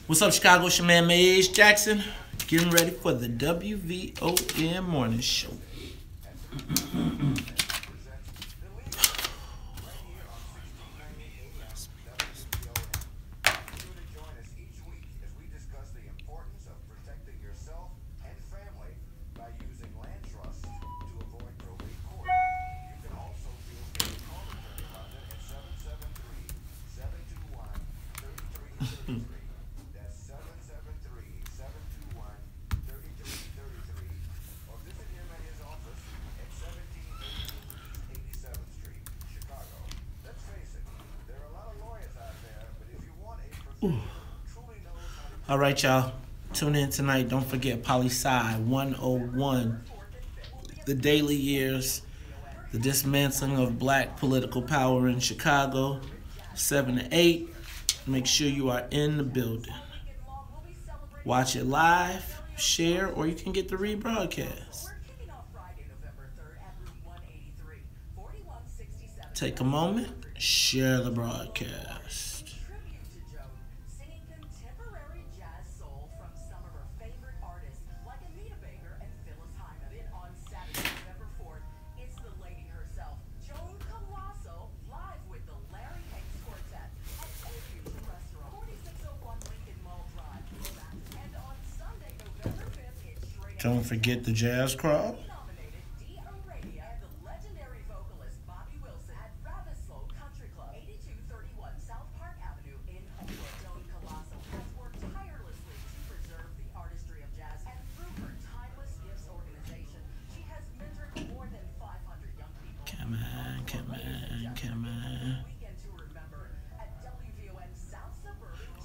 What's up, Chicago? It's your man, Maze Jackson. Getting ready for the WVON Morning Show. All right, y'all. Tune in tonight. Don't forget Poli-Sci 101. The Daily Years. The Dismantling of Black Political Power in Chicago. 7 to 8. Make sure you are in the building. Watch it live, share, or you can get the rebroadcast. Take a moment, share the broadcast. Don't forget the jazz crowd. Come on.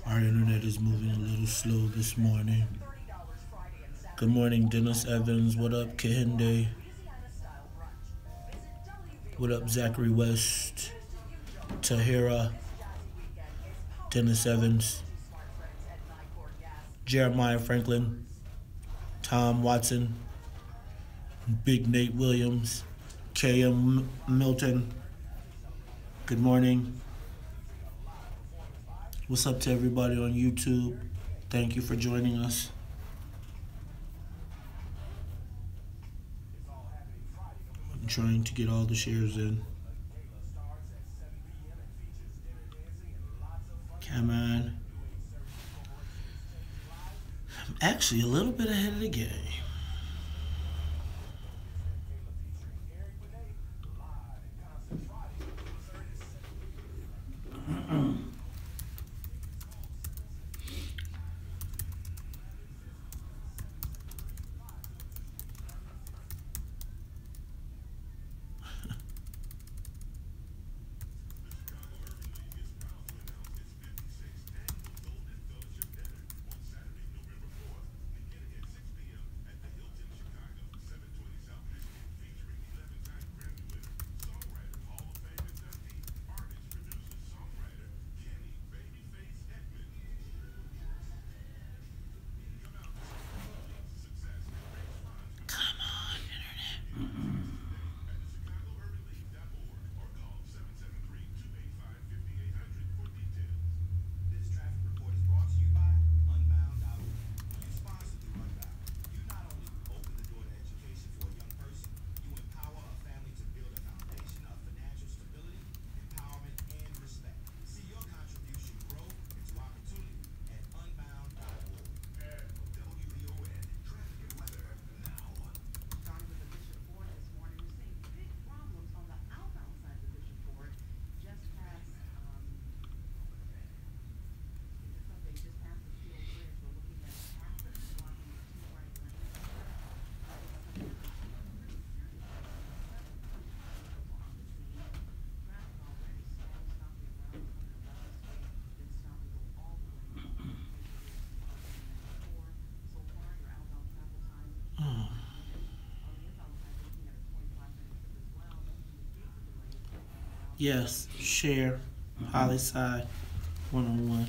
Our internet is moving a little slow this morning. Good morning, Dennis Evans. What up, Kehinde? What up, Zachary West? Tahira. Dennis Evans. Jeremiah Franklin. Tom Watson. Big Nate Williams. K.M. Milton. Good morning. What's up to everybody on YouTube? Thank you for joining us. I'm trying to get all the shares in. Come on. I'm actually a little bit ahead of the game. Yes, share Poli-Sci 101.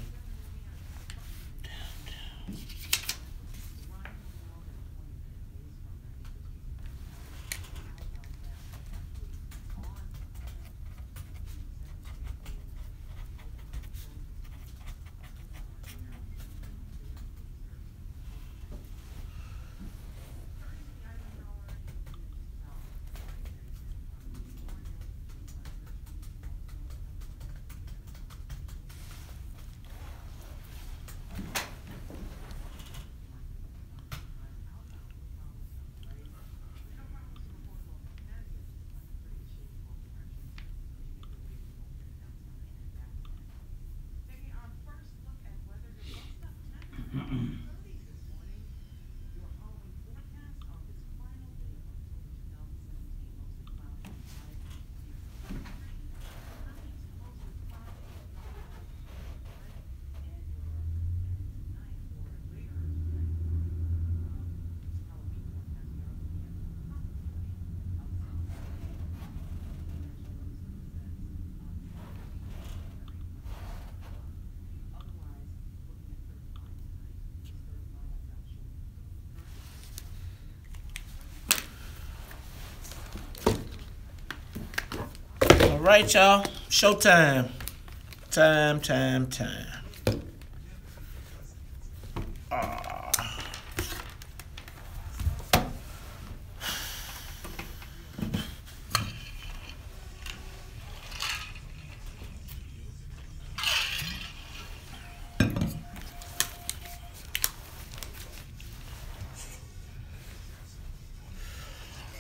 right, y'all. Showtime. Time.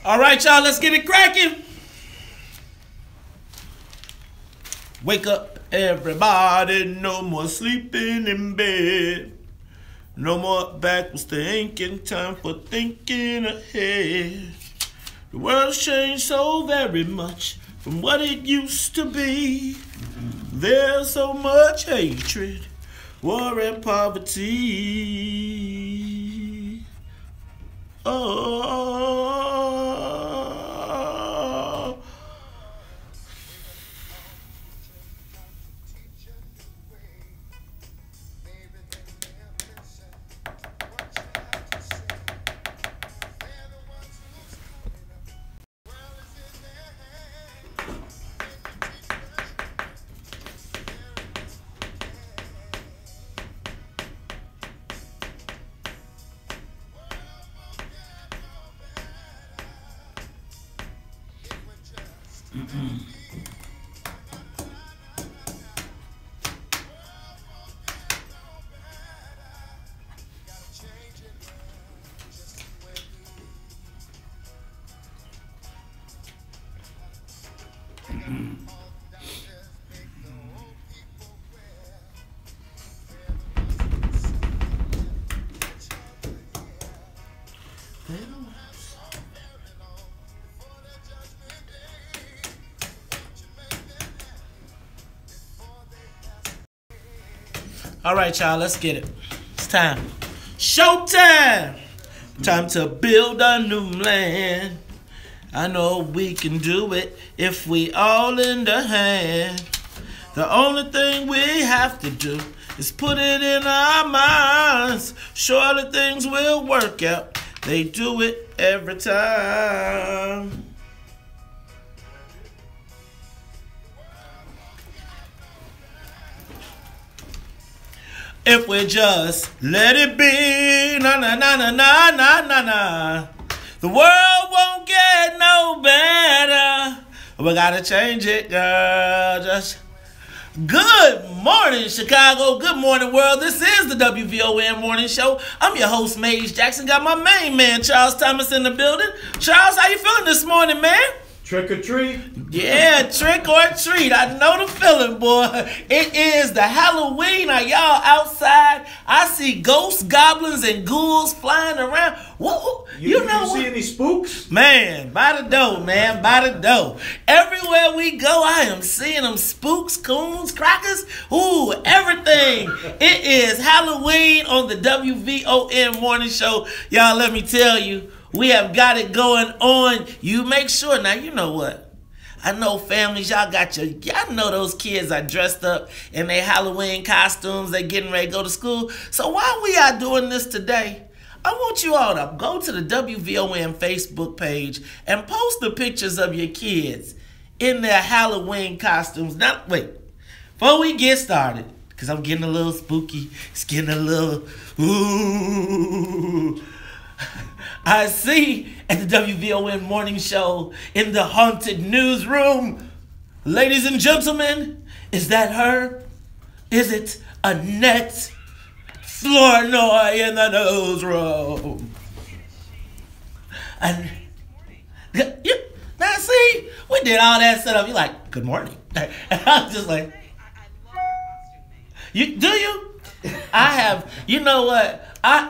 All right, y'all, let's get it cracking. Wake up, everybody. No more sleeping in bed. No more backwards thinking. Time for thinking ahead. The world's changed so very much from what it used to be. There's so much hatred, war and poverty. Oh. All right, y'all, let's get it. It's time. Showtime! Time to build a new land. I know we can do it if we all in the hand. The only thing we have to do is put it in our minds. Surely things will work out. They do it every time. If we just let it be, na na na na na na na na, the world won't get no better. We gotta change it, girl. Just good morning, Chicago. Good morning, world. This is the WVON Morning Show. I'm your host, Maze Jackson. Got my main man, Charles Thomas, in the building. Charles, how you feeling this morning, man? Trick or treat? Yeah, trick or treat. I know the feeling, boy. It is the Halloween. Are y'all outside? I see ghosts, goblins, and ghouls flying around. Whoa, you know see any spooks? Man, by the door, man, by the door. Everywhere we go, I am seeing them spooks, coons, crackers, ooh, everything. It is Halloween on the WVON Morning Show. Y'all, let me tell you, we have got it going on. You make sure. Now, you know what? I know families, y'all know those kids are dressed up in their Halloween costumes. They getting ready to go to school. So while we are doing this today, I want you all to go to the WVON Facebook page and post the pictures of your kids in their Halloween costumes. Now, wait. Before we get started, because I'm getting a little spooky. It's getting a little, ooh. I see at the WVON Morning Show in the haunted newsroom. Ladies and gentlemen, is that her? Is it Annette Flournoy in the newsroom? And now see, we did all that setup. You're like, good morning. And I'm just like, you do you? I have, you know what? I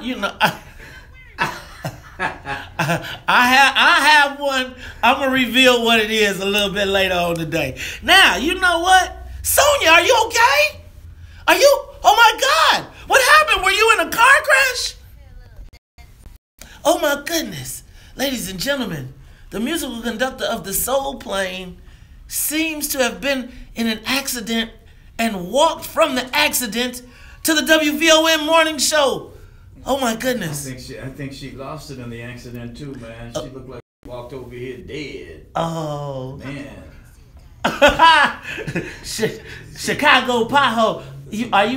have one. I'm going to reveal what it is a little bit later on today. Now, you know what? Sonia, are you okay? Are you? Oh, my God. What happened? Were you in a car crash? Oh, my goodness. Ladies and gentlemen, the musical conductor of the Soul Plane seems to have been in an accident and walked from the accident to the WVON Morning Show. Oh my goodness! I think she lost it in the accident too, man. She looked like she walked over here dead. Oh man! Chicago pothole.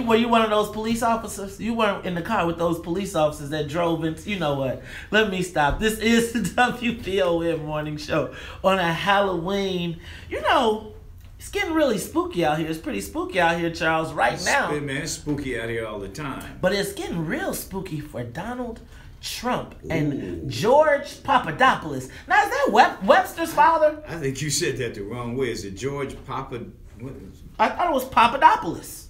Were you one of those police officers? You weren't in the car with those police officers that drove into, you know what? Let me stop. This is the WVON Morning Show on a Halloween. You know, it's getting really spooky out here. It's pretty spooky out here, Charles, right now. Man, it's spooky out here all the time. But it's getting real spooky for Donald Trump and George Papadopoulos. Now, is that Webster's father? I think you said that the wrong way. Is it George Papa? I thought it was Papadopoulos.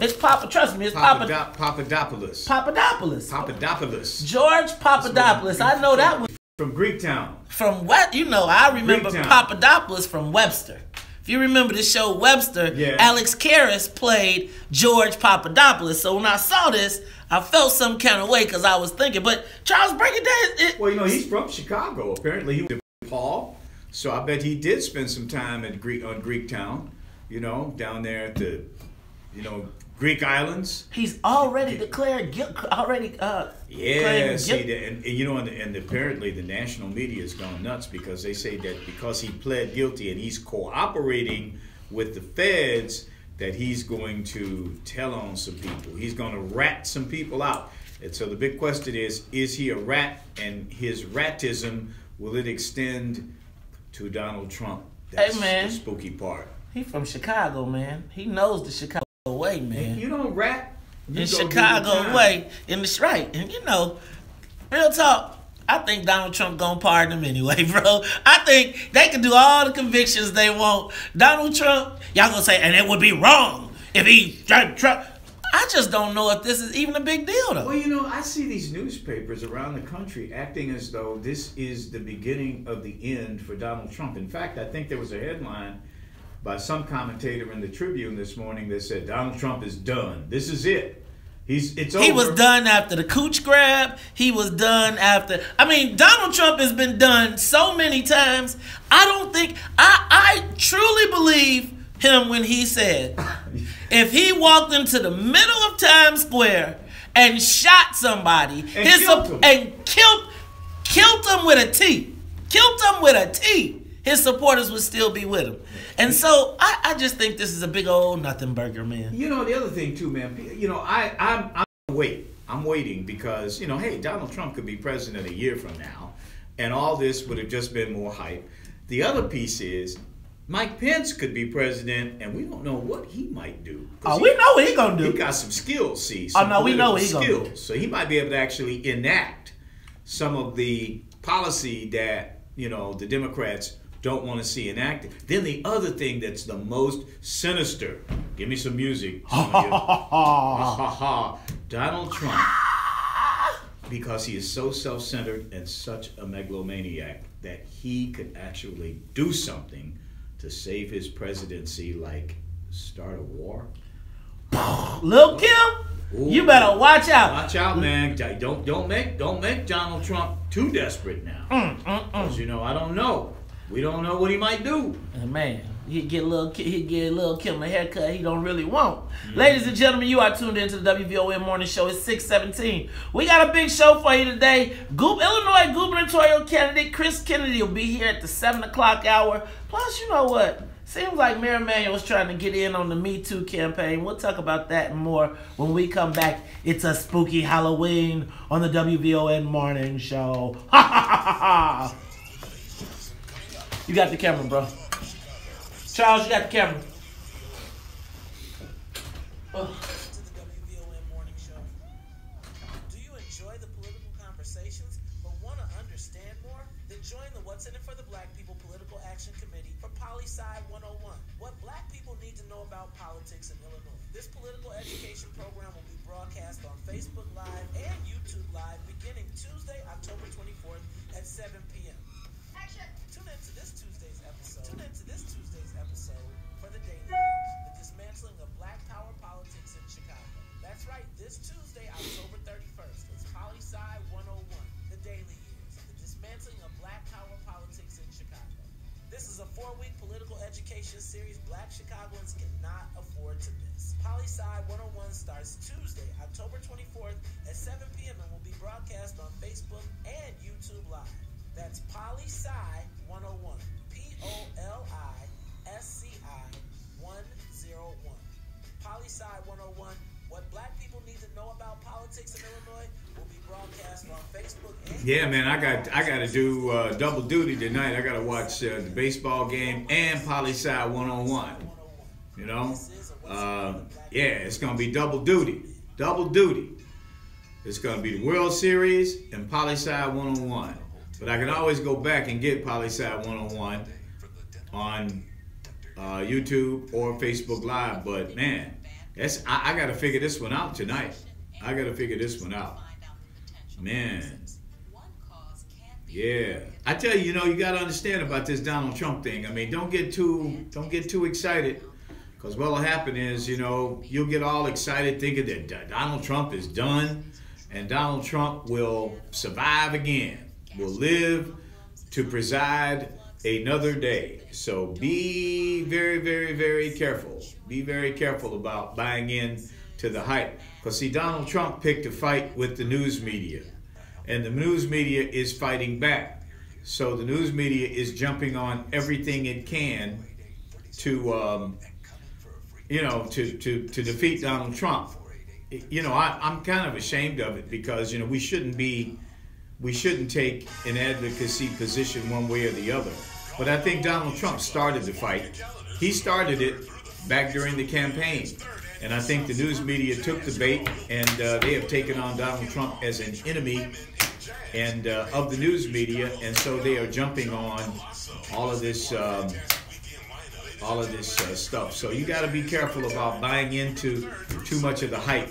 It's Papa. Trust me, it's Papadopoulos. Papadopoulos. George Papadopoulos. I know that one. From Greektown. From what? You know, I remember Greektown. Papadopoulos from Webster. If you remember the show Webster, yeah. Alex Karras played George Papadopoulos. So when I saw this, I felt some kind of way because I was thinking. But Charles, break it down. Well, you know, he's from Chicago. Apparently, he was in Paul. So I bet he did spend some time on Greektown. You know, down there at the, Greek islands. He's already declared guilty. Yeah, see that, and apparently the national media has gone nuts because they say that because he pled guilty and he's cooperating with the feds, that he's going to tell on some people. He's going to rat some people out. And so the big question is he a rat? And his ratism, will it extend to Donald Trump? That's the spooky part. He from Chicago, man. He knows the Chicago way, man. You don't rat. In Chicago way. Right. And real talk, I think Donald Trump gonna pardon him anyway, bro. I think they can do all the convictions they want. Donald Trump, y'all gonna say, and it would be wrong if he Trump. I just don't know if this is even a big deal, though. Well, I see these newspapers around the country acting as though this is the beginning of the end for Donald Trump. In fact, I think there was a headline by some commentator in the Tribune this morning that said Donald Trump is done. This is it. It's over. He was done after the cooch grab. He was done after. I mean, Donald Trump has been done so many times. I don't think I truly believe him when he said, if he walked into the middle of Times Square and shot somebody and killed them with a T, his supporters would still be with him. And so I just think this is a big old nothing burger, man. The other thing too, man, I'm waiting because, hey, Donald Trump could be president a year from now, and all this would have just been more hype. The other piece is Mike Pence could be president, and we don't know what he might do. We know what he's going to do. He got some skills, see. We know what he's going to do. So he might be able to actually enact some of the policy that, the Democrats don't want to see enacted. Then the other thing that's the most sinister, give me some music. Donald Trump, because he is so self-centered and such a megalomaniac that he could actually do something to save his presidency, like start a war. Lil' Kim, you better watch out. Watch out, man. Don't make Donald Trump too desperate now. Because I don't know. We don't know what he might do. Man, he'd get Lil' Kim a haircut he don't really want. Ladies and gentlemen, you are tuned into the WVON Morning Show. It's 6:17. We got a big show for you today. Illinois gubernatorial candidate Chris Kennedy will be here at the 7 o'clock hour. Plus, you know what? Seems like Mayor Emanuel's trying to get in on the Me Too campaign. We'll talk about that and more when we come back. It's a spooky Halloween on the WVON Morning Show. Ha ha ha ha ha. You got the camera, bro. Charles, you got the camera. To the WVON Morning Show. Do you enjoy the political conversations but want to understand more? Then join the What's in It for the Black People Political Action Committee for Poli-Sci 101. What black people need to know about politics in Illinois. This political education program will be broadcast on Facebook Live and YouTube Live beginning Tuesday, October 24th at 7 p.m. Tune into this Tuesday's episode for the Daily News, the dismantling of Black Power politics in Chicago. That's right, this Tuesday, October 31st, it's Poli-Sci 101, the Daily Years, the dismantling of Black Power politics in Chicago. This is a 4-week political education series Black Chicagoans cannot afford to miss. Poli-Sci 101 starts Tuesday, October 24th at 7 p.m. and will be broadcast on Facebook and YouTube Live. That's Poli-Sci 101. POLISCI politics in Illinois will be broadcast on Facebook and Yeah, man, I got to do double duty tonight. I got to watch the baseball game and Poli-Sci 101. You know, yeah, it's gonna be double duty. Double duty. It's gonna be the World Series and Poli-Sci 101. But I can always go back and get Poli-Sci 101 on YouTube or Facebook Live. But man, I got to figure this one out tonight. I got to figure this one out. Man. Yeah. I tell you, you got to understand about this Donald Trump thing. I mean, don't get too excited, because what'll happen is, you'll get all excited thinking that Donald Trump is done and Donald Trump will survive again, will live to preside another day. So be very, very, very careful. Be very careful about buying in to the hype. Because see, Donald Trump picked a fight with the news media, and the news media is fighting back. So the news media is jumping on everything it can to, to defeat Donald Trump. I'm kind of ashamed of it, because we shouldn't take an advocacy position one way or the other. But I think Donald Trump started the fight. He started it back during the campaign. And I think the news media took the bait, and they have taken on Donald Trump as an enemy and of the news media. And so they are jumping on all of this stuff. So you got to be careful about buying into too much of the hype,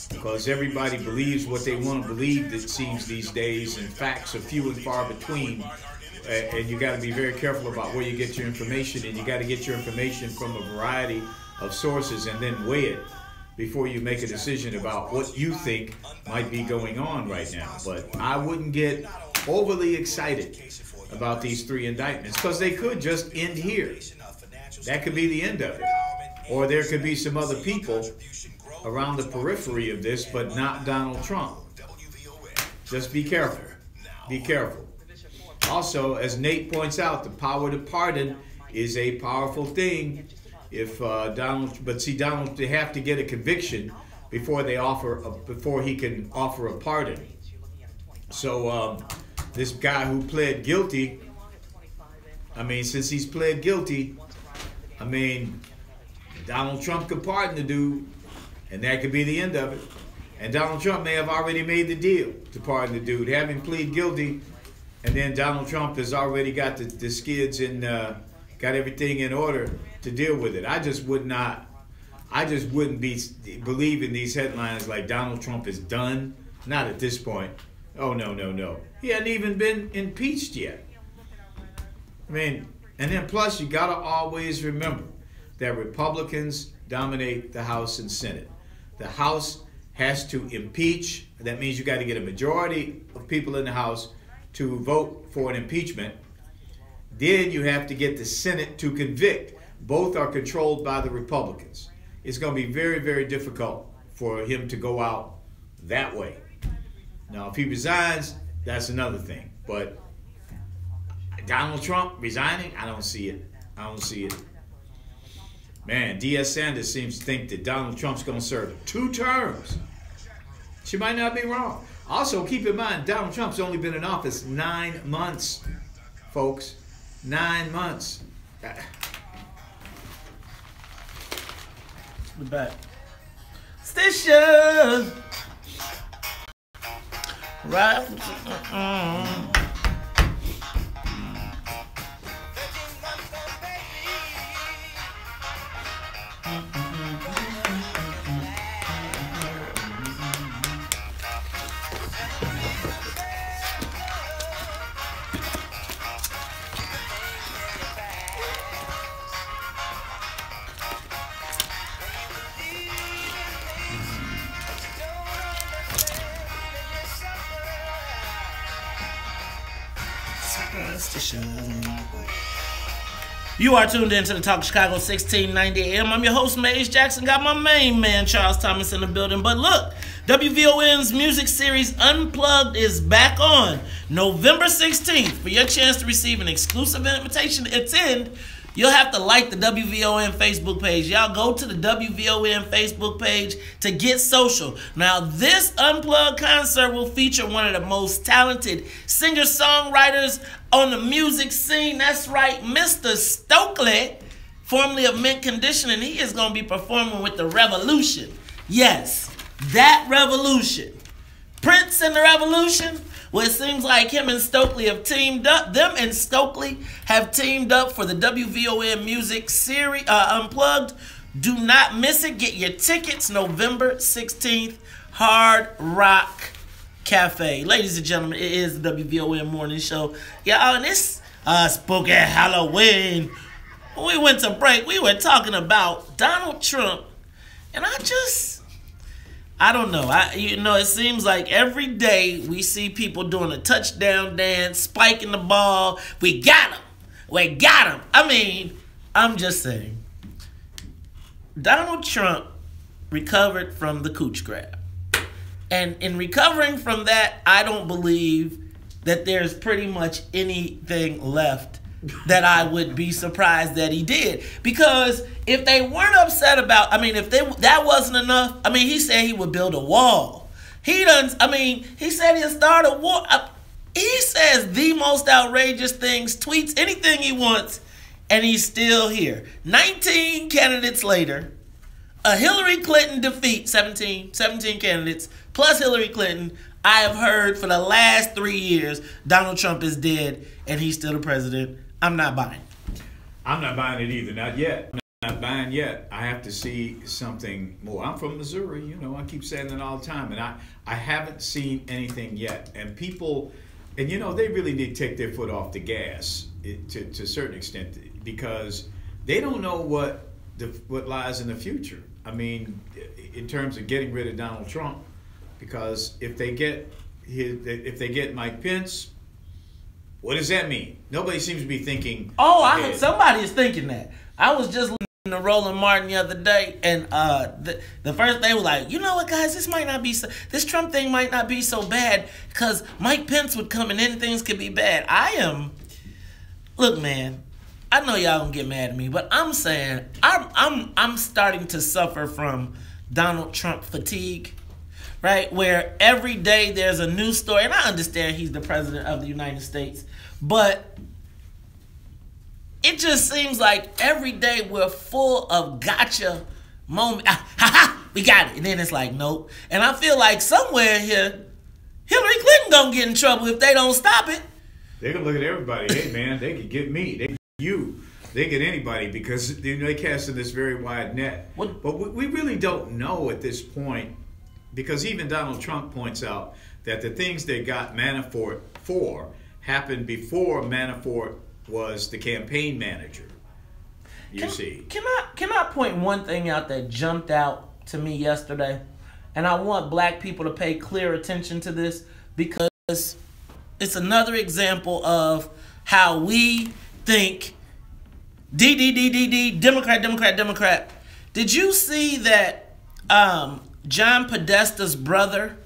because everybody believes what they want to believe, it seems, these days, and facts are few and far between. And you got to be very careful about where you get your information, and you got to get your information from a variety of sources and then weigh it before you make a decision about what you think might be going on right now. But I wouldn't get overly excited about these 3 indictments, because they could just end here. That could be the end of it. Or there could be some other people around the periphery of this, but not Donald Trump. Just be careful. Be careful. Also, as Nate points out, the power to pardon is a powerful thing. If Donald, they have to get a conviction before he can offer a pardon. So this guy who pled guilty, since he's pled guilty, Donald Trump could pardon the dude, and that could be the end of it. And Donald Trump may have already made the deal to pardon the dude, having plead guilty, and then Donald Trump has already got the skids and got everything in order to deal with it. I just wouldn't be believing these headlines like Donald Trump is done. Not at this point. Oh, no. He hadn't even been impeached yet. And then plus you got to always remember that Republicans dominate the House and Senate. The House has to impeach. That means you got to get a majority of people in the House to vote for an impeachment. Then you have to get the Senate to convict. Both are controlled by the Republicans. It's going to be very, very difficult for him to go out that way. Now, if he resigns, that's another thing. But Donald Trump resigning, I don't see it. Man, D.S. Sanders seems to think that Donald Trump's going to serve 2 terms. She might not be wrong. Also, keep in mind, Donald Trump's only been in office 9 months, folks. 9 months. We're back. Station. Right. You are tuned in to the Talk Chicago 1690 AM. I'm your host, Maze Jackson. Got my main man, Charles Thomas, in the building. But look, WVON's music series Unplugged is back on November 16th for your chance to receive an exclusive invitation to attend You'll have to like the WVON Facebook page. Y'all go to the WVON Facebook page to get social. Now, this Unplugged concert will feature one of the most talented singer-songwriters on the music scene. That's right, Mr. Stokely, formerly of Mint Conditioning. He is going to be performing with the Revolution. Yes, that Revolution. Prince and the Revolution. Well, it seems like him and Stokely have teamed up. Them and Stokely have teamed up for the WVON Music Series Unplugged. Do not miss it. Get your tickets November 16th, Hard Rock Cafe. Ladies and gentlemen, it is the WVON Morning Show. Y'all, and this spooky Halloween. When we went to break, we were talking about Donald Trump. And I don't know. It seems like every day we see people doing a touchdown dance, spiking the ball. We got him. We got him. I mean, I'm just saying. Donald Trump recovered from the cooch grab. And in recovering from that, I don't believe that there's pretty much anything left that I would be surprised that he did. Because if they weren't upset about, if that wasn't enough, he said he would build a wall. He said he'll start a war. He says the most outrageous things, tweets anything he wants, and he's still here. 19 candidates later, a Hillary Clinton defeat, 17 candidates, plus Hillary Clinton. I have heard for the last 3 years, Donald Trump is dead, and he's still the president. I'm not buying it. I'm not buying it either. Not yet. I'm not buying yet. I have to see something more. I'm from Missouri. I keep saying that all the time. And I haven't seen anything yet. And people, they really need to take their foot off the gas to a certain extent, because they don't know what lies in the future. In terms of getting rid of Donald Trump, because if they get Mike Pence, what does that mean? Nobody seems to be thinking. Somebody is thinking that. I was just listening to Roland Martin the other day, and the first they were like, you know what, guys, this Trump thing might not be so bad because Mike Pence would come and then things could be bad. Look, man, I know y'all gonna get mad at me, but I'm saying I'm starting to suffer from Donald Trump fatigue. Right, where every day there's a new story, and I understand he's the president of the United States, but it just seems like every day we're full of gotcha moment. We got it, and then it's like nope. And I feel like somewhere here, Hillary Clinton gonna get in trouble if they don't stop it. They gonna look at everybody. Hey man, they could get me. They get anybody, because they cast in this very wide net. But we really don't know at this point. Because even Donald Trump points out that the things they got Manafort for happened before Manafort was the campaign manager. Can I point one thing out that jumped out to me yesterday? And I want black people to pay clear attention to this, because it's another example of how we think Democrat. Did you see that John Podesta's brother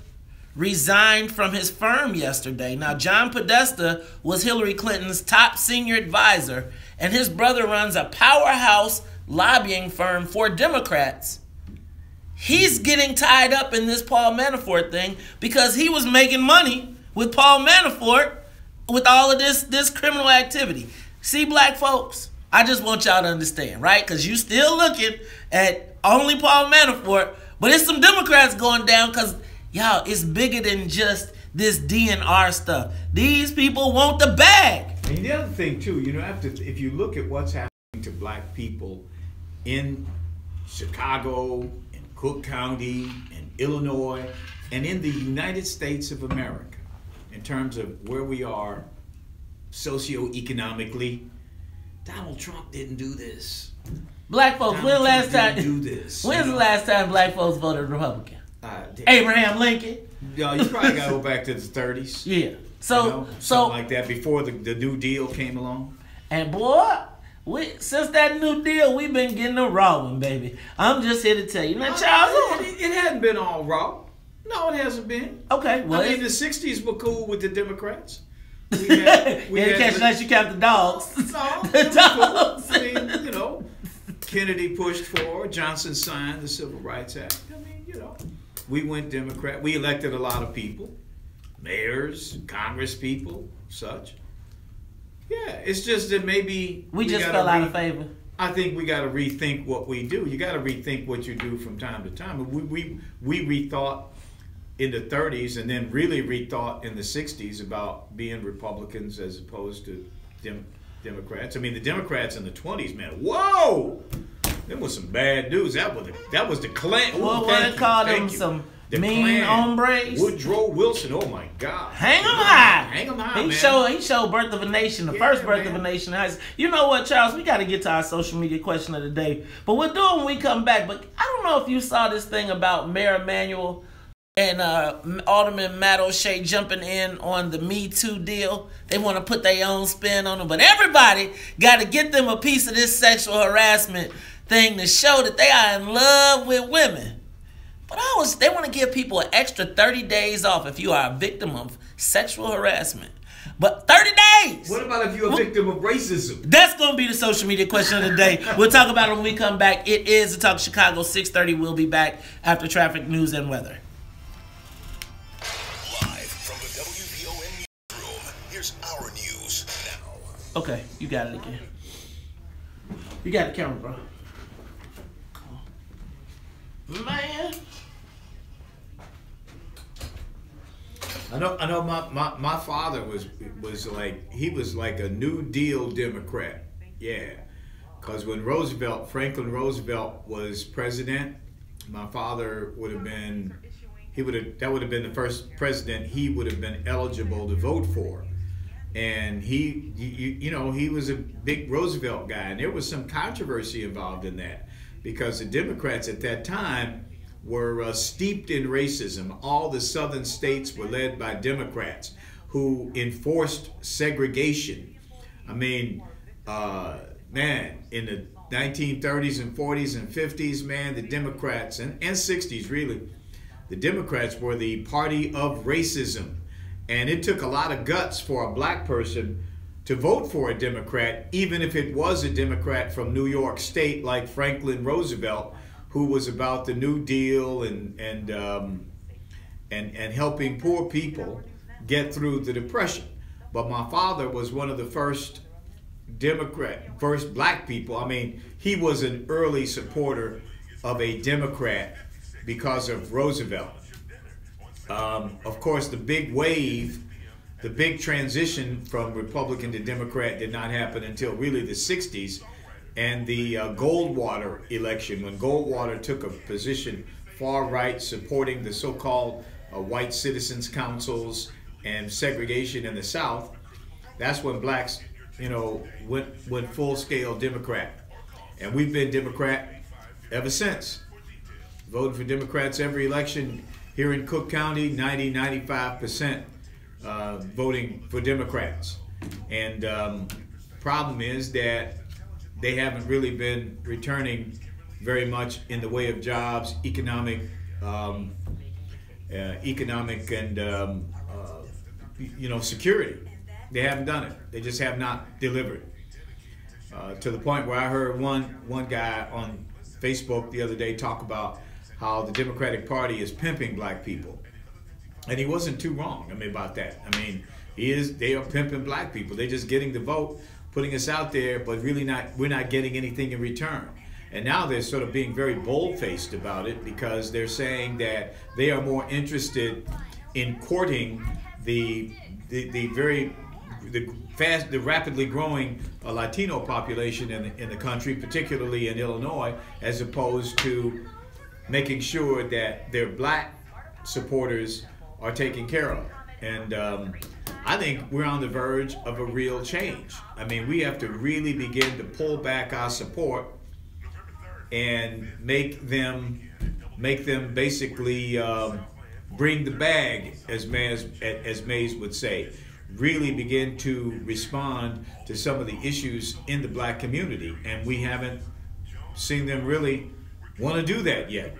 resigned from his firm yesterday? Now, John Podesta was Hillary Clinton's top senior advisor, and his brother runs a powerhouse lobbying firm for Democrats. He's getting tied up in this Paul Manafort thing because he was making money with Paul Manafort with all of this criminal activity. See, black folks, I just want y'all to understand, right? Because you still looking at only Paul Manafort, but it's some Democrats going down because, y'all, it's bigger than just this DNR stuff. These people want the bag. And the other thing, too, if you look at what's happening to black people in Chicago, in Cook County, in Illinois, and in the United States of America, in terms of where we are socioeconomically, Donald Trump didn't do this. Black folks, when's the last time black folks voted Republican? Abraham Lincoln. You probably got to go back to the 30s. Yeah. Something like that, before the New Deal came along. And boy, since that New Deal, we've been getting a raw one, baby. I'm just here to tell you. Now, Charles, it hadn't been all raw. No, it hasn't been. Okay. Well, the 60s were cool with the Democrats. We had unless you count the dogs. No, The dogs. I mean, you know, Kennedy pushed for, Johnson signed the Civil Rights Act. I mean, you know, we went Democrat. We elected a lot of people, mayors, Congress people, such. Yeah, it's just that maybe we just fell out of favor. I think we got to rethink what we do. You got to rethink what you do from time to time. We rethought in the 30s and then really rethought in the 60s about being Republicans as opposed to Democrats. I mean, the Democrats in the 20s, man, whoa! There was some bad news. That was the Klan. What they call them? Some mean hombres. Woodrow Wilson. Oh my God. Hang 'em high. Hang 'em high, man. He showed Birth of a Nation, the first Birth of a Nation. You know what, Charles? We got to get to our social media question of the day, but we'll do it when we come back. But I don't know if you saw this thing about Mayor Emanuel and Alderman Matt O'Shea jumping in on the Me Too deal. They want to put their own spin on it, but everybody got to get them a piece of this sexual harassment thing to show that they are in love with women. But they want to give people an extra 30 days off if you are a victim of sexual harassment. But 30 days! What about if you're a victim of racism? That's going to be the social media question of the day. We'll talk about it when we come back. It is the Talk Chicago 6:30. We'll be back after traffic, news, and weather. Live from the WVON newsroom, here's our news now. Okay, you got it again. You got the camera, bro. Man. I know my father was like a New Deal Democrat. Yeah. Because when Franklin Roosevelt was president, my father that would have been the first president he would have been eligible to vote for. And he was a big Roosevelt guy, and there was some controversy involved in that because the Democrats at that time were steeped in racism. All the southern states were led by Democrats who enforced segregation. I mean, man, in the 1930s and 40s and 50s, man, the Democrats, and 60s really, the Democrats were the party of racism. And it took a lot of guts for a black person to vote for a Democrat, even if it was a Democrat from New York State like Franklin Roosevelt, who was about the New Deal and helping poor people get through the Depression. But my father was one of the first black people. I mean, he was an early supporter of a Democrat because of Roosevelt. Of course, the big wave, the big transition from Republican to Democrat did not happen until really the 60s. And the Goldwater election, when Goldwater took a position far right supporting the so-called white citizens councils and segregation in the South, that's when blacks, went full-scale Democrat. And we've been Democrat ever since. Voting for Democrats every election here in Cook County, 95% voting for Democrats. And problem is that they haven't really been returning very much in the way of jobs, economic and security. They haven't done it. They just have not delivered. To the point where I heard one guy on Facebook the other day talk about how the Democratic Party is pimping black people, and he wasn't too wrong. About that. They are pimping black people. They're just getting the vote, putting us out there, but really we're not getting anything in return. And now they're sort of being very bold-faced about it because they're saying that they are more interested in courting the rapidly growing Latino population in the country, particularly in Illinois, as opposed to making sure that their black supporters are taken care of. And I think we're on the verge of a real change. We have to really begin to pull back our support and make them basically bring the bag, as Mays would say. Really begin to respond to some of the issues in the black community, and we haven't seen them really want to do that yet.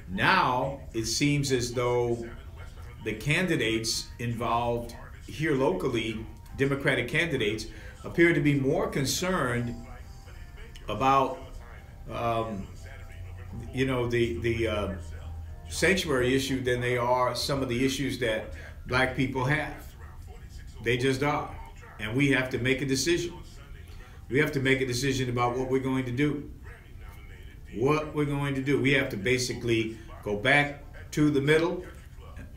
Now it seems as though the candidates involved here locally Democratic candidates appear to be more concerned about, the sanctuary issue than they are some of the issues that black people have. They just are. And we have to make a decision. We have to make a decision about what we're going to do. What we're going to do. We have to basically go back to the middle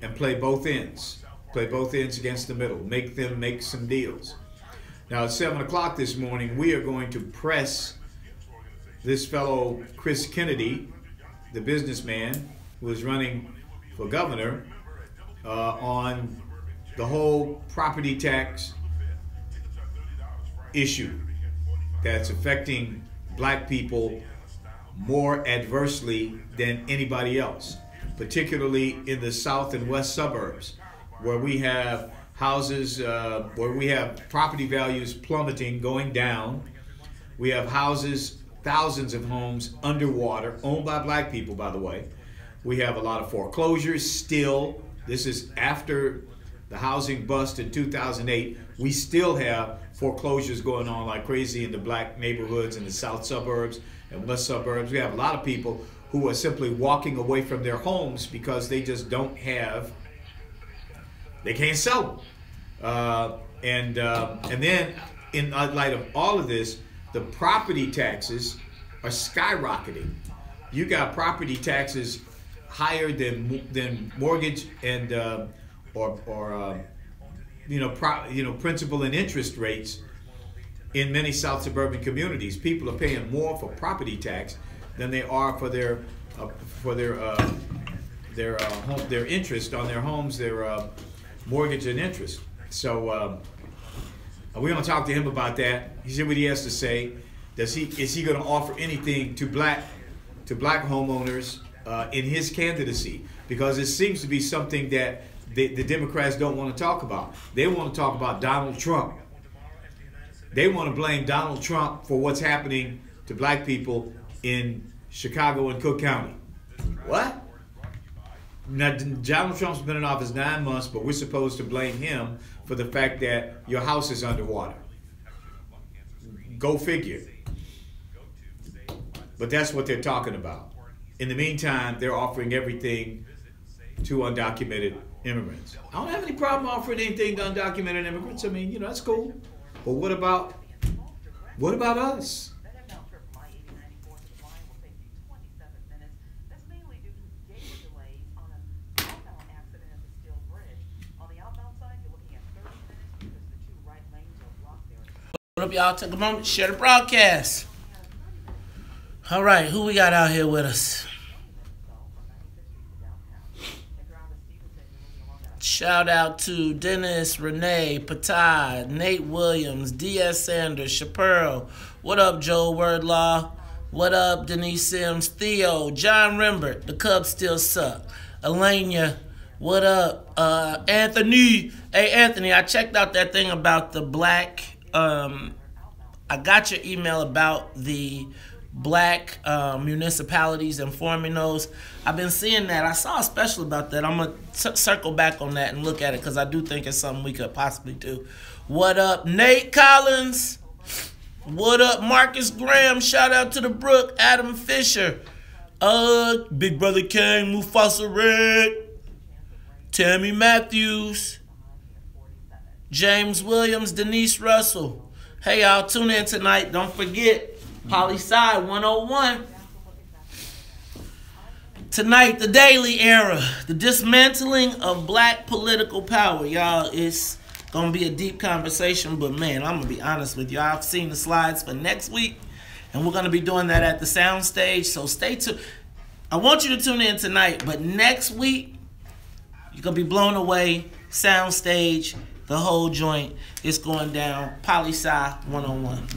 and play both ends. Play both ends against the middle. Make them make some deals. Now at 7 o'clock this morning, we are going to press this fellow Chris Kennedy, the businessman who is running for governor, on the whole property tax issue that's affecting black people more adversely than anybody else, particularly in the south and west suburbs, where we have houses, where we have property values plummeting, going down. We have houses, thousands of homes underwater, owned by black people, by the way. We have a lot of foreclosures still. This is after the housing bust in 2008. We still have foreclosures going on like crazy in the black neighborhoods in the south suburbs and west suburbs. We have a lot of people who are simply walking away from their homes because they just don't have, they can't sell them. And then in light of all of this, the property taxes are skyrocketing. You got property taxes higher than mortgage and principal and interest rates in many south suburban communities. People are paying more for property tax than they are for their interest on their homes, their mortgage and interest. So we're going to talk to him about that. Hear what he has to say. Is he going to offer anything to black homeowners in his candidacy? Because it seems to be something that the Democrats don't want to talk about. They want to talk about Donald Trump. They want to blame Donald Trump for what's happening to black people in Chicago and Cook County. What? Now, Donald Trump's been in office 9 months, but we're supposed to blame him for the fact that your house is underwater. Go figure. But that's what they're talking about. In the meantime, they're offering everything to undocumented immigrants. I don't have any problem offering anything to undocumented immigrants. I mean, that's cool. But what about us? What up, y'all? Take a moment to share the broadcast. All right, who we got out here with us? Shout out to Dennis, Renee, Patad, Nate Williams, D.S. Sanders, Shapiro. What up, Joe Wordlaw? What up, Denise Sims, Theo, John Rembert. The Cubs still suck. Elena, what up? Anthony. Hey, Anthony, I checked out that thing about the black... I got your email about the black municipalities and forming those. I've been seeing that. I saw a special about that. I'm going to circle back on that and look at it because I do think it's something we could possibly do. What up, Nate Collins? What up, Marcus Graham? Shout out to the Brook. Adam Fisher. Big Brother King, Mufasa Red. Tammy Matthews. James Williams, Denise Russell. Hey, y'all, tune in tonight. Don't forget, Poli-Sci 101. Tonight, the Daily Era, the dismantling of black political power. Y'all, it's going to be a deep conversation, but, man, I'm going to be honest with you. I've seen the slides for next week, and we're going to be doing that at the soundstage, so stay tuned. I want you to tune in tonight, but next week, you're going to be blown away. Soundstage. The whole joint is going down. Poli-Sci 101.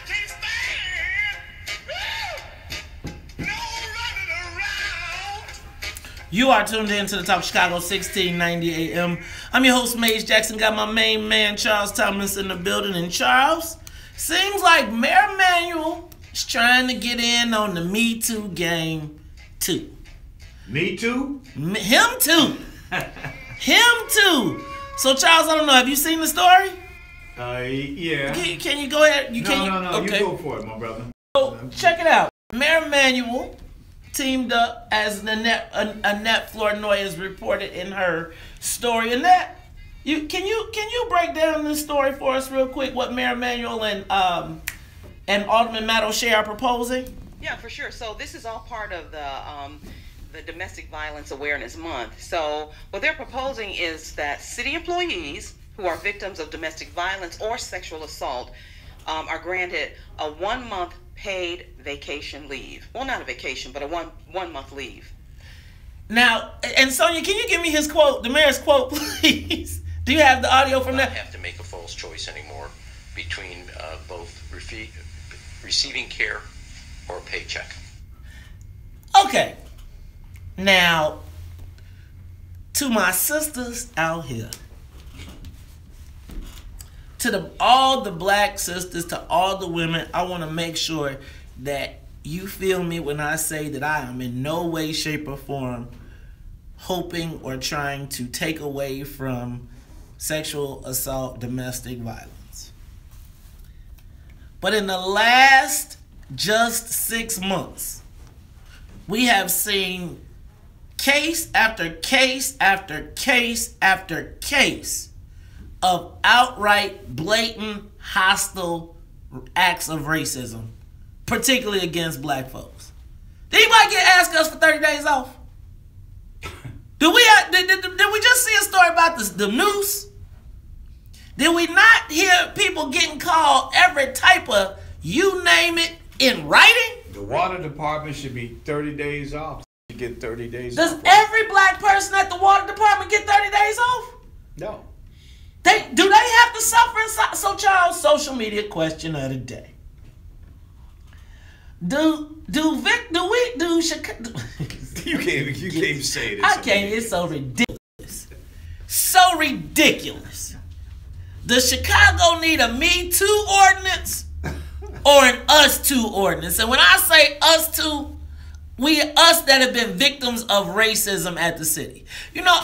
Can't You are tuned in to the Talk Chicago 1690 AM. I'm your host, Maze Jackson. Got my main man, Charles Thomas, in the building. And Charles, seems like Mayor Emanuel is trying to get in on the Me Too game, too. Me too? Him too. Him too. So, Charles, I don't know. Have you seen the story? Yeah. Can you go ahead? No. Okay. You go for it, my brother. So, check it out. Mayor Emanuel teamed up, as Annette Flournoy has reported in her story. Annette, can you break down this story for us real quick? What Mayor Emanuel and Alderman Matt O'Shea are proposing? Yeah, for sure. So this is all part of the Domestic Violence Awareness Month. So what they're proposing is that city employees who are victims of domestic violence or sexual assault are granted a 1 month paid vacation leave. Well, not a vacation, but a one month leave. Now, and Sonia, can you give me his quote, the mayor's quote, please? Do you have the audio from that? Not have to make a false choice anymore between both receiving care or a paycheck. Okay. Now, to my sisters out here, to all the black sisters, to all the women, I want to make sure that you feel me when I say that I am in no way, shape, or form hoping or trying to take away from sexual assault, domestic violence. But in the last just 6 months, we have seen case after case after case after case of outright, blatant, hostile acts of racism, particularly against black folks. Did anybody ask us for 30 days off? Did we just see a story about the noose? Did we not hear people getting called every type of you name it in writing? The water department should be 30 days off. You get 30 days Does off. every black person at the water department get 30 days off? No. Do they have to suffer inside? So, Charles, social media question of the day. Do Chicago? You can't say it. I can't. It's so ridiculous. So ridiculous. Does Chicago need a Me Too ordinance or an Us Too ordinance? And when I say Us Too, us that have been victims of racism at the city. You know,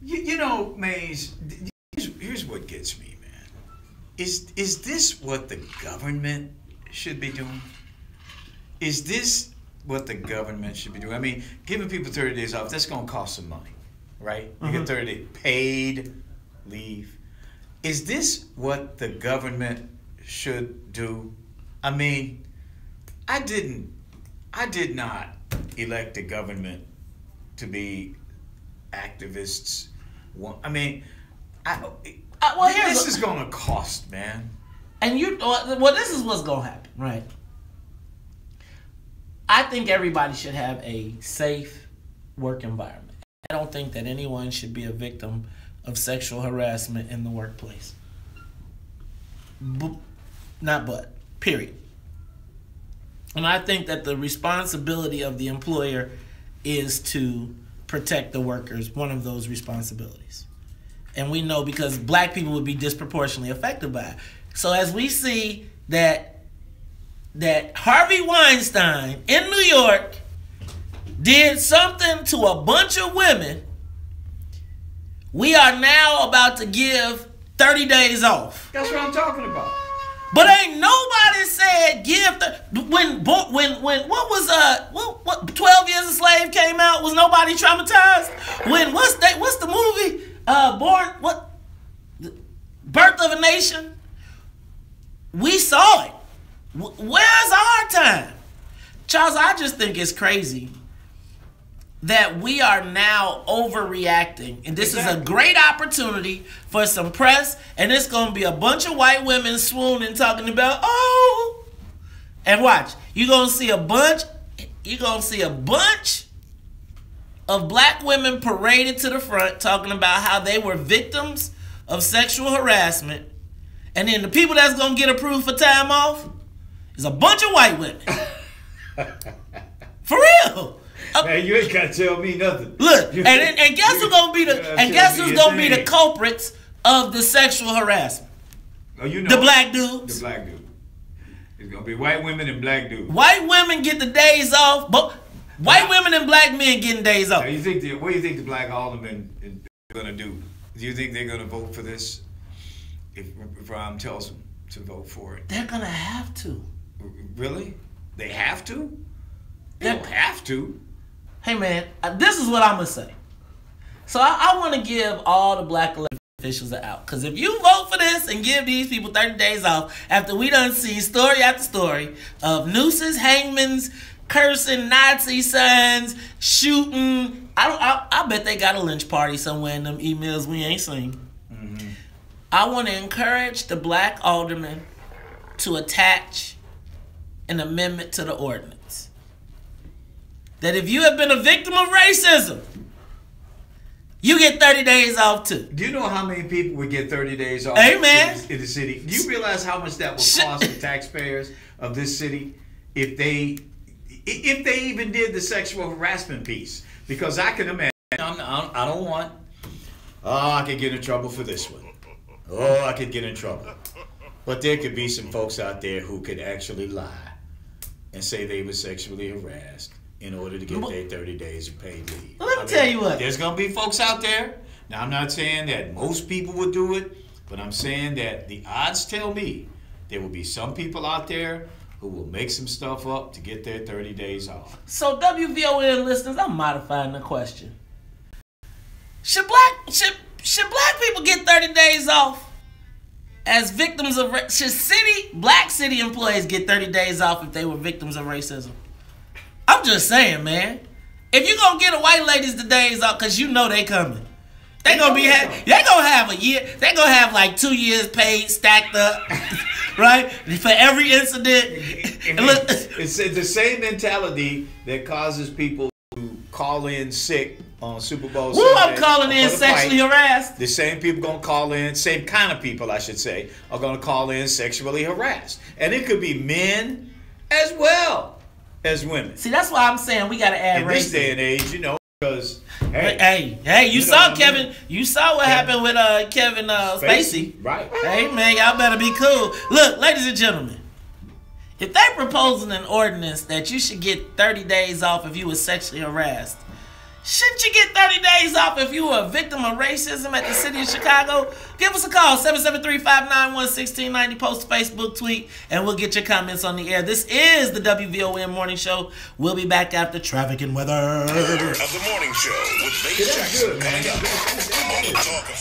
You know, Maze, here's what gets me, man. Is this what the government should be doing? Is this what the government should be doing? I mean, giving people 30 days off, that's going to cost some money, right? You get 30 days paid leave. Is this what the government should do? I mean, I did not elect the government to be activists. I mean, this is going to cost, man. And this is what's going to happen, right? I think everybody should have a safe work environment. I don't think that anyone should be a victim of sexual harassment in the workplace. Period. And I think that the responsibility of the employer is to protect the workers, one of those responsibilities. And we know because black people would be disproportionately affected by it. So as we see that Harvey Weinstein in New York did something to a bunch of women, we are now about to give 30 days off. That's what I'm talking about. But ain't nobody said when 12 Years a Slave came out, was nobody traumatized? When what's the movie? Birth of a Nation? We saw it. Where's our time? Charles, I just think it's crazy that we are now overreacting. And this is a great opportunity for some press. And it's going to be a bunch of white women swooning talking about, oh. And watch, you're going to see a bunch of black women paraded to the front talking about how they were victims of sexual harassment. And then the people that's going to get approved for time off is a bunch of white women. For real. Man, you ain't gotta tell me nothing. Look, and guess who's gonna be the culprits of the sexual harassment? Oh, you know the black dudes. The black dude. It's gonna be white women and black dudes. White women get the days off, but white women and black men getting days off. Now, what do you think the black aldermen are gonna do? Do you think they're gonna vote for this? If Ron tells them to vote for it, they're gonna have to. Really? They have to? They don't have to. Hey man, this is what I'm gonna say. So I want to give all the black elected officials an out, because if you vote for this and give these people 30 days off after we done see story after story of nooses, hangmans, cursing, Nazi signs, shooting, I bet they got a lynch party somewhere in them emails we ain't seen. Mm-hmm. I want to encourage the black aldermen to attach an amendment to the ordinance that if you have been a victim of racism, you get 30 days off too. Do you know how many people would get 30 days off in the city? Do you realize how much that would cost the taxpayers of this city if they even did the sexual harassment piece? Because I can imagine, I don't want, I could get in trouble for this one. Oh, I could get in trouble. But there could be some folks out there who could actually lie and say they were sexually harassed in order to get their 30 days of paid leave. Well, let me tell you what. There's going to be folks out there. Now, I'm not saying that most people would do it, but I'm saying that the odds tell me there will be some people out there who will make some stuff up to get their 30 days off. So, WVON listeners, I'm modifying the question. Should black people get 30 days off as victims of should black city employees get 30 days off if they were victims of racism? I'm just saying, man. If you gonna get a white ladies the days off, cause you know they coming, they gonna have a year. They gonna have like 2 years paid stacked up, right? For every incident. It's the same mentality that causes people to call in sick on Super Bowl Sunday. I'm calling in sexually harassed. The same people gonna call in, same kind of people I should say, are gonna call in sexually harassed, and it could be men as well as women. See, that's why I'm saying we gotta add racism. In this day and age, you know, because hey, you saw Kevin. You saw what happened with Kevin Spacey. Right. Hey man, y'all better be cool. Look, ladies and gentlemen, if they proposing an ordinance that you should get 30 days off if you were sexually harassed, shouldn't you get 30 days off if you were a victim of racism at the city of Chicago? Give us a call, 773-591-1690. Post a Facebook tweet, and we'll get your comments on the air. This is the WVON Morning Show. We'll be back after traffic and weather. Of the morning show with Lady Jackson coming up.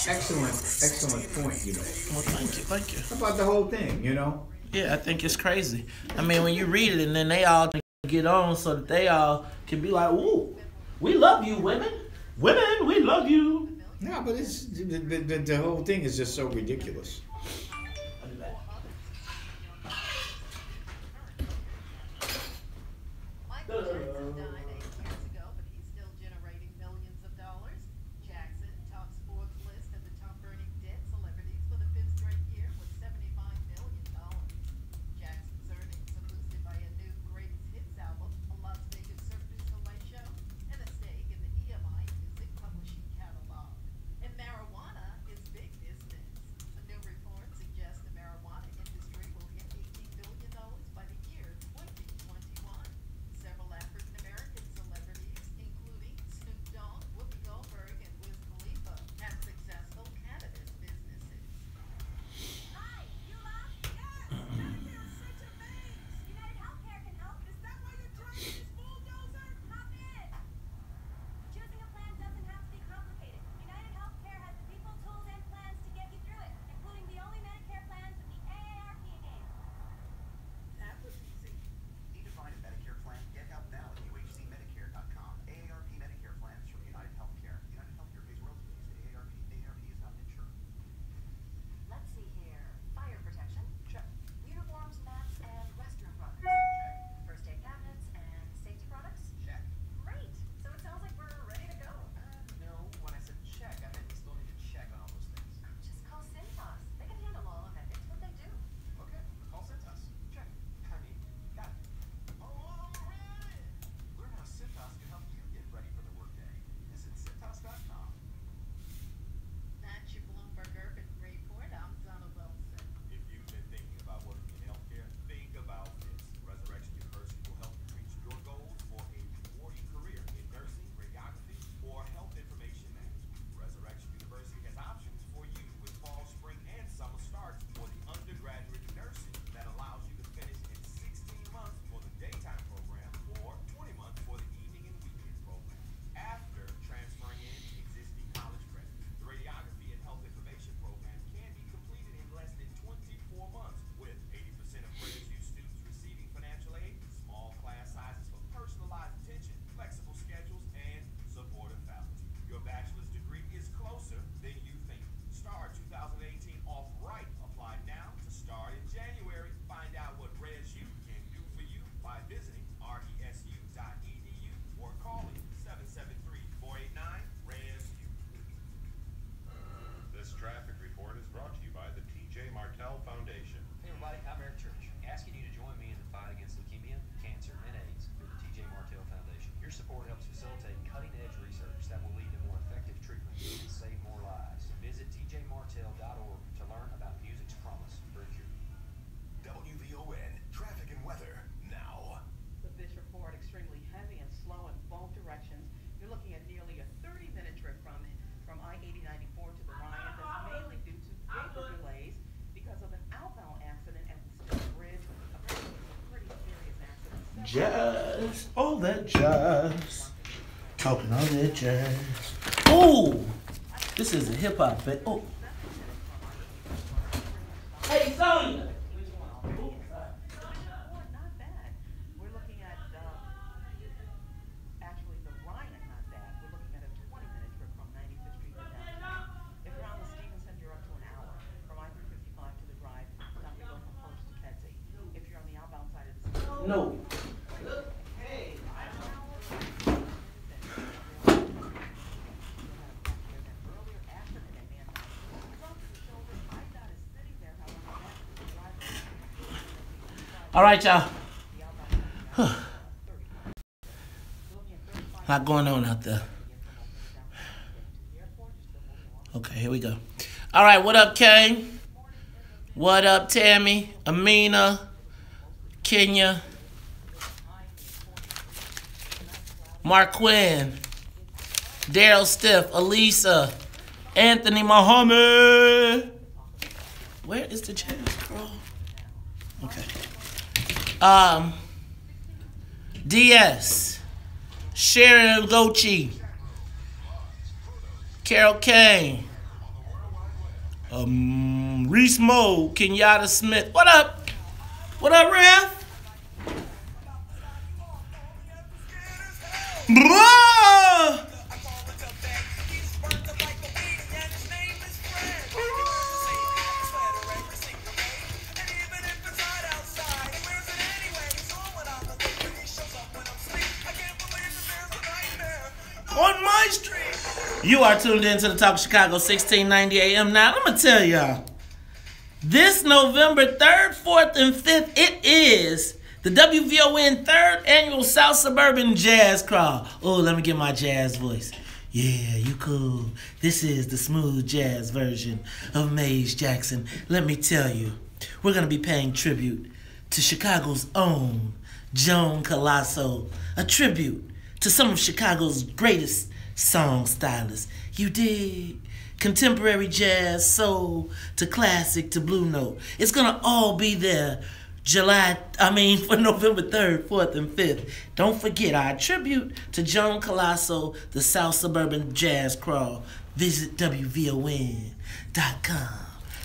Excellent point, you know. Well, thank you. How about the whole thing, you know? Yeah, I think it's crazy. I mean, when you read it and then they all get on so that they all can be like, ooh, we love you, women. Women, we love you. No, but it's the whole thing is just so ridiculous. I'll be back. Michael Jackson died 8 years ago, but he's still generating millions of dollars. Jackson tops Forbes list of the top-earning dead celebrities for the 5th straight year with $75 million. Jackson's earnings are boosted by a new greatest hits album, a Las Vegas Cirque du Soleil show, and a stake in the EMI music publishing catalog. And marijuana is big business. A new report jazz, all that jazz. Talking all that jazz. Ooh, this is a hip hop bit. Oh. Hey, Sonya. Not bad. We're looking at, actually the Ryan, not bad. We're looking at a 20-minute trip from 95th Street to downtown. If you're on the Stevenson, you're up to an hour. From I-355 to the drive, time to go from First to Kedzie. If you're on the outbound side of the city. No. All right, y'all. Lot going on out there. Okay, here we go. All right, what up, Kay? What up, Tammy? Amina? Kenya? Mark Quinn? Daryl Stiff? Elisa? Anthony Muhammad? Where is the jazz, bro? Okay. DS, Sharon Gochi, Carol Kane, Reese Moe, Kenyatta Smith. What up? What up, Ref? Bro! On my street. You are tuned in to the Talk of Chicago, 1690 AM. Now, I'm going to tell y'all, this November 3rd, 4th, and 5th, it is the WVON 3rd Annual South Suburban Jazz Crawl. Oh, let me get my jazz voice. Yeah, you cool. This is the smooth jazz version of Maze Jackson. Let me tell you, we're going to be paying tribute to Chicago's own Joan Colasso, a tribute to some of Chicago's greatest song stylists. You dig? Contemporary jazz, soul, to classic, to blue note. It's gonna all be there for November 3rd, 4th, and 5th. Don't forget our tribute to Joan Colasso, the South Suburban Jazz Crawl. Visit WVON.com.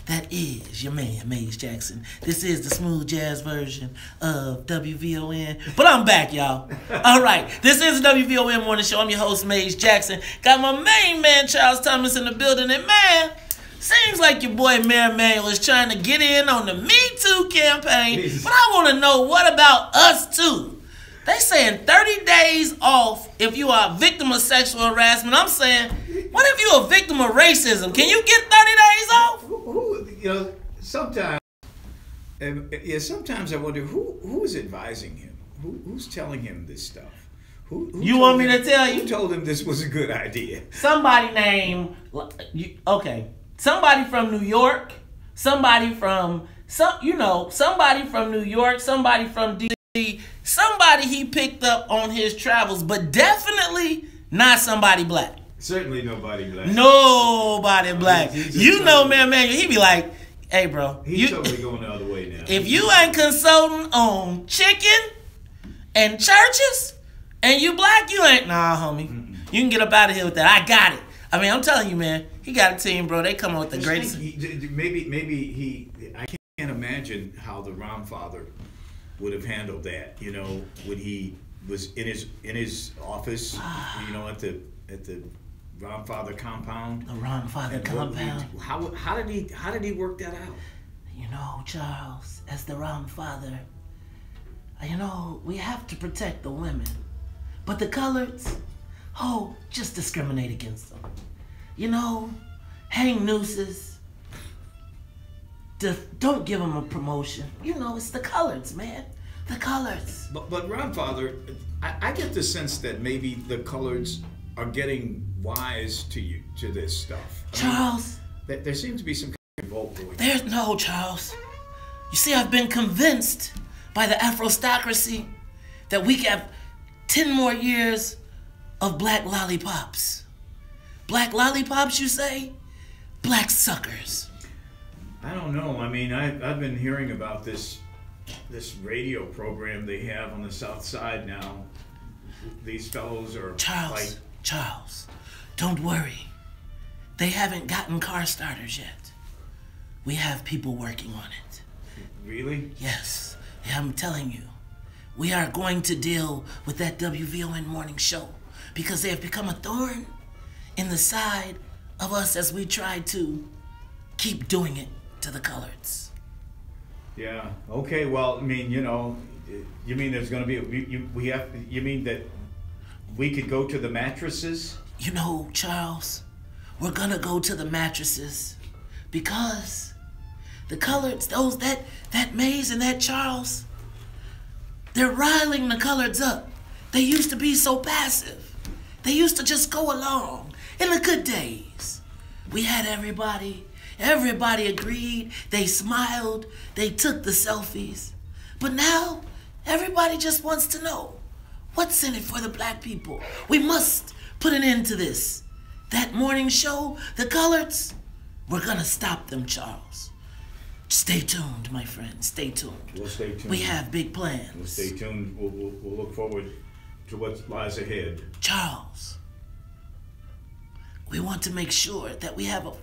That is your man, Maze Jackson. This is the smooth jazz version of WVON. But I'm back, y'all. All right. This is the WVON Morning Show. I'm your host, Maze Jackson. Got my main man, Charles Thomas, in the building. And, man, seems like your boy, Mayor Manuel, is trying to get in on the Me Too campaign. Jesus. But I want to know, what about us, too? They saying 30 days off if you are a victim of sexual harassment. I'm saying, what if you're a victim of racism? Can you get 30 days off? Sometimes I wonder who is advising him. Who's telling him this stuff? Who you want me to tell you? Who told him this was a good idea? Somebody named, somebody from New York, somebody from New York, somebody from D.C., somebody he picked up on his travels, but definitely not somebody black. Certainly nobody black. Nobody black. Man, he be like, hey, bro. He's totally going the other way now. If you ain't consulting on chicken and churches and you black, you ain't. Nah, homie. Mm-mm. You can get up out of here with that. I got it. I mean, I'm telling you, man. He got a team, bro. They come up with the greatest. I can't imagine how the Romfather would have handled that. You know, when he was in his office, at the Romfather compound. The Romfather compound. How did he work that out? Charles, as the Romfather, we have to protect the women, but the coloreds, just discriminate against them. Hang nooses. Don't give them a promotion. It's the coloreds, man. The coloreds. But Romfather, I get the sense that maybe the coloreds are getting wise to this stuff. Charles. There seems to be some kind of revolt going on. There's no, Charles. You see, I've been convinced by the Afrostocracy that we have 10 more years of black lollipops. Black lollipops, you say? Black suckers. I don't know. I mean, I've been hearing about this this radio program they have on the South Side now. These fellows are Charles, don't worry. They haven't gotten car starters yet. We have people working on it. Really? Yes, I'm telling you. We are going to deal with that WVON Morning Show because they have become a thorn in the side of us as we try to keep doing it to the coloreds. Yeah. Okay. Well, I mean, you know, you mean there's going to be you mean that we could go to the mattresses? You know, Charles, we're gonna go to the mattresses because the coloreds, that Maze and that Charles, they're riling the coloreds up. They used to be so passive. They used to just go along in the good days. We had everybody agreed, they smiled, they took the selfies. But now, everybody just wants to know, what's in it for the black people? We must put an end to this. That morning show, the coloreds, we're gonna stop them, Charles. Stay tuned, my friend, stay tuned. We'll stay tuned. We have big plans. We'll stay tuned. We'll look forward to what lies ahead. Charles, we want to make sure that we have a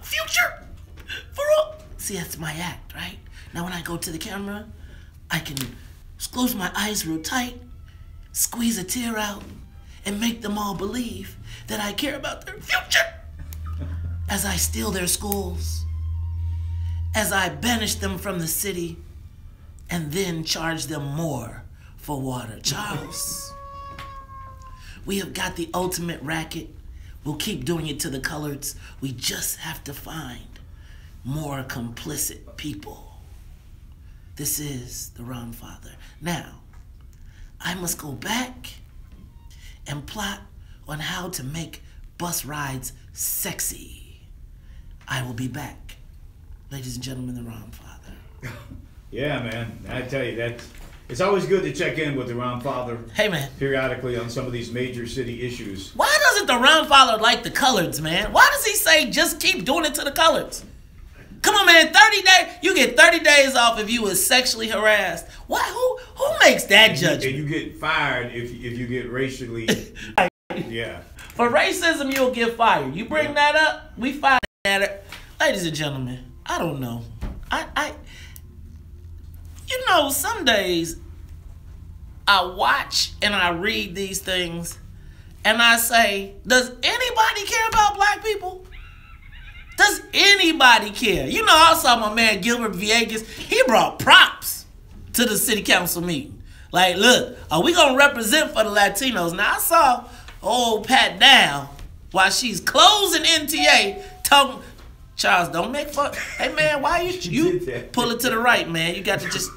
future for all. See, that's my act, right? Now when I go to the camera, I can close my eyes real tight, squeeze a tear out, and make them all believe that I care about their future. As I steal their schools, as I banish them from the city, and then charge them more for water. Charles, we have got the ultimate racket. We'll keep doing it to the coloreds. We just have to find more complicit people. This is the Ron Father. Now, I must go back and plot on how to make bus rides sexy. I will be back. Ladies and gentlemen, the Ron Father. Yeah, man. I tell you, it's always good to check in with the Ron Father. Hey, man. Periodically on some of these major city issues. Why doesn't the Ron Father like the coloreds, man? Why does he say just keep doing it to the coloreds? Come on, man. 30 days. You get 30 days off if you was sexually harassed. Why? Who makes that judgment? And you get fired if you get racially. Yeah. For racism, you'll get fired. You bring that up, we fire at it. Ladies and gentlemen, I don't know. You know, some days I watch and I read these things and I say, does anybody care about black people? Does anybody care? You know, I saw my man Gilbert Villegas. He brought props to the city council meeting. Like, look, are we going to represent for the Latinos? Now, I saw old Pat Down while she's closing NTA talking. Charles, don't make fun. Hey, man, why you pull it to the right, man? You got to just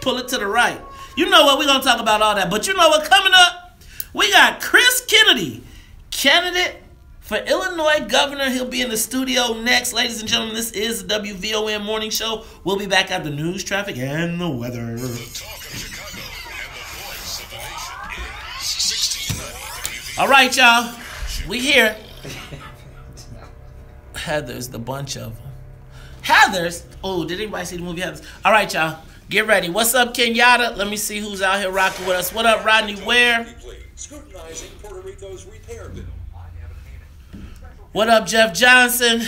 pull it to the right. You know what? We're going to talk about all that. But you know what? Coming up, we got Chris Kennedy, candidate for Illinois governor. He'll be in the studio next. Ladies and gentlemen, this is the WVON Morning Show. We'll be back after news, traffic, and the weather. The talk of Chicago and the voice of the nation is 1690 WVON. All right, y'all. We here. Heather's the bunch of them. Heather's? Oh, did anybody see the movie Heather's? All right, y'all. Get ready. What's up, Kenyatta? Let me see who's out here rocking with us. What up, Rodney Ware? Scrutinizing Puerto Rico's repair bill. What up, Jeff Johnson?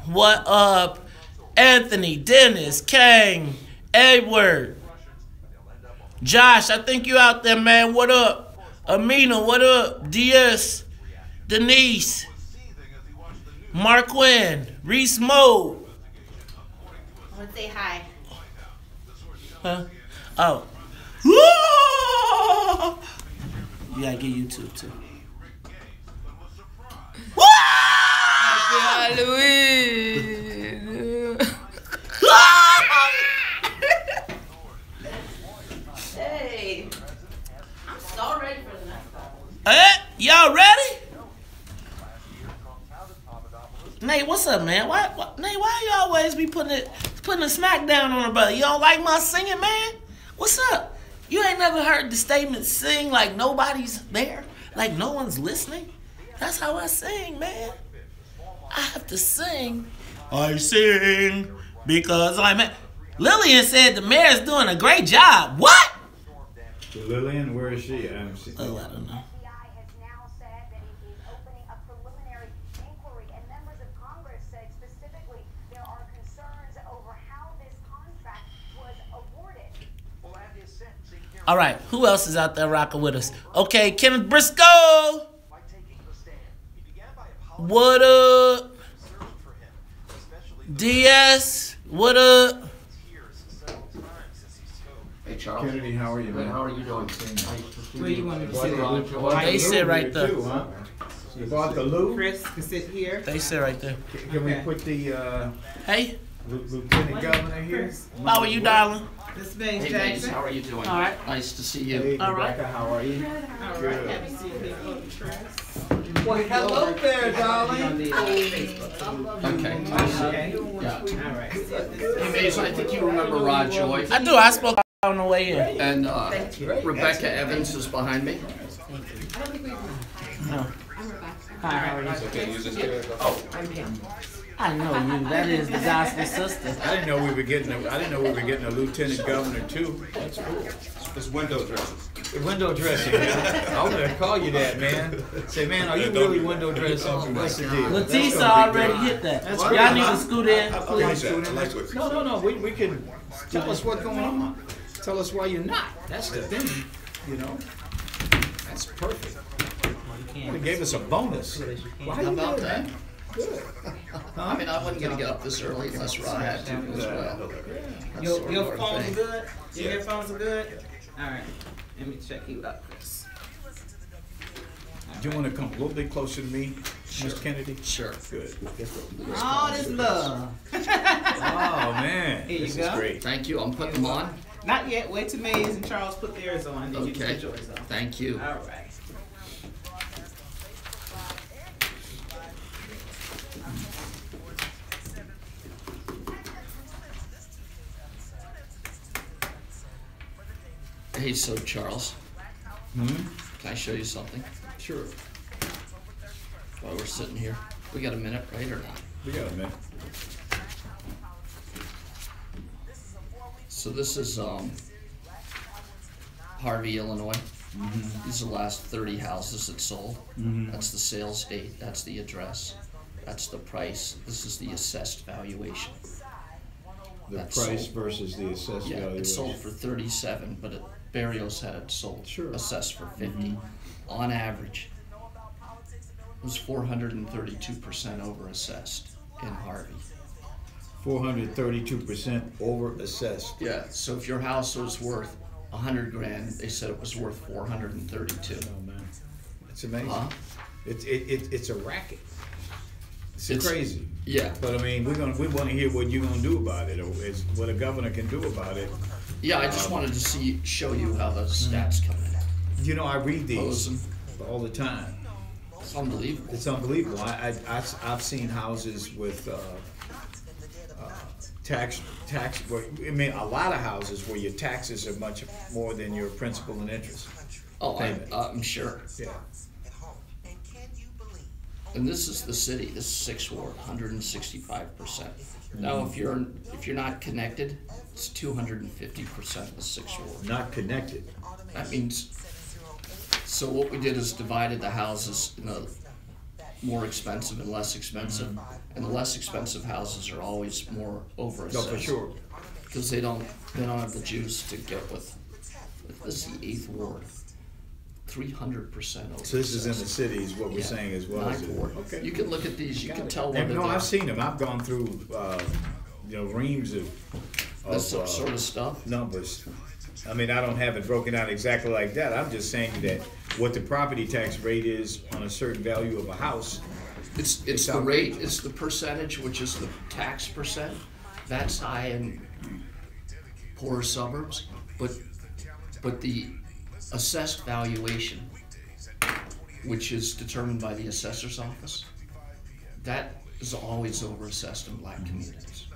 What up, Anthony, Dennis, Kang, Edward, Josh? I think you out there, man. What up? Amina, what up? DS, Denise, Marquin, Reese Mo. I want to say hi. Huh? Oh. You gotta get YouTube too. Halloween. Hey, I'm so ready for the next one. Hey, y'all ready? Nate, what's up, man? Nate, why you always be putting a smack down on her brother? You don't like my singing, man? What's up? You ain't never heard the statement sing like nobody's there? Like no one's listening? That's how I sing, man. I have to sing. I sing because I'm Lillian said the mayor's doing a great job. What? Lillian, where is she? Oh, I don't know. All right, who else is out there rocking with us? Okay, Kenneth Briscoe. What up? DS, what up? Hey Charles. Kennedy, how are you, man? How are you doing? Where you want me to sit? They sit right there. Too, huh? You bought the Lou? Chris can sit here. They sit right there. Can we put the Hey, Lieutenant Governor here? how are you, darling? This is James Hey ladies, Jackson. how are you doing? All right. Nice to see you. Hey, All right. Rebecca, how are you? All right, have you seen me on the dress? Well, hello there, darling. Okay. Okay. Yeah. All right. Hey Maze, I think you remember Rod Joy. I do. I spoke on the way in. And Rebecca Evans is behind me. No. Hi, how are you? Oh, I'm Pam. I know you. That is the gospel sister. I didn't know we were getting a lieutenant governor too. That's cool. It's window dressing. Window dressing. Yeah. I'm gonna call you that, man. Say, man, are you really window dressing? What's the deal? Letisa already hit that. Y'all need to scoot in. I like that. I like what No. We can tell us what's going on. Tell us why you're not. That's the thing. You know. That's perfect. They gave us a bonus. Why How about that? Good. I mean, I wasn't going to get up this early unless Rod had to as well. That's sort of Your our phone's thing. good? Your earphones are good? All right. Let me check you out, Chris. Do you want to come a little bit closer to me, Mr. Kennedy? Sure. Good. All this love. Oh, man. Here you This go. is great. Thank you. I'm putting them on. Not yet. Wait till Maze and Charles put theirs on, then you can Okay. put yours on. Thank you. All right. Hey, so Charles, Hmm? can I show you something Sure. while we're sitting here? We got a minute, right, or not? We got a minute. So this is Harvey, Illinois. These are the last 30 houses that sold. That's the sales date, that's the address, that's the price. This is the assessed valuation. The That's price sold. versus the assessed Yeah, valuation. it sold for 37, but Barrios had it sold, Sure. assessed for 50. On average, it was 432% over assessed in Harvey. 432% over assessed. Yeah, so if your house was worth 100 grand, they said it was worth 432. Oh, man. It's amazing. Huh? It's a racket. It's It's- crazy. Yeah, But I mean, we want to hear what you're gonna do about it, or is what a governor can do about it. yeah. I just wanted to show you how the stats come in. You know, I read these Awesome. all the time. It's unbelievable. It's unbelievable. I've seen houses with tax. I mean, a lot of houses where your taxes are much more than your principal and interest. Oh, payment. I'm sure. Yeah. And this is the city. This is 6th Ward, 165%. Now, if you're not connected, it's 250% of the 6th Ward. Not connected. That means. So what we did is divided the houses in the more expensive and less expensive, and the less expensive houses are always more over No, assessed. for sure. Because they don't have the juice to get with. This is the 8th Ward. 300% over. So this is in the city, is what we're Yeah. saying as well. 9th Ward. Okay. You can look at these. You can tell And, whether no, they're I've seen them. I've gone through, reams of this sort of stuff. numbers. I mean, I don't have it broken out exactly like that. I'm just saying that what the property tax rate is on a certain value of a house. It's It's the rate. outrageous. It's the percentage, which is the tax percent. That's high in poorer suburbs, but the assessed valuation, which is determined by the assessor's office, that is always overassessed in black communities.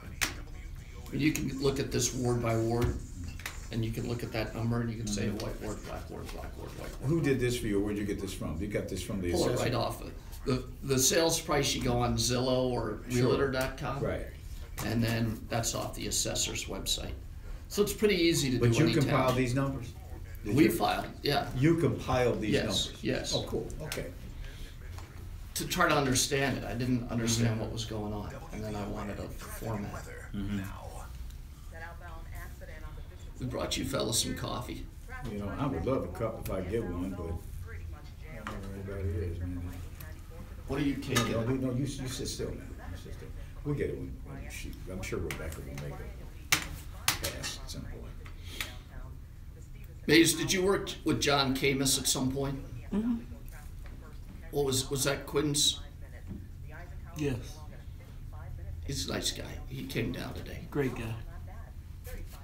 You can look at this ward by ward, and you can look at that number, and you can say white ward, black ward, black ward, white ward. Who did this for you? Where'd you get this from? You got this from the Pull it assessor? right off. The sales price, you go on Zillow or Sure. Realtor.com. Right. and then that's off the assessor's website. So it's pretty easy to do. But you anytime. compile these numbers? We file, yeah. You compiled these numbers? Yes. Oh, cool. Okay. To try to understand it. I didn't understand what was going on, and then I wanted a format. We brought you fellas some coffee. You know, I would love a cup if I get one, but I don't know where everybody is, man. What are you taking? No, you sit still, man. You sit still. We'll get it when I'm sure Rebecca will make it pass at some point. Maze, did you work with John Camus at some point? Mm-hmm. What was that Quinn's? Yes. He's a nice guy. He came down today. Great guy.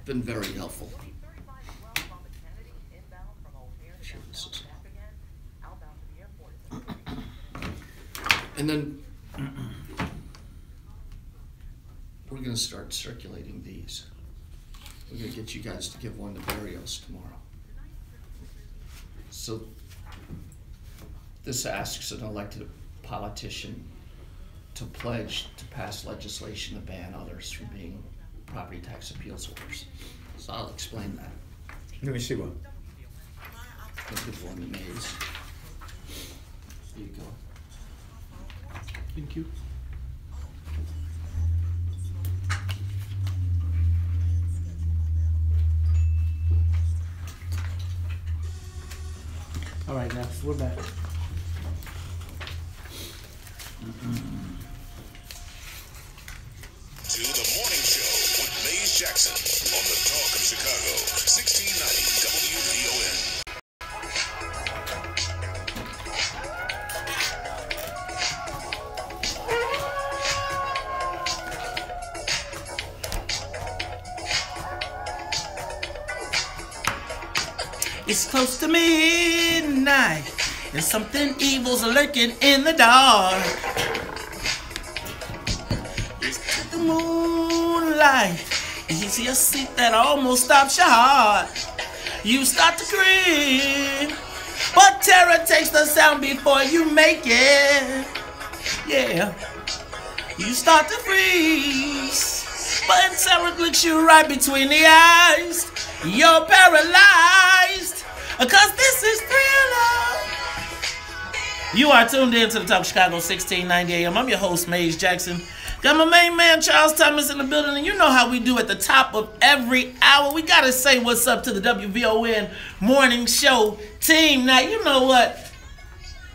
Been very helpful. Sure, this is and then we're going to start circulating these. We're going to get you guys to give one to Barrios tomorrow. So this asks an elected politician to pledge to pass legislation to ban others from being property tax appeals orders. So I'll explain that. Let me see one. I'll give one to Maze. Here you go. Thank you. All right, now we're back. To the morning show with Maze Jackson on the Talk of Chicago, 1690 WVON. It's close to midnight, and something evil's lurking in the dark. It's the moonlight, and you see a seat that almost stops your heart. You start to grin, but terror takes the sound before you make it. Yeah, you start to freeze, but terror looks you right between the eyes. You're paralyzed, cause this is Thriller. You are tuned in to the Talk of Chicago, 1690 AM. I'm your host, Maze Jackson. Got my main man, Charles Thomas, in the building, and you know how we do at the top of every hour. We gotta say what's up to the WVON Morning Show team. Now, you know what?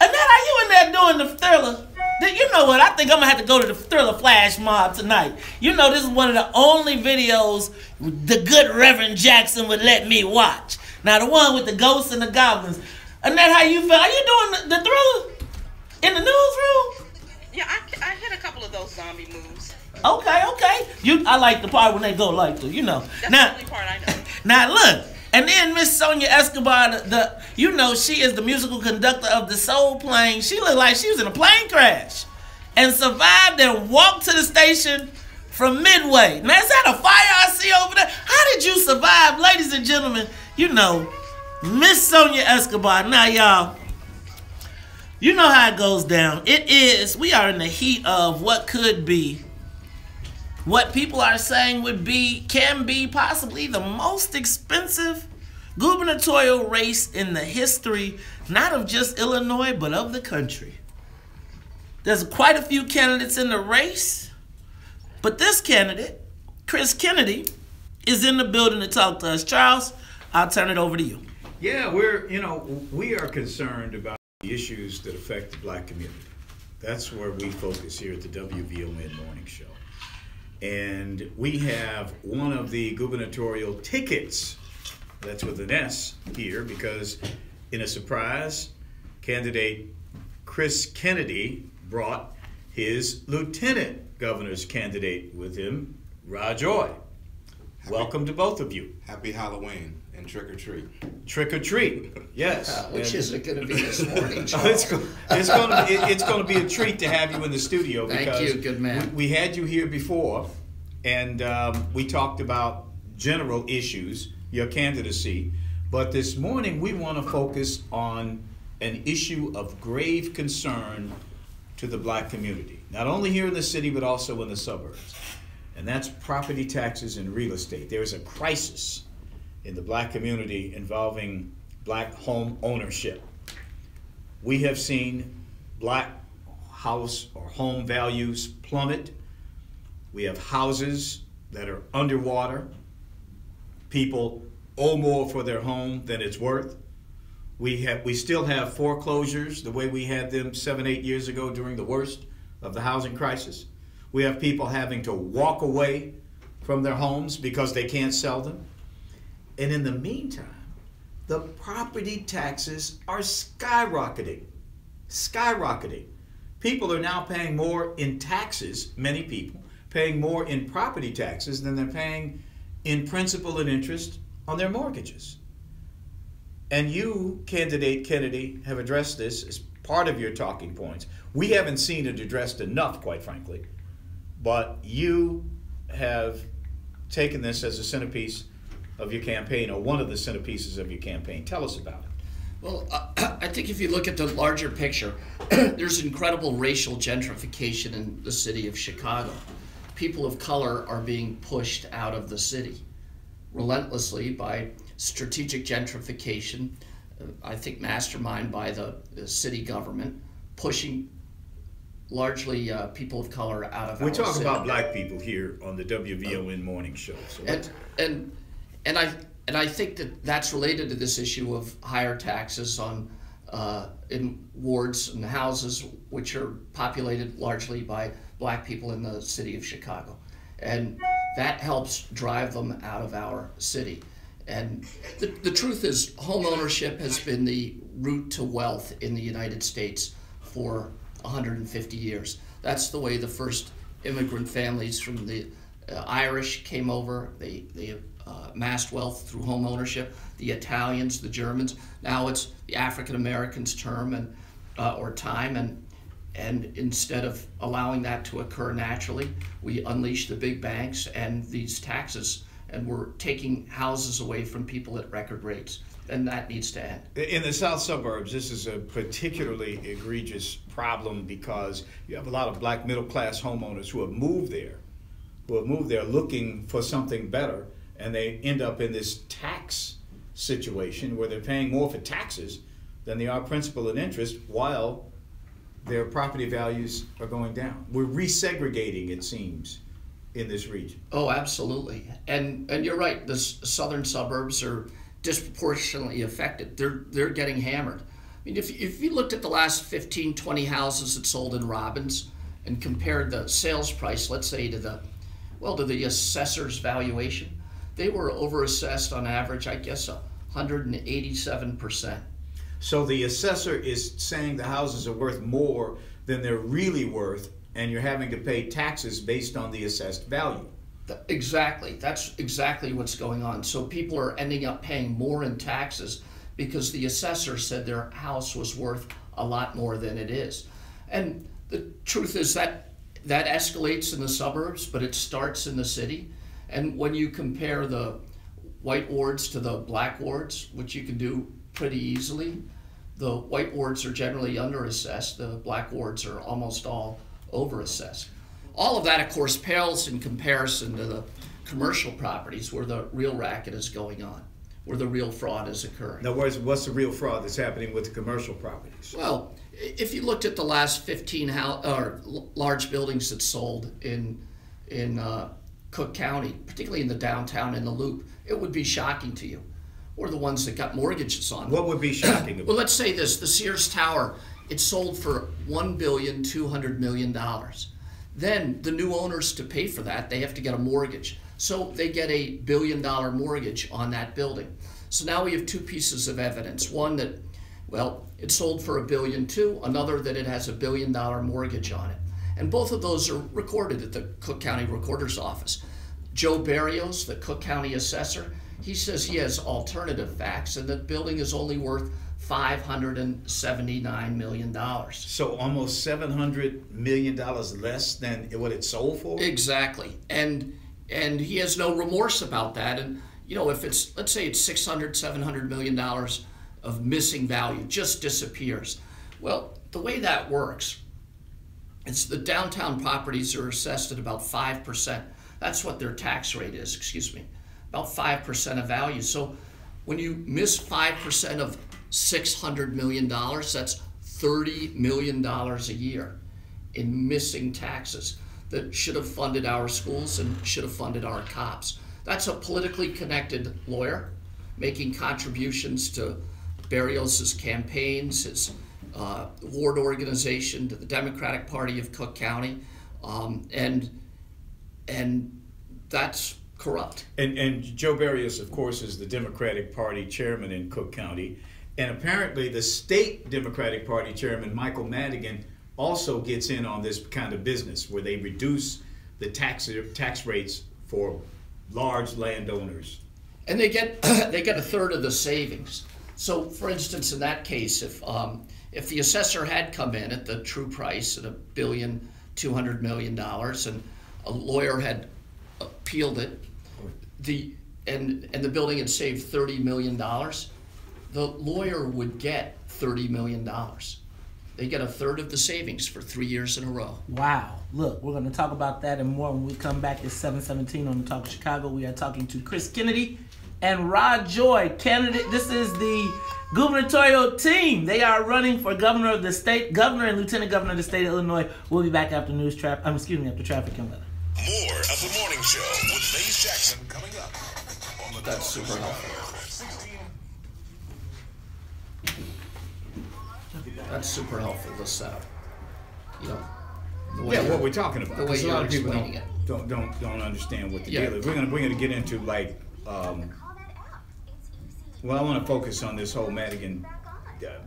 Annette, are you in there doing the Thriller? You know what? I think I'm going to have to go to the Thriller Flash Mob tonight. You know, this is one of the only videos the good Reverend Jackson would let me watch. Now, the one with the ghosts and the goblins. Annette, how you feel? Are you doing the Thriller in the newsroom? Yeah, I hit a couple of those zombie moves. Okay. I like the part when they go like the, you know. That's now, the only part I know. Now, look. And then Miss Sonia Escobar, you know, she is the musical conductor of the Soul Plane. She looked like she was in a plane crash and survived and walked to the station from Midway. Now, is that a fire I see over there? How did you survive, ladies and gentlemen? You know, Miss Sonia Escobar. Now, y'all, you know how it goes down. We are in the heat of what could be, what people are saying can be possibly the most expensive gubernatorial race in the history, not of just Illinois, but of the country. There's quite a few candidates in the race, but this candidate, Chris Kennedy, is in the building to talk to us. Charles, I'll turn it over to you. Yeah, we are concerned about the issues that affect the black community. That's where we focus here at the WVON Morning Show. And we have one of the gubernatorial tickets, that's with an S here, because in a surprise, candidate Chris Kennedy brought his lieutenant governor's candidate with him, Rod Joy. Welcome to both of you. Happy Halloween and trick or treat. Trick or treat, yes. Which is it going to be this morning, it's going to be a treat to have you in the studio. Thank because you, good man. We had you here before, and we talked about general issues, your candidacy. But this morning we want to focus on an issue of grave concern to the black community, not only here in the city but also in the suburbs. and that's property taxes and real estate. There is a crisis in the black community involving black home ownership. We have seen black house or home values plummet. We have houses that are underwater. People owe more for their home than it's worth. We still have foreclosures the way we had them 7-8 years ago during the worst of the housing crisis. We have people having to walk away from their homes because they can't sell them. And in the meantime, the property taxes are skyrocketing. Skyrocketing. People are now paying more in taxes, many people, paying more in property taxes than they're paying in principal and interest on their mortgages. And you, Candidate Kennedy, have addressed this as part of your talking points. We haven't seen it addressed enough, quite frankly, but you have taken this as a centerpiece of your campaign, or one of the centerpieces of your campaign. Tell us about it. Well, I think if you look at the larger picture, there's incredible racial gentrification in the city of Chicago. People of color are being pushed out of the city relentlessly by strategic gentrification, I think masterminded by the city government, pushing largely people of color out of our city. We're talking about black people here on the WVON Morning Show. So and I think that that's related to this issue of higher taxes on in wards and houses which are populated largely by black people in the city of Chicago. And that helps drive them out of our city. And the truth is, home ownership has been the route to wealth in the United States for 150 years. That's the way the first immigrant families from the Irish came over. They amassed wealth through home ownership. The Italians, the Germans. Now it's the African Americans' term and or time, and instead of allowing that to occur naturally, we unleash the big banks and these taxes, and we're taking houses away from people at record rates, and that needs to end. In the south suburbs, this is a particularly egregious problem because you have a lot of black middle-class homeowners who have moved there looking for something better, and they end up in this tax situation where they're paying more for taxes than they are principal and interest, while their property values are going down. We're resegregating, it seems, in this region. Oh, absolutely. And you're right, the southern suburbs are disproportionately affected. They're getting hammered. I mean, if you looked at the last 15, 20 houses that sold in Robbins and compared the sales price, let's say, to the assessor's valuation, they were overassessed on average, I guess, 187%. So the assessor is saying the houses are worth more than they're really worth, and you're having to pay taxes based on the assessed value. Exactly. That's exactly what's going on. So people are ending up paying more in taxes because the assessor said their house was worth a lot more than it is. And the truth is that escalates in the suburbs, but it starts in the city. And when you compare the white wards to the black wards, which you can do pretty easily, the white wards are generally underassessed, the black wards are almost all overassessed. All of that, of course, pales in comparison to the commercial properties where the real racket is going on, where the real fraud is occurring. Now, what's the real fraud that's happening with the commercial properties? Well, if you looked at the last 15 large buildings that sold in Cook County, particularly in the downtown in the Loop, it would be shocking to you. Or the ones that got mortgages on them. What would be shocking about? Well, let's say this, the Sears Tower, it sold for $1.2 billion. Then the new owners, to pay for that, they have to get a mortgage. So they get a $1 billion mortgage on that building. So now we have two pieces of evidence. One that, well, it sold for $1.2 billion, another that it has a $1 billion mortgage on it. And both of those are recorded at the Cook County Recorder's Office. Joe Barrios, the Cook County assessor, he says he has alternative facts, and the building is only worth $579 million. So almost $700 million less than what it sold for? Exactly. And he has no remorse about that. And, you know, if it's, let's say it's $600, $700 million of missing value, just disappears. Well, the way that works, it's the downtown properties are assessed at about 5%. That's what their tax rate is, excuse me. About 5% of value. So when you miss 5% of $600 million, that's $30 million a year in missing taxes that should have funded our schools and should have funded our cops. That's a politically connected lawyer making contributions to Berrios' campaigns, his ward organization, to the Democratic Party of Cook County, and that's corrupt. And Joe Berrios, of course, is the Democratic Party chairman in Cook County, and apparently the state Democratic Party chairman, Michael Madigan, also gets in on this kind of business where they reduce the tax rates for large landowners. And they get a third of the savings. So, for instance, in that case, if the assessor had come in at the true price at $1.2 billion, and a lawyer had appealed it, and the building had saved $30 million, the lawyer would get $30 million. They get a third of the savings for 3 years in a row. Wow. Look, we're going to talk about that and more when we come back at 7:17 on the Talk of Chicago. We are talking to Chris Kennedy and Rod Joy, candidate. This is the gubernatorial team. They are running for governor of the state, governor and lieutenant governor of the state of Illinois. We'll be back after after traffic and weather. More of the morning show with Maze Jackson coming up. That's super helpful. That's super helpful, this setup. You know, what we're talking about. The way a you're lot of people explaining don't understand what the deal is. We're gonna get into like. Well, I want to focus on this whole Madigan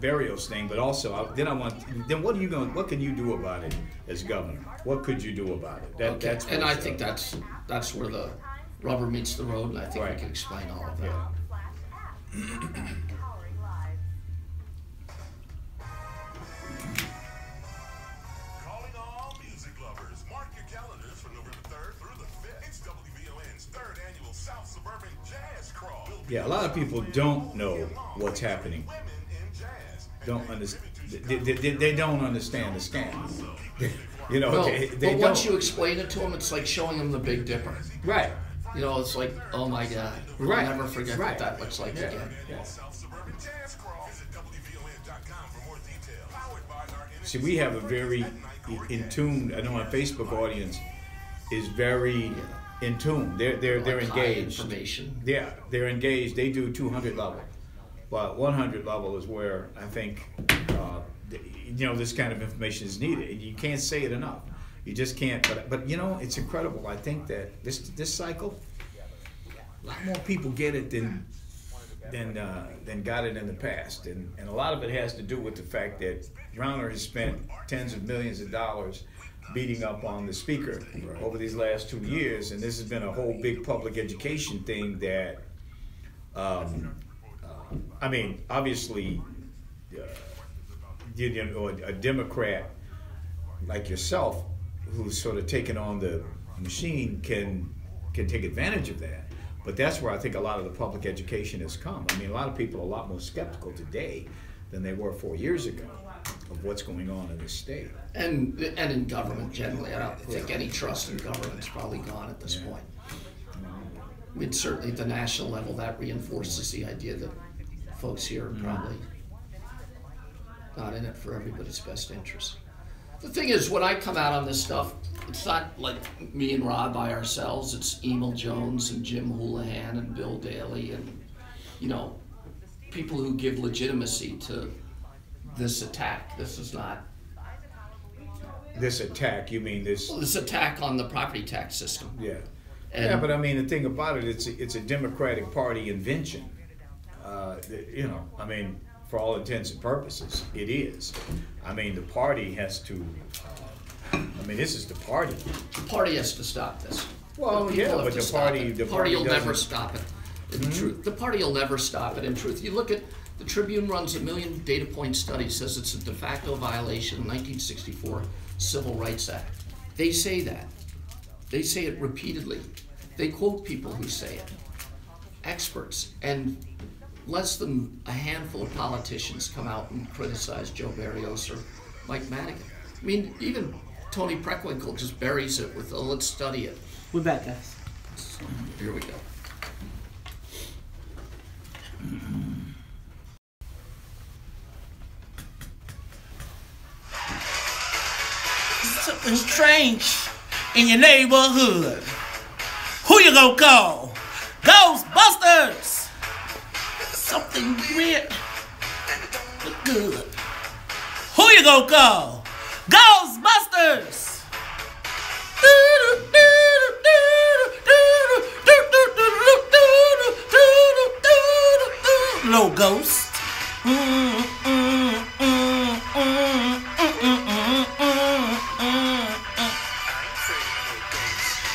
Berrios thing, but also what can you do about it as governor? What could you do about it? That's and I think that's where the rubber meets the road, and I think we can explain all of that. Yeah. Calling all music lovers. Mark your calendars for November 3rd through the 5th. It's WVON's 3rd annual South Suburban Jazz Crawl. Yeah, a lot of people don't know what's happening. Don't understand. They don't understand the scam. You know, No, they but once don't. you explain it to them, it's like showing them the Big Dipper. Right. You know, it's like, oh my God, we'll Right. never forget Right. what that looks like again. Yeah. South Suburban Jazz Crawl. Visit WVON.com for more details. Powered by our See, we have a very in tune. I know our Facebook audience is very in tune. They're Like high engaged. information. Yeah, they're engaged. They do 200 level, but 100 level is where I think this kind of information is needed. You can't say it enough. You just can't. But you know, it's incredible. I think that this cycle, a lot more people get it than got it in the past, and a lot of it has to do with the fact that Browner has spent tens of millions of dollars beating up on the speaker over these last 2 years, and this has been a whole big public education thing that, I mean, obviously, a Democrat like yourself, who's sort of taken on the machine, can take advantage of that. But that's where I think a lot of the public education has come. I mean, a lot of people are a lot more skeptical today than they were 4 years ago of what's going on in this state. And in government generally. I don't think any trust in government's probably gone at this point. I mean, certainly at the national level, that reinforces the idea that folks here are probably not in it for everybody's best interest. The thing is, when I come out on this stuff, it's not like me and Rod by ourselves. It's Emil Jones and Jim Houlihan and Bill Daley and, people who give legitimacy to this attack. This is not... This attack, you mean this... Well, this attack on the property tax system. Yeah. And but I mean, the thing about it, it's a Democratic Party invention. I mean, for all intents and purposes, it is. I mean, the party has to... this is the party. The party has to stop this. Well, yeah, but the party will never stop it. In truth, the party will never stop it. In truth, you look at the Tribune runs a 1 million data point study, says it's a de facto violation of 1964 Civil Rights Act. They say that. They say it repeatedly. They quote people who say it, experts, and less than a handful of politicians come out and criticize Joe Berrios or Mike Madigan. I mean, even Tony Preckwinkle just buries it with, let's study it. We're back, guys. So, here we go. Something strange in your neighborhood. Who you gonna call? Ghostbusters! Something weird. Look good. Who you gonna call? Ghostbusters! No ghost.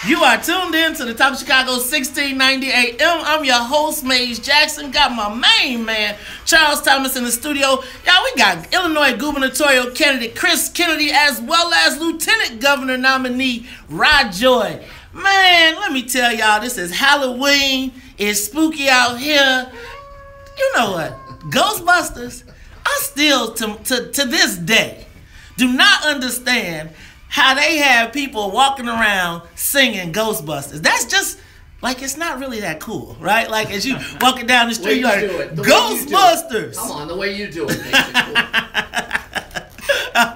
You are tuned in to the Top of Chicago 1690 AM. I'm your host, Maze Jackson. Got my main man, Charles Thomas, in the studio. Y'all, we got Illinois gubernatorial candidate Chris Kennedy, as well as Lieutenant Governor nominee Rod Joy. Man, let me tell y'all, this is Halloween. It's spooky out here. You know what? Ghostbusters, I still, to this day, do not understand how they have people walking around singing Ghostbusters. That's just, like, it's not really that cool, right? Like, as you walking down the street, you're like, Ghostbusters! Come on, the way you do it makes it cool.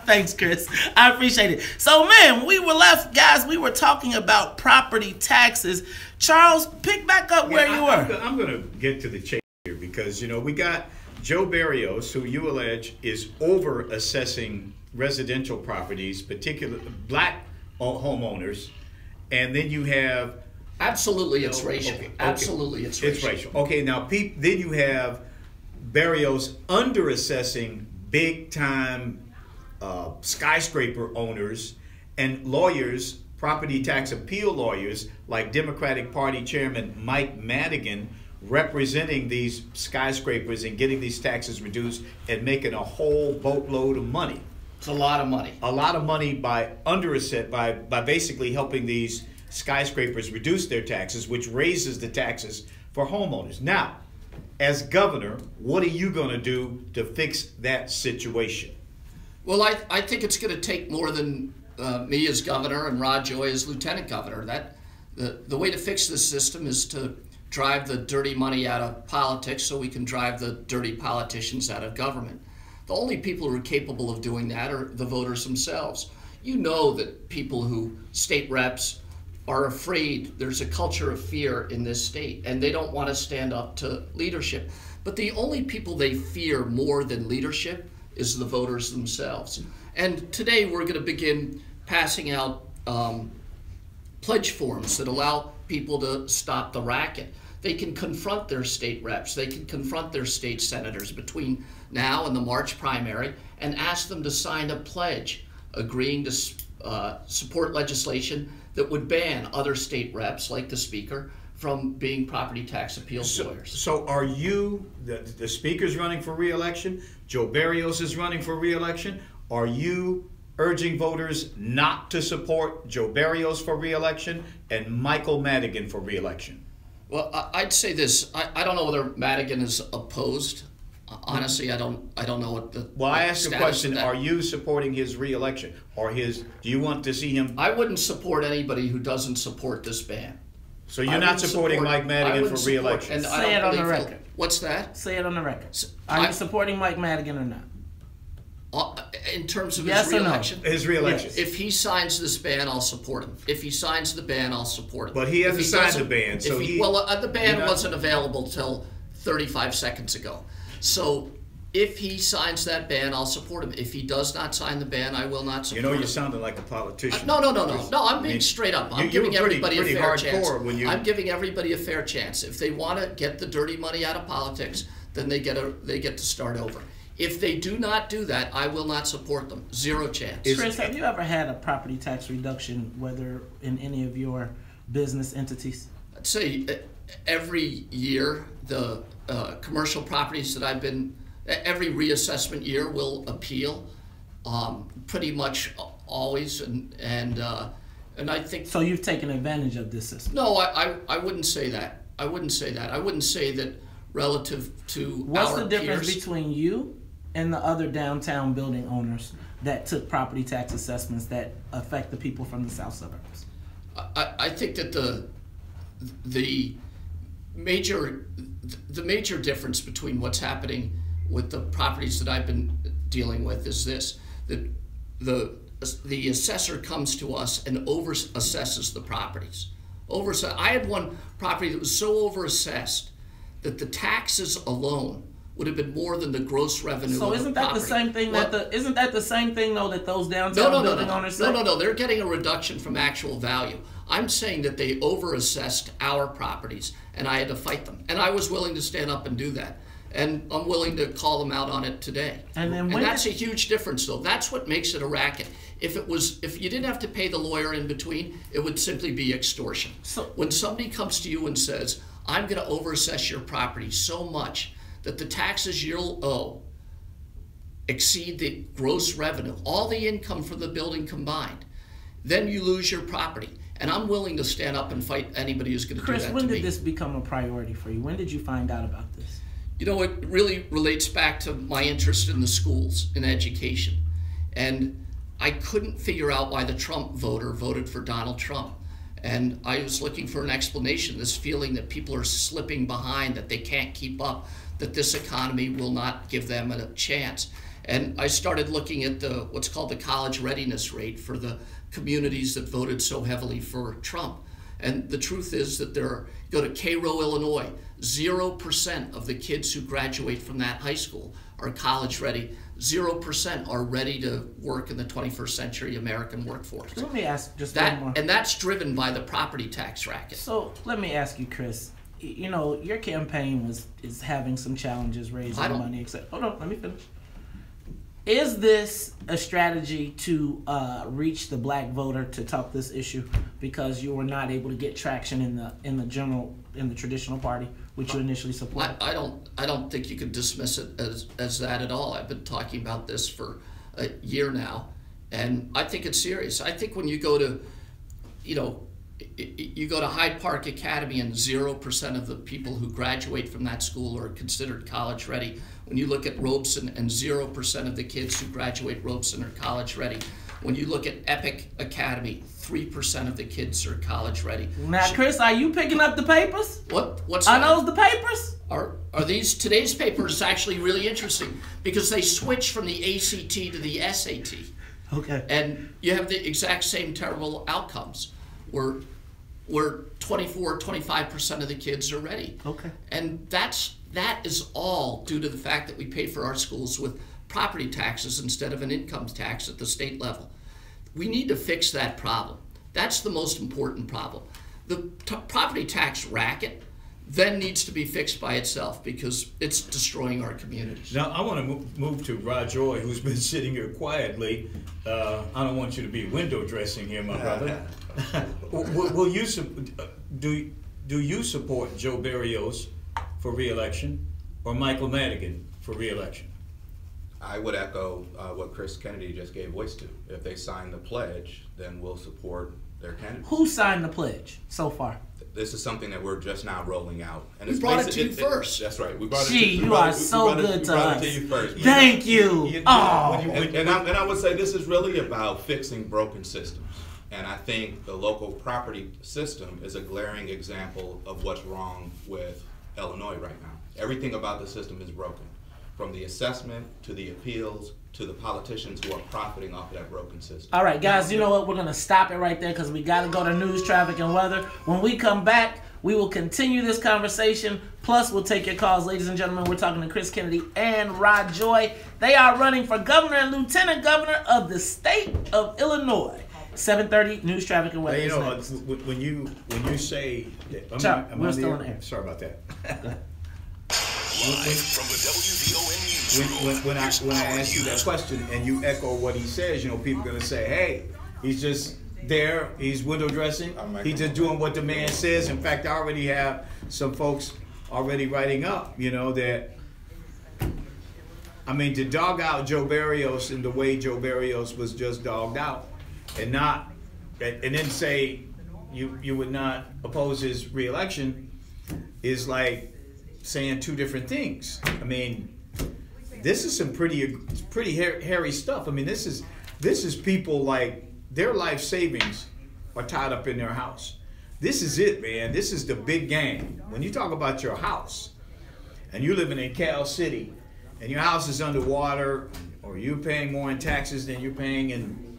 Thanks, Chris. I appreciate it. So, man, when we were left, guys, we were talking about property taxes. Charles, pick back up where you were. I'm going to get to the chase here because, you know, we got Joe Barrios, who you allege is over-assessing residential properties, particularly black homeowners, and then you have absolutely it's racial. Okay. Absolutely it's racial. Okay, now then you have Barrios under-assessing big-time skyscraper owners and lawyers, property tax appeal lawyers like Democratic Party Chairman Mike Madigan, representing these skyscrapers and getting these taxes reduced and making a whole boatload of money. It's a lot of money. A lot of money by by basically helping these skyscrapers reduce their taxes, which raises the taxes for homeowners. Now, as governor, what are you going to do to fix that situation? Well, I think it's going to take more than me as governor and Rod Joy as lieutenant governor. That the way to fix this system is to drive the dirty money out of politics so we can drive the dirty politicians out of government. The only people who are capable of doing that are the voters themselves. You know that people who, state reps, are afraid. There's a culture of fear in this state, and they don't want to stand up to leadership. But the only people they fear more than leadership is the voters themselves. And today we're going to begin passing out pledge forms that allow people to stop the racket. They can confront their state reps, they can confront their state senators between now and the March primary and ask them to sign a pledge agreeing to support legislation that would ban other state reps, like the Speaker, from being property tax appeal lawyers. So are you, the Speaker's running for re-election, Joe Barrios is running for re-election, are you urging voters not to support Joe Barrios for re-election and Michael Madigan for re-election? Well, I'd say this. I don't know whether Madigan is opposed. Honestly, I don't know what the. Well, I asked the question: are you supporting his re-election, or his? Do you want to see him? I wouldn't support anybody who doesn't support this ban. So you're not supporting Mike Madigan for re-election? Say it on the record. What's that? Say it on the record. Are you supporting Mike Madigan or not? In terms of his re-election? His re-election. Yes. If he signs this ban, I'll support him. If he signs the ban, I'll support him. But he hasn't signed the ban, so the ban wasn't available till 35 seconds ago. So if he signs that ban, I'll support him. If he does not sign the ban, I will not support him. You know, you're sounding like a politician. No, I'm being straight up. I'm giving everybody a fair chance. I'm giving everybody a fair chance. If they want to get the dirty money out of politics, then they get to start over. If they do not do that, I will not support them. Zero chance. Chris, have you ever had a property tax reduction, whether in any of your business entities? I'd say every year, the commercial properties that I've been, every reassessment year will appeal, pretty much always, and I think. So you've taken advantage of this system? No, I wouldn't say that. I wouldn't say that. I wouldn't say that relative to What's our the difference peers between you and the other downtown building owners that took property tax assessments that affect the people from the south suburbs? I think that the major difference between what's happening with the properties that I've been dealing with is this: that the assessor comes to us and over-assesses the properties. I had one property that was so over-assessed that the taxes alone would have been more than the gross revenue. So isn't that the same thing isn't that the same thing though that those downtown building owners say? No, they're getting a reduction from actual value. I'm saying that they over-assessed our properties and I had to fight them. And I was willing to stand up and do that. And I'm willing to call them out on it today. And that's a huge difference though. That's what makes it a racket. If you didn't have to pay the lawyer in between, it would simply be extortion. So when somebody comes to you and says, I'm going to over-assess your property so much that the taxes you'll owe exceed the gross revenue, all the income for the building combined, then you lose your property. And I'm willing to stand up and fight anybody who's going to do that to me. Chris, when did this become a priority for you? When did you find out about this? You know, it really relates back to my interest in the schools, in education. And I couldn't figure out why the Trump voter voted for Donald Trump. And I was looking for an explanation, this feeling that people are slipping behind, that they can't keep up, that this economy will not give them a chance. And I started looking at what's called the college readiness rate for the communities that voted so heavily for Trump. And the truth is that go to Cairo, Illinois, 0% of the kids who graduate from that high school are college ready. 0% are ready to work in the 21st century American workforce. Let me ask just one more. And that's driven by the property tax racket. So let me ask you, Chris. You know, your campaign is having some challenges raising money. Hold on, let me finish. Is this a strategy to reach the black voter to talk this issue because you were not able to get traction in the traditional party, which you initially supported? I don't think you could dismiss it as that at all. I've been talking about this for a year now, and I think it's serious. I think when you go to, you go to Hyde Park Academy and 0% of the people who graduate from that school are considered college ready. When you look at Robeson and 0% of the kids who graduate Robeson are college ready. When you look at Epic Academy, 3% of the kids are college ready. Now, Chris, are you picking up the papers? What's are that? Those the papers? Are these today's papers is actually really interesting because they switch from the ACT to the SAT. Okay. And you have the exact same terrible outcomes where 25% of the kids are ready. Okay. And that is all due to the fact that we pay for our schools with property taxes instead of an income tax at the state level. We need to fix that problem. That's the most important problem. The property tax racket then needs to be fixed by itself because it's destroying our communities. Now, I want to move to Rod Joy, who's been sitting here quietly. I don't want you to be window dressing here, my brother. Do you support Joe Berrios for re-election or Michael Madigan for re-election? I would echo what Chris Kennedy just gave voice to. If they sign the pledge, then we'll support their candidates. Who signed the pledge so far? This is something that we're just now rolling out. And we brought it to you first. That's right. We brought you are so good to us. We brought it to you first. Thank you. And I would say this is really about fixing broken systems. And I think the local property system is a glaring example of what's wrong with Illinois right now. Everything about the system is broken, from the assessment to the appeals to the politicians who are profiting off of that broken system. All right, guys, you know what? We're going to stop it right there because we got to go to news, traffic, and weather. When we come back, we will continue this conversation. Plus, we'll take your calls. Ladies and gentlemen, we're talking to Chris Kennedy and Rod Joy. They are running for governor and lieutenant governor of the state of Illinois. 7:30, news, traffic, and weather. Hey, you know, when you say that, we're still on the air. Sorry about that. Live from the WVON newsroom. When I ask you that question and you echo what he says, people are going to say, hey, he's just there, he's window dressing, he's just doing what the man says. In fact, I already have some folks already writing up, that, to dog out Joe Berrios in the way Joe Berrios was just dogged out and then say you would not oppose his re-election is like saying two different things. This is some pretty hairy stuff. This is people like their life savings are tied up in their house. This is it, man. This is the big game. When you talk about your house, and you're living in Cal City, and your house is underwater, or you're paying more in taxes than you're paying in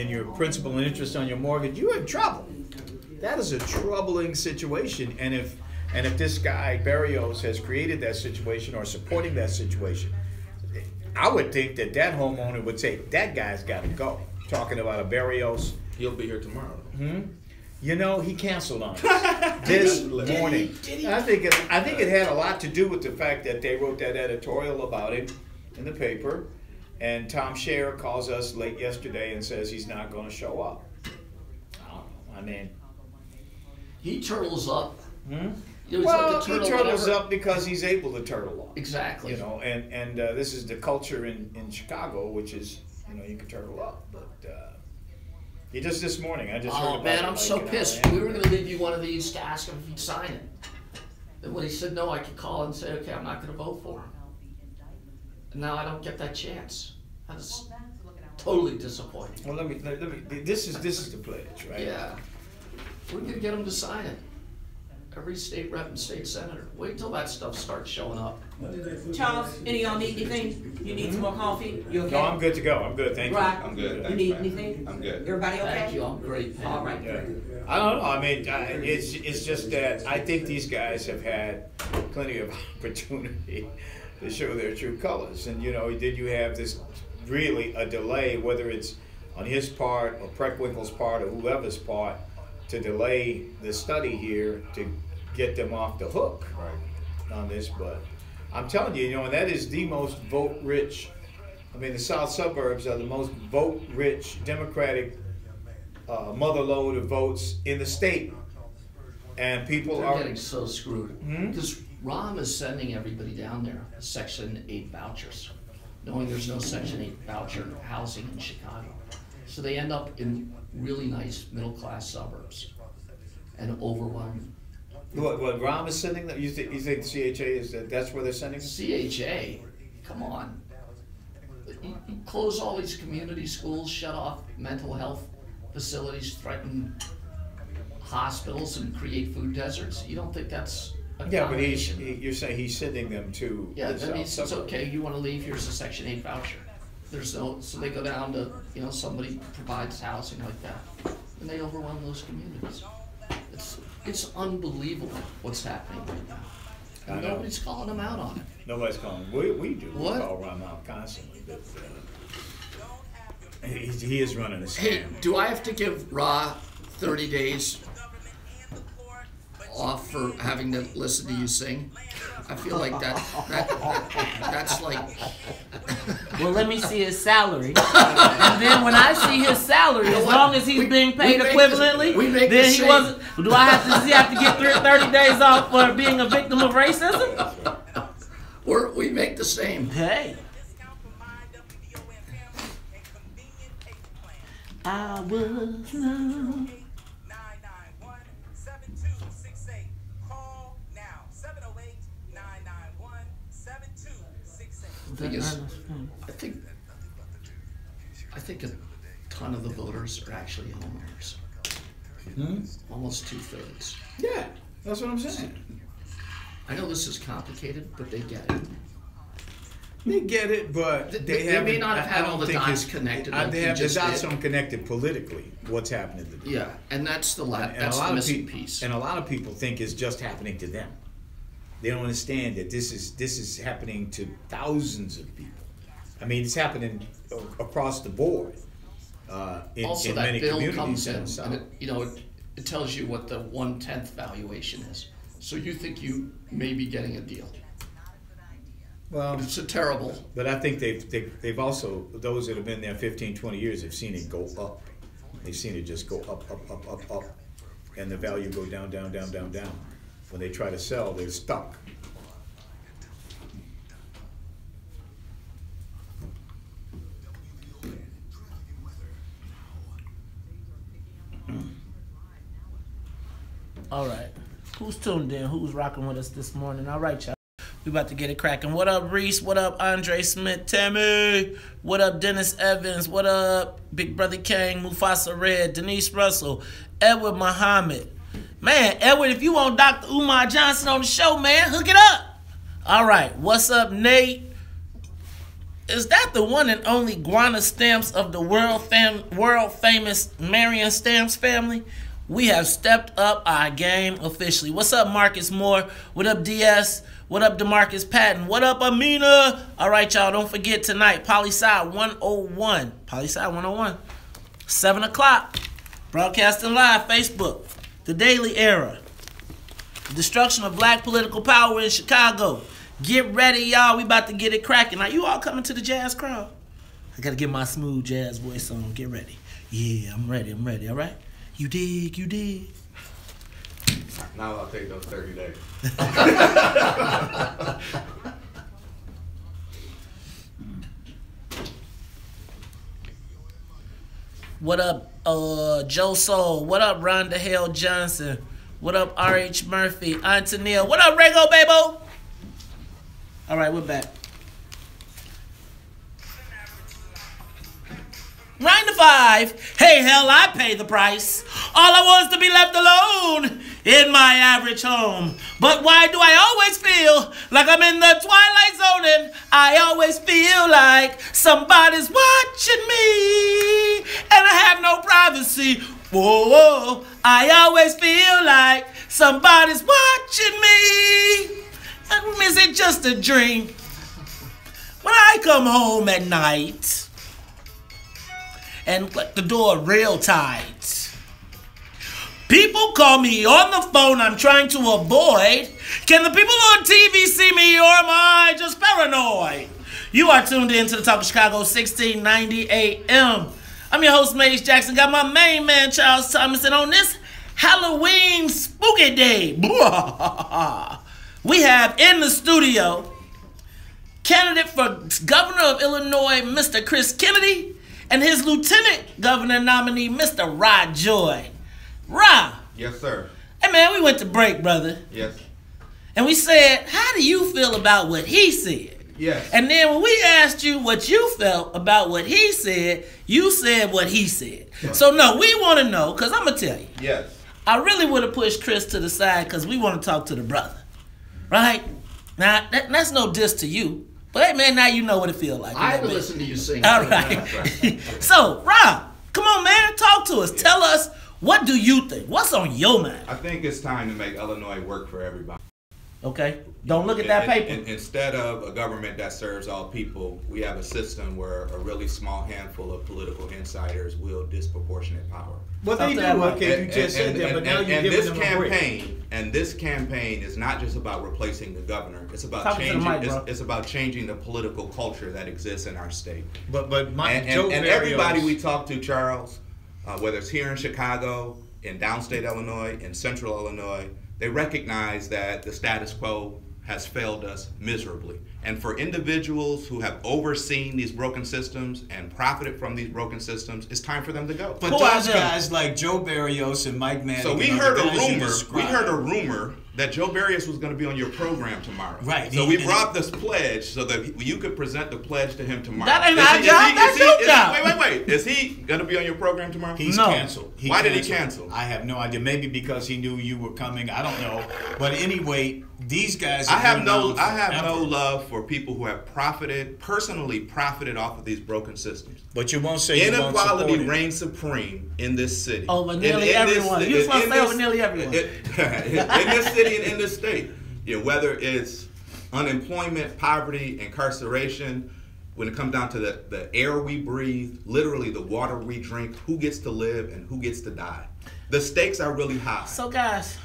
your principal and interest on your mortgage, you're in trouble. That is a troubling situation. And if this guy Barrios has created that situation or supporting that situation, I would think that homeowner would say that guy's got to go. Talking about a Barrios, he'll be here tomorrow. You know, he canceled on us this morning. I think it had a lot to do with the fact that they wrote that editorial about him in the paper, and Tom Scher calls us late yesterday and says he's not going to show up. I mean, he turtles up. Well, like he turtles up because he's able to turtle up. Exactly. You know, and this is the culture in Chicago, which is, you know, you can turtle up, but. Just this morning, I just heard about man, it, I'm so pissed. We were going to leave you one of these to ask him if he'd sign it. And when he said no, I could call and say, okay, I'm not going to vote for him. And now I don't get that chance. I was totally disappointed. Well, let me. This is the pledge, right? Yeah. We're going to get him to sign it. Every state rep and state senator. Wait till that stuff starts showing up. Charles, any of y'all need anything? You need some more coffee? You okay? No, I'm good to go. I'm good. Thank you. Right. I'm good. You need anything? I'm good. Everybody okay? Thank you. I'm great. All right. Yeah. I don't know. I mean, it's just that I think these guys have had plenty of opportunity to show their true colors. And, you know, did you have this really a delay, whether it's on his part or Preckwinkle's part or whoever's part, to delay the study here to get them off the hook on this. But I'm telling you, you know, and that is the most vote-rich. I mean, the South suburbs are the most vote-rich Democratic motherlode of votes in the state, and people are getting so screwed because Rahm is sending everybody down there Section 8 vouchers, knowing there's no Section 8 voucher housing in Chicago. So they end up in really nice middle-class suburbs and overwhelmed. What Rahm is sending them? You think CHA is that's where they're sending them? CHA, come on. You close all these community schools, shut off mental health facilities, threaten hospitals, and create food deserts. You don't think that's a but you're saying he's sending them to the South means it's suburbs. okay. You want to leave? Here's a Section 8 voucher. There's no, so they go down to, you know, somebody provides housing like that, and they overwhelm those communities. It's unbelievable what's happening right now. And nobody's calling them out on it. Nobody's calling. We do. What? We call Rahm out constantly, but he is running a scam. Hey, do I have to give Ra 30 days off for having to listen to you sing? I feel like that's like. Well, let me see his salary, and then when I see his salary, as long as he's being paid equivalently, then he wasn't. Do I have to get 30 days off for being a victim of racism? We make the same. Hey. I was loved. The thing is, I think a ton of the voters are actually homeowners. Almost 2/3. Yeah, that's what I'm saying. I know this is complicated, but they get it. They get it, but they may not have had all the dots connected. They have the dots unconnected politically. What's happening to them? Yeah, and that's the missing piece. And a lot of people think it's just happening to them. They don't understand that this is happening to thousands of people. I mean, it's happening across the board in also, many that bill communities. comes in, and it tells you what the 1/10 valuation is. So you think you may be getting a deal. Well, but it's a terrible. But I think they've also, those that have been there 15, 20 years have seen it go up. They've seen it just go up, and the value go down, down, down, down, down. When they try to sell, they're stuck. All right. Who's tuned in? Who's rocking with us this morning? All right, y'all. We about to get it cracking. What up, Reese? What up, Andre Smith? Tammy? What up, Dennis Evans? What up, Big Brother Kang? Mufasa Red? Denise Russell? Edward Muhammad? Man, Edward, if you want Dr. Umar Johnson on the show, man, hook it up. All right. What's up, Nate? Is that the one and only Guana Stamps of the world famous Marion Stamps family? We have stepped up our game officially. What's up, Marcus Moore? What up, DS? What up, DeMarcus Patton? What up, Amina? All right, y'all, don't forget tonight, Poli-Sci 101. Poli-Sci 101. 7 o'clock. Broadcasting live, Facebook. The Daily Era. The destruction of black political power in Chicago. Get ready, y'all. We about to get it cracking. Now, you all coming to the jazz crowd? I got to get my smooth jazz voice on. Get ready. Yeah, I'm ready, all right? You dig. Now I'll take those 30 days. What up, Joe Soul? What up, Rhonda Hale Johnson? What up, R.H. Murphy? Antonio? What up, Rego Babo? All right, we're back. 9 to 5. Hey, hell, I pay the price. All I want is to be left alone in my average home. But why do I always feel like I'm in the twilight zone and I always feel like somebody's watching me and I have no privacy? Whoa, I always feel like somebody's watching me. Is it just a dream? When I come home at night and click the door real tight, people call me on the phone I'm trying to avoid. Can the people on TV see me or am I just paranoid? You are tuned in to the Talk of Chicago 1690 AM. I'm your host, Maze Jackson. Got my main man, Charles Thomas, and on this Halloween spooky day, we have in the studio candidate for governor of Illinois, Mr. Chris Kennedy, and his lieutenant governor nominee, Mr. Rod Joy. Rod. Yes, sir. Hey, man, we went to break, brother. Yes. And we said, how do you feel about what he said? Yes. And then when we asked you what you felt about what he said, you said what he said. Yes. So, no, we want to know, because I'm going to tell you. Yes. I really would have pushed Chris to the side because we want to talk to the brother. Right? Now, that's no diss to you. But, hey, man, now you know what it feels like. I haven't listened to you sing. All right. So, Rob, come on, man. Talk to us. Yeah. Tell us, what do you think? What's on your mind? I think it's time to make Illinois work for everybody. Okay. Don't look at that paper. Instead of a government that serves all people, we have a system where a really small handful of political insiders wield disproportionate power. Well, they do. Okay, you just said that, but now you're giving them a break. And this campaign is not just about replacing the governor. It's about It's about changing the political culture that exists in our state. But everybody we talk to, Charles, whether it's here in Chicago, in downstate Illinois, in central Illinois, they recognize that the status quo has failed us miserably. And for individuals who have overseen these broken systems and profited from these broken systems, it's time for them to go. But those guys like Joe Barrios and Mike Madigan. So we heard a rumor that Joe Barrios was going to be on your program tomorrow. Right. So we brought this pledge so that you could present the pledge to him tomorrow. That ain't our job. That's your job. Wait. Is he going to be on your program tomorrow? He's canceled. Why did he cancel? I have no idea. Maybe because he knew you were coming. I don't know. But anyway, these guys. I have no love for people who have personally profited off of these broken systems. But you won't say inequality reigns supreme in this city. Over nearly everyone. You're supposed to say over nearly everyone. In this city and in this state, whether it's unemployment, poverty, incarceration, when it comes down to the air we breathe, literally the water we drink, who gets to live and who gets to die. The stakes are really high. So guys,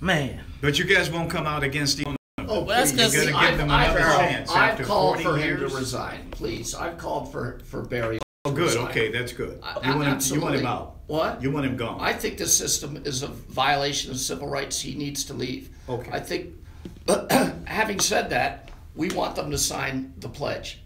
man. But you guys won't come out against him. Oh, well, that's because I've called for him to resign. Please, I've called for Barry. Oh, good. Okay, that's good. You want him out. What? You want him gone. I think the system is a violation of civil rights. He needs to leave. Okay. I think, having said that, we want them to sign the pledge.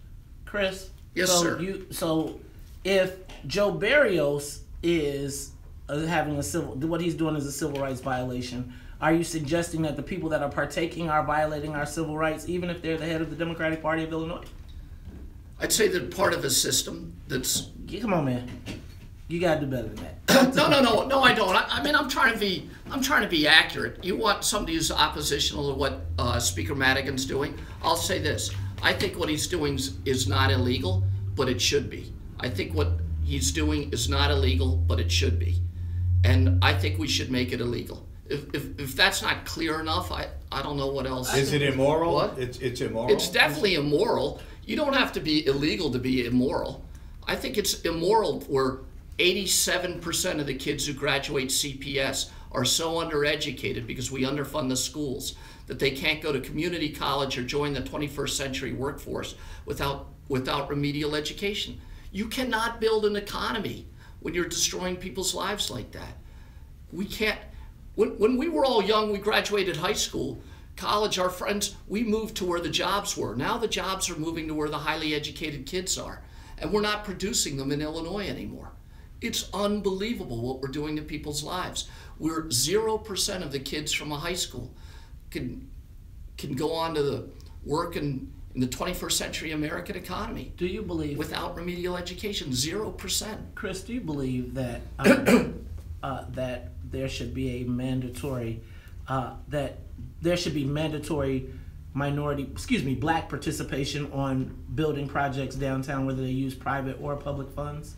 Chris? Yes, sir. So if Joe Barrios is having what he's doing is a civil rights violation, Are you suggesting that the people that are partaking are violating our civil rights, even if they're the head of the Democratic Party of Illinois? I'd say they're part of a system that's... Come on, man. You gotta do better than that. No, I don't. I mean, I'm trying to be accurate. You want somebody who's oppositional to what Speaker Madigan's doing? I'll say this. I think what he's doing is not illegal, but it should be. I think what he's doing is not illegal, but it should be. And I think we should make it illegal. If that's not clear enough, I don't know what else. Is it immoral? What? It's immoral? It's definitely immoral. You don't have to be illegal to be immoral. I think it's immoral where 87% of the kids who graduate CPS are so undereducated because we underfund the schools that they can't go to community college or join the 21st century workforce without remedial education. You cannot build an economy when you're destroying people's lives like that. We can't. When we were all young, we graduated high school, college, our friends, we moved to where the jobs were. Now the jobs are moving to where the highly educated kids are, and we're not producing them in Illinois anymore. It's unbelievable what we're doing to people's lives. We're 0% of the kids from a high school can go on to the work in the 21st century American economy. Do you believe, without remedial education, 0%? Chris, do you believe that that there should be a mandatory black participation on building projects downtown, whether they use private or public funds?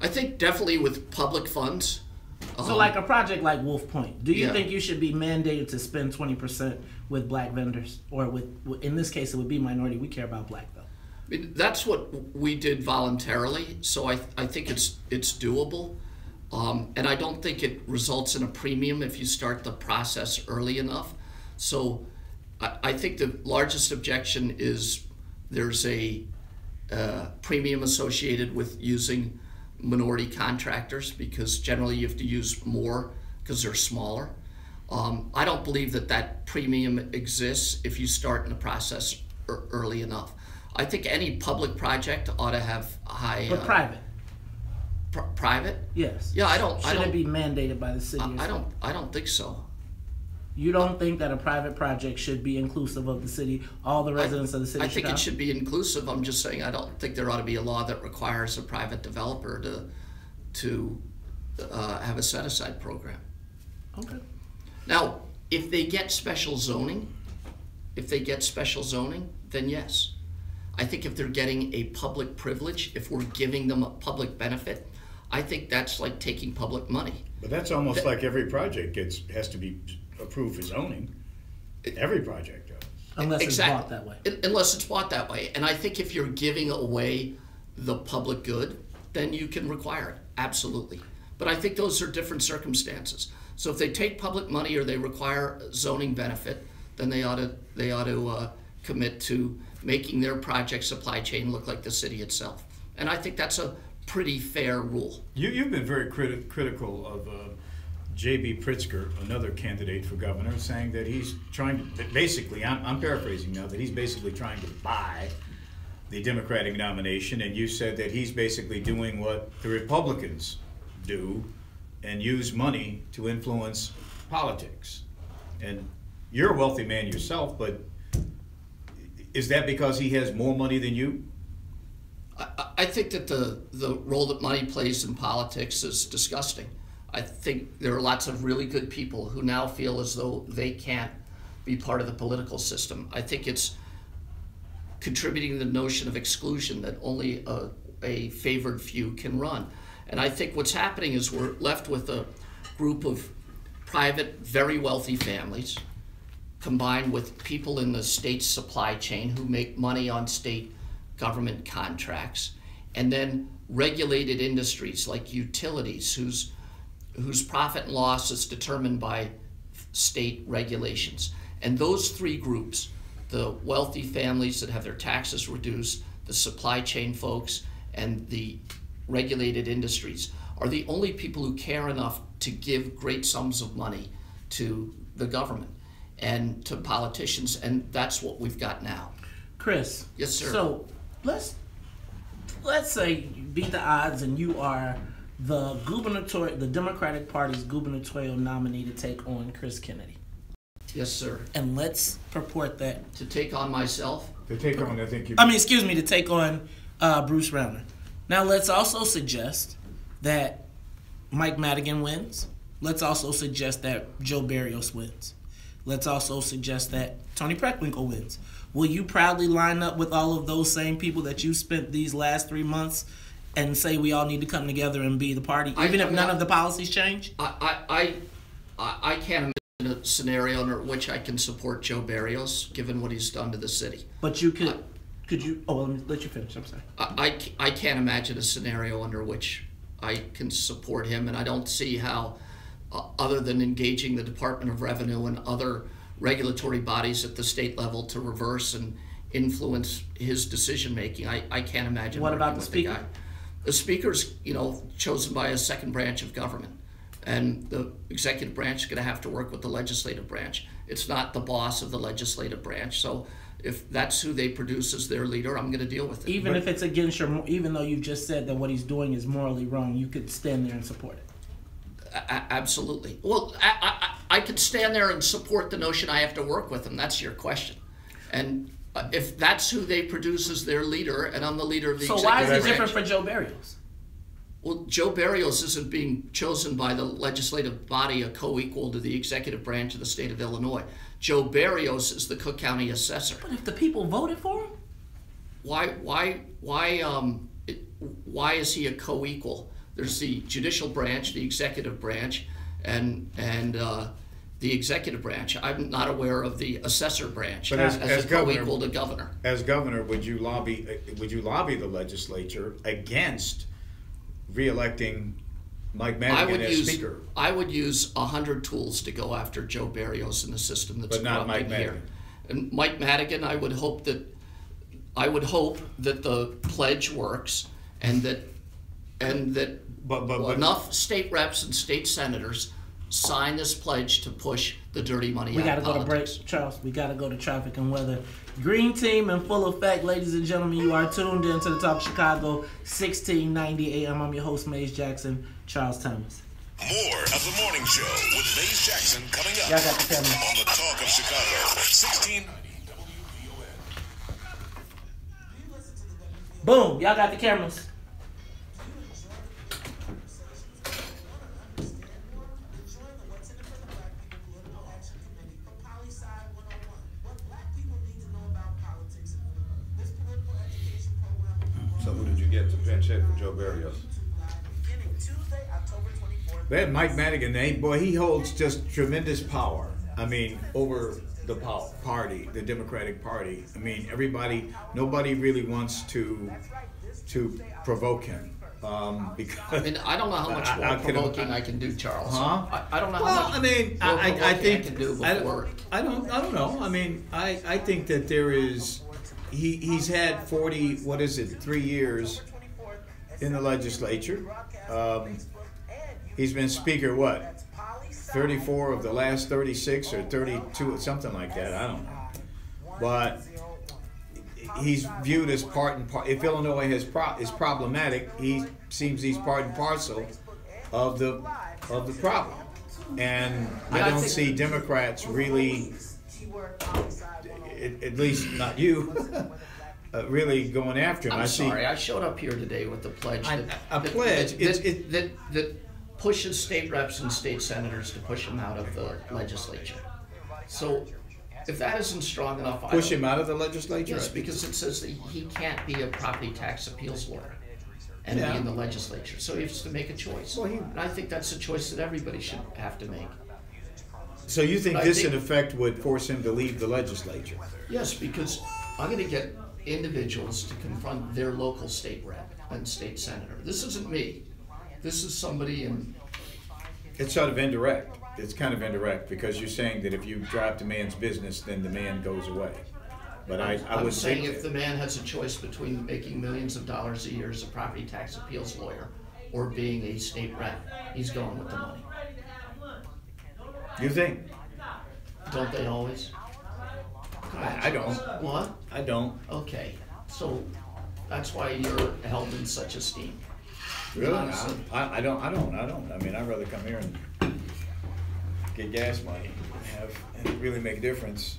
I think definitely with public funds. So like a project like Wolf Point, do you think you should be mandated to spend 20% with black vendors? Or with, in this case, it would be minority. We care about black, though. I mean, that's what we did voluntarily, so I think it's doable. And I don't think it results in a premium if you start the process early enough. So I think the largest objection is there's a premium associated with using minority contractors, because generally you have to use more because they're smaller. I don't believe that premium exists if you start in the process early enough. I think any public project ought to have high... But private? Private? Yes. Yeah, I don't... Should it be mandated by the city? I don't think so. You don't think that a private project should be inclusive of the city, all the residents of the city? I think it should be inclusive. I'm just saying I don't think there ought to be a law that requires a private developer to have a set-aside program. Okay. Now, if they get special zoning, then yes. I think if they're getting a public privilege, if we're giving them a public benefit, I think that's like taking public money. But that's almost like every project has to be approved for zoning. Every project does. Unless it's bought that way. Unless it's bought that way. And I think if you're giving away the public good, then you can require it, absolutely. But I think those are different circumstances. So if they take public money or they require zoning benefit, then they ought to commit to making their project supply chain look like the city itself. And I think that's a pretty fair rule. You've been very critical of J.B. Pritzker, another candidate for governor, saying that he's trying to, basically, I'm paraphrasing now, that he's basically trying to buy the Democratic nomination, and you said that he's basically doing what the Republicans do and use money to influence politics. And you're a wealthy man yourself, but is that because he has more money than you? I think that the role that money plays in politics is disgusting. I think there are lots of really good people who now feel as though they can't be part of the political system. I think it's contributing to the notion of exclusion that only a favored few can run. And I think what's happening is we're left with a group of private, very wealthy families combined with people in the state supply chain who make money on state government contracts, and then regulated industries like utilities whose profit and loss is determined by state regulations. And those three groups, the wealthy families that have their taxes reduced, the supply chain folks, and the regulated industries, are the only people who care enough to give great sums of money to the government and to politicians, and that's what we've got now. Chris. Yes, sir. So let's say you beat the odds and you are the Democratic Party's gubernatorial nominee to take on Chris Kennedy. Yes, sir. And let's purport that. To take on myself? To take on, I think you... to take on Bruce Rauner. Now, let's also suggest that Mike Madigan wins. Let's also suggest that Joe Barrios wins. Let's also suggest that Tony Preckwinkle wins. Will you proudly line up with all of those same people that you spent these last 3 months and say we all need to come together and be the party, even if none of the policies change? I can't imagine a scenario under which I can support Joe Barrios, given what he's done to the city. But you could you? Oh, let me let you finish. I'm sorry. I can't imagine a scenario under which I can support him, and I don't see how, other than engaging the Department of Revenue and other regulatory bodies at the state level to reverse and influence his decision making. I can't imagine. What about the speaker? The speaker's, chosen by a second branch of government, and the executive branch is going to have to work with the legislative branch. It's not the boss of the legislative branch, so if that's who they produce as their leader, I'm going to deal with it. Even if it's against even though you've just said that what he's doing is morally wrong, you could stand there and support it. Absolutely. Well, I could stand there and support the notion I have to work with him. That's your question. And if that's who they produce as their leader, and I'm the leader of the executive branch. So why is it different for Joe Barrios? Well, Joe Barrios isn't being chosen by the legislative body, a co-equal to the executive branch of the state of Illinois. Joe Barrios is the Cook County assessor. But if the people voted for him? Why is he a co-equal? There's the judicial branch, the executive branch, and the executive branch. I'm not aware of the assessor branch but as a governor, co-equal to governor. As governor, would you lobby the legislature against re-electing Mike Madigan as speaker? I would use 100 tools to go after Joe Barrios in the system that's but not Mike Madigan. Here. And Mike Madigan, I would hope that the pledge works, and that enough state reps and state senators sign this pledge to push the dirty money out of politics. We got to go to break, Charles. We got to go to traffic and weather. Green team in full effect, ladies and gentlemen. You are tuned in to the Talk Chicago, 1690 AM. I'm your host, Maze Jackson, Charles Thomas. More of the morning show with Maze Jackson coming up. Y'all got the camera on the Talk of Chicago, 1690 WVON. Boom! Y'all got the cameras. So who did you get to pinch hit for Joe Barrios? That Mike Madigan, he holds just tremendous power. I mean, over the party, the Democratic Party. I mean, nobody really wants to provoke him. Because I don't know how much more provoking I can do, Charles. Huh? I don't know how much I think I can do before. I don't know. I mean, I think that there is. He's had 3 years in the legislature. He's been speaker, 34 of the last 36 or 32, something like that. I don't know. But he's viewed as part and part. If Illinois is problematic, he seems he's part and parcel of the problem. And I don't see Democrats really, at least not you, really going after him. I'm sorry, I showed up here today with a pledge that pushes state reps and state senators to push him out of the legislature. So if that isn't strong enough, push him out of the legislature? Yes, because it says that he can't be a property tax appeals lawyer and be in the legislature. So he has to make a choice. And I think that's a choice that everybody should have to make. So you think this, in effect, would force him to leave the legislature? Yes, because I'm going to get individuals to confront their local state rep and state senator. This isn't me. This is somebody in... It's sort of indirect. It's kind of indirect because you're saying that if you drop the man's business, then the man goes away. But I would saying if the man has a choice between making millions of dollars a year as a property tax appeals lawyer or being a state rep, he's going with the money. You think? Don't they always? I don't. What? I don't. Okay. So that's why you're held in such esteem. Really? I don't. I mean, I'd rather come here and get gas money and really make a difference.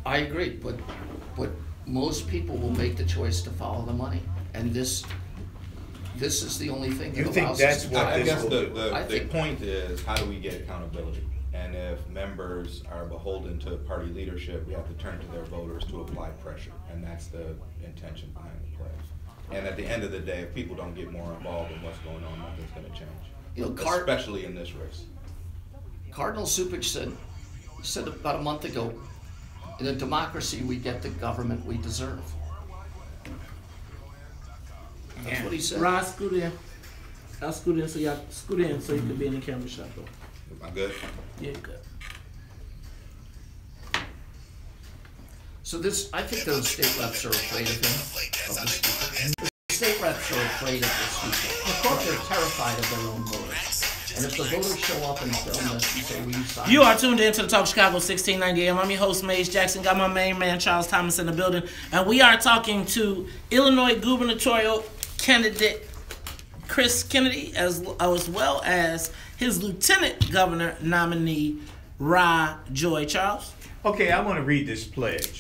I agree, but most people will make the choice to follow the money, and this is the only thing that allows us to. I guess the point is, how do we get accountability? And if members are beholden to party leadership, we have to turn to their voters to apply pressure, and that's the intention behind the play. And at the end of the day, if people don't get more involved in what's going on, nothing's going to change. Especially in this race. Cardinal Supich said about a month ago, in a democracy, we get the government we deserve. That's what he said. Rod, scoot in. I'll scoot in so y'all scoot in so you can be in the camera shot though. Am I good? Yeah, good. So I think those state reps are afraid of him, of the speaker. The state reps are afraid of the speaker. Of course, they're terrified of their own voters. And if the voters show up and film this and say, will you sign? You are tuned in to the Talk Chicago 1690 AM. I'm your host, Maze Jackson. Got my main man, Charles Thomas, in the building. And we are talking to Illinois gubernatorial candidate Chris Kennedy, as well as his lieutenant governor nominee, Ra Joy. Charles? Okay, I want to read this pledge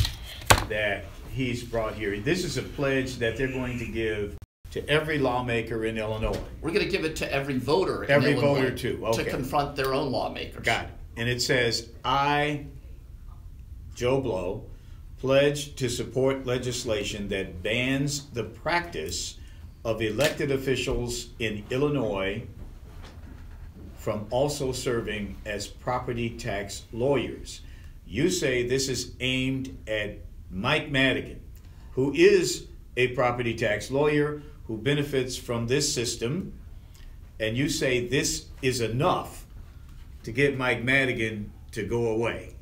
that he's brought here. This is a pledge that they're going to give to every lawmaker in Illinois. We're going to give it to every voter in Illinois. Every voter, too. Okay. To confront their own lawmakers. Got it. And it says, I, Joe Blow, pledge to support legislation that bans the practice of elected officials in Illinois from also serving as property tax lawyers. You say this is aimed at Mike Madigan, who is a property tax lawyer who benefits from this system, and you say this is enough to get Mike Madigan to go away.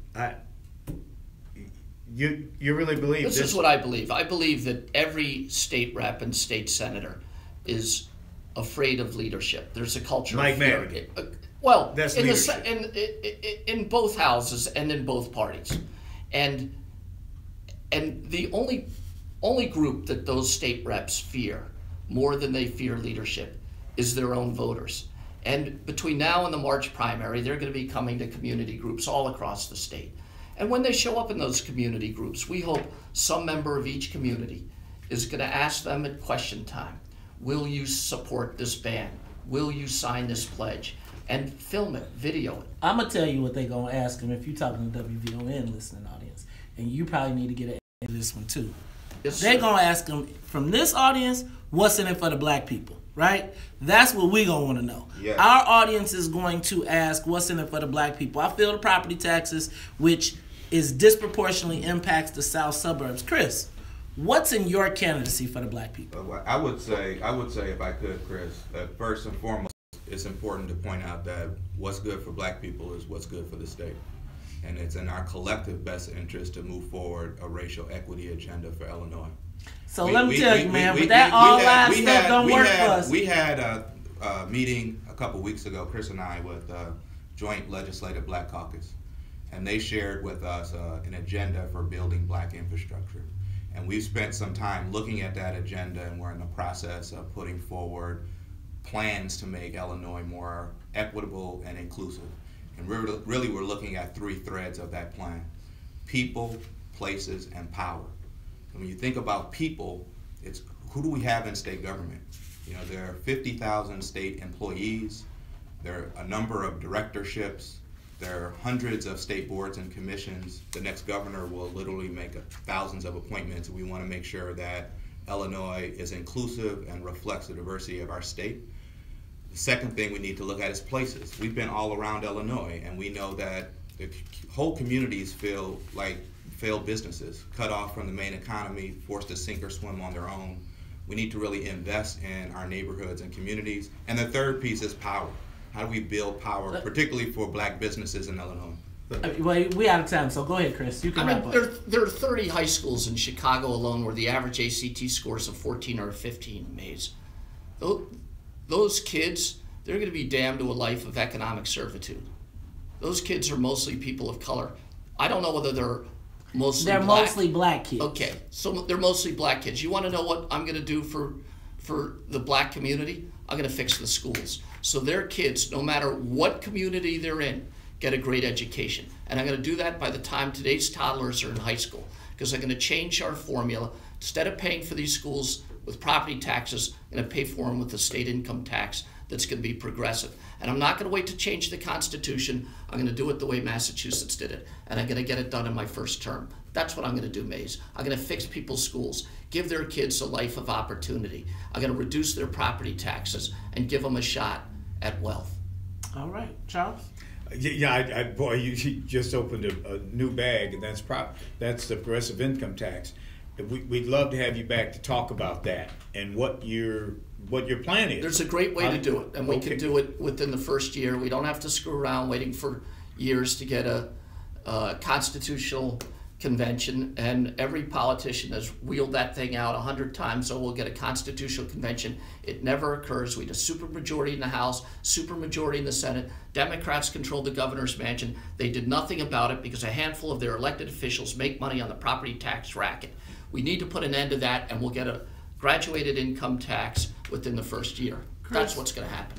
You really believe this? This is what I believe. I believe that every state rep and state senator is afraid of leadership. There's a culture Mike of fear. Madigan. Well, that's in both houses and in both parties, and the only group that those state reps fear more than they fear leadership is their own voters. And between now and the March primary, they're going to be coming to community groups all across the state. And when they show up in those community groups, we hope some member of each community is going to ask them at question time, will you support this ban? Will you sign this pledge? And film it, video it. I'm going to tell you what they're going to ask them if you're talking to WVON listening audience. And you probably need to get an answer to this one too. Yes, they're going to ask them from this audience, what's in it for the black people, right? That's what we're going to want to know. Yeah. Our audience is going to ask what's in it for the black people. I feel the property taxes, which is disproportionately impacts the south suburbs. Chris, what's in your candidacy for the black people? I would say if I could, Chris, first and foremost, it's important to point out that what's good for black people is what's good for the state. And it's in our collective best interest to move forward a racial equity agenda for Illinois. So let me tell you, man, but that all line stuff don't work for us. We had a meeting a couple weeks ago, Chris and I, with Joint Legislative Black Caucus. And they shared with us an agenda for building black infrastructure. And we've spent some time looking at that agenda, and we're in the process of putting forward plans to make Illinois more equitable and inclusive. And really we're looking at three threads of that plan: people, places, and power. And when you think about people, it's who do we have in state government? You know, there are 50,000 state employees, there are a number of directorships, there are hundreds of state boards and commissions. The next governor will literally make thousands of appointments, and we want to make sure that Illinois is inclusive and reflects the diversity of our state. The second thing we need to look at is places. We've been all around Illinois, and we know that the whole communities feel like failed businesses, cut off from the main economy, forced to sink or swim on their own. We need to really invest in our neighborhoods and communities. And the third piece is power. How do we build power, particularly for black businesses in Illinois? Well, we out of time, so go ahead, Chris. You can wrap up. There are 30 high schools in Chicago alone where the average ACT scores of 14 or 15, Maze. Those kids, they're going to be damned to a life of economic servitude. Those kids are mostly people of color. I don't know whether they're mostly black. Mostly black kids. Okay, so they're mostly black kids. You want to know what I'm going to do for for the black community, I'm going to fix the schools. So their kids, no matter what community they're in, get a great education. And I'm going to do that by the time today's toddlers are in high school, because I'm going to change our formula. Instead of paying for these schools with property taxes, I'm going to pay for them with a state income tax that's going to be progressive. And I'm not going to wait to change the Constitution. I'm going to do it the way Massachusetts did it. And I'm going to get it done in my first term. That's what I'm going to do, Mays. I'm going to fix people's schools, give their kids a life of opportunity. I'm going to reduce their property taxes and give them a shot at wealth. All right, Charles? Yeah, boy, you just opened a new bag, and that's the progressive income tax. We'd love to have you back to talk about that and what your plan is. There's a great way to do it, and we can do it within the first year. We don't have to screw around waiting for years to get a constitutional convention, and every politician has wheeled that thing out 100 times, so we'll get a constitutional convention. It never occurs. We had a supermajority in the House, supermajority in the Senate. Democrats controlled the governor's mansion. They did nothing about it because a handful of their elected officials make money on the property tax racket. We need to put an end to that, and we'll get a graduated income tax within the first year. Chris, that's what's going to happen.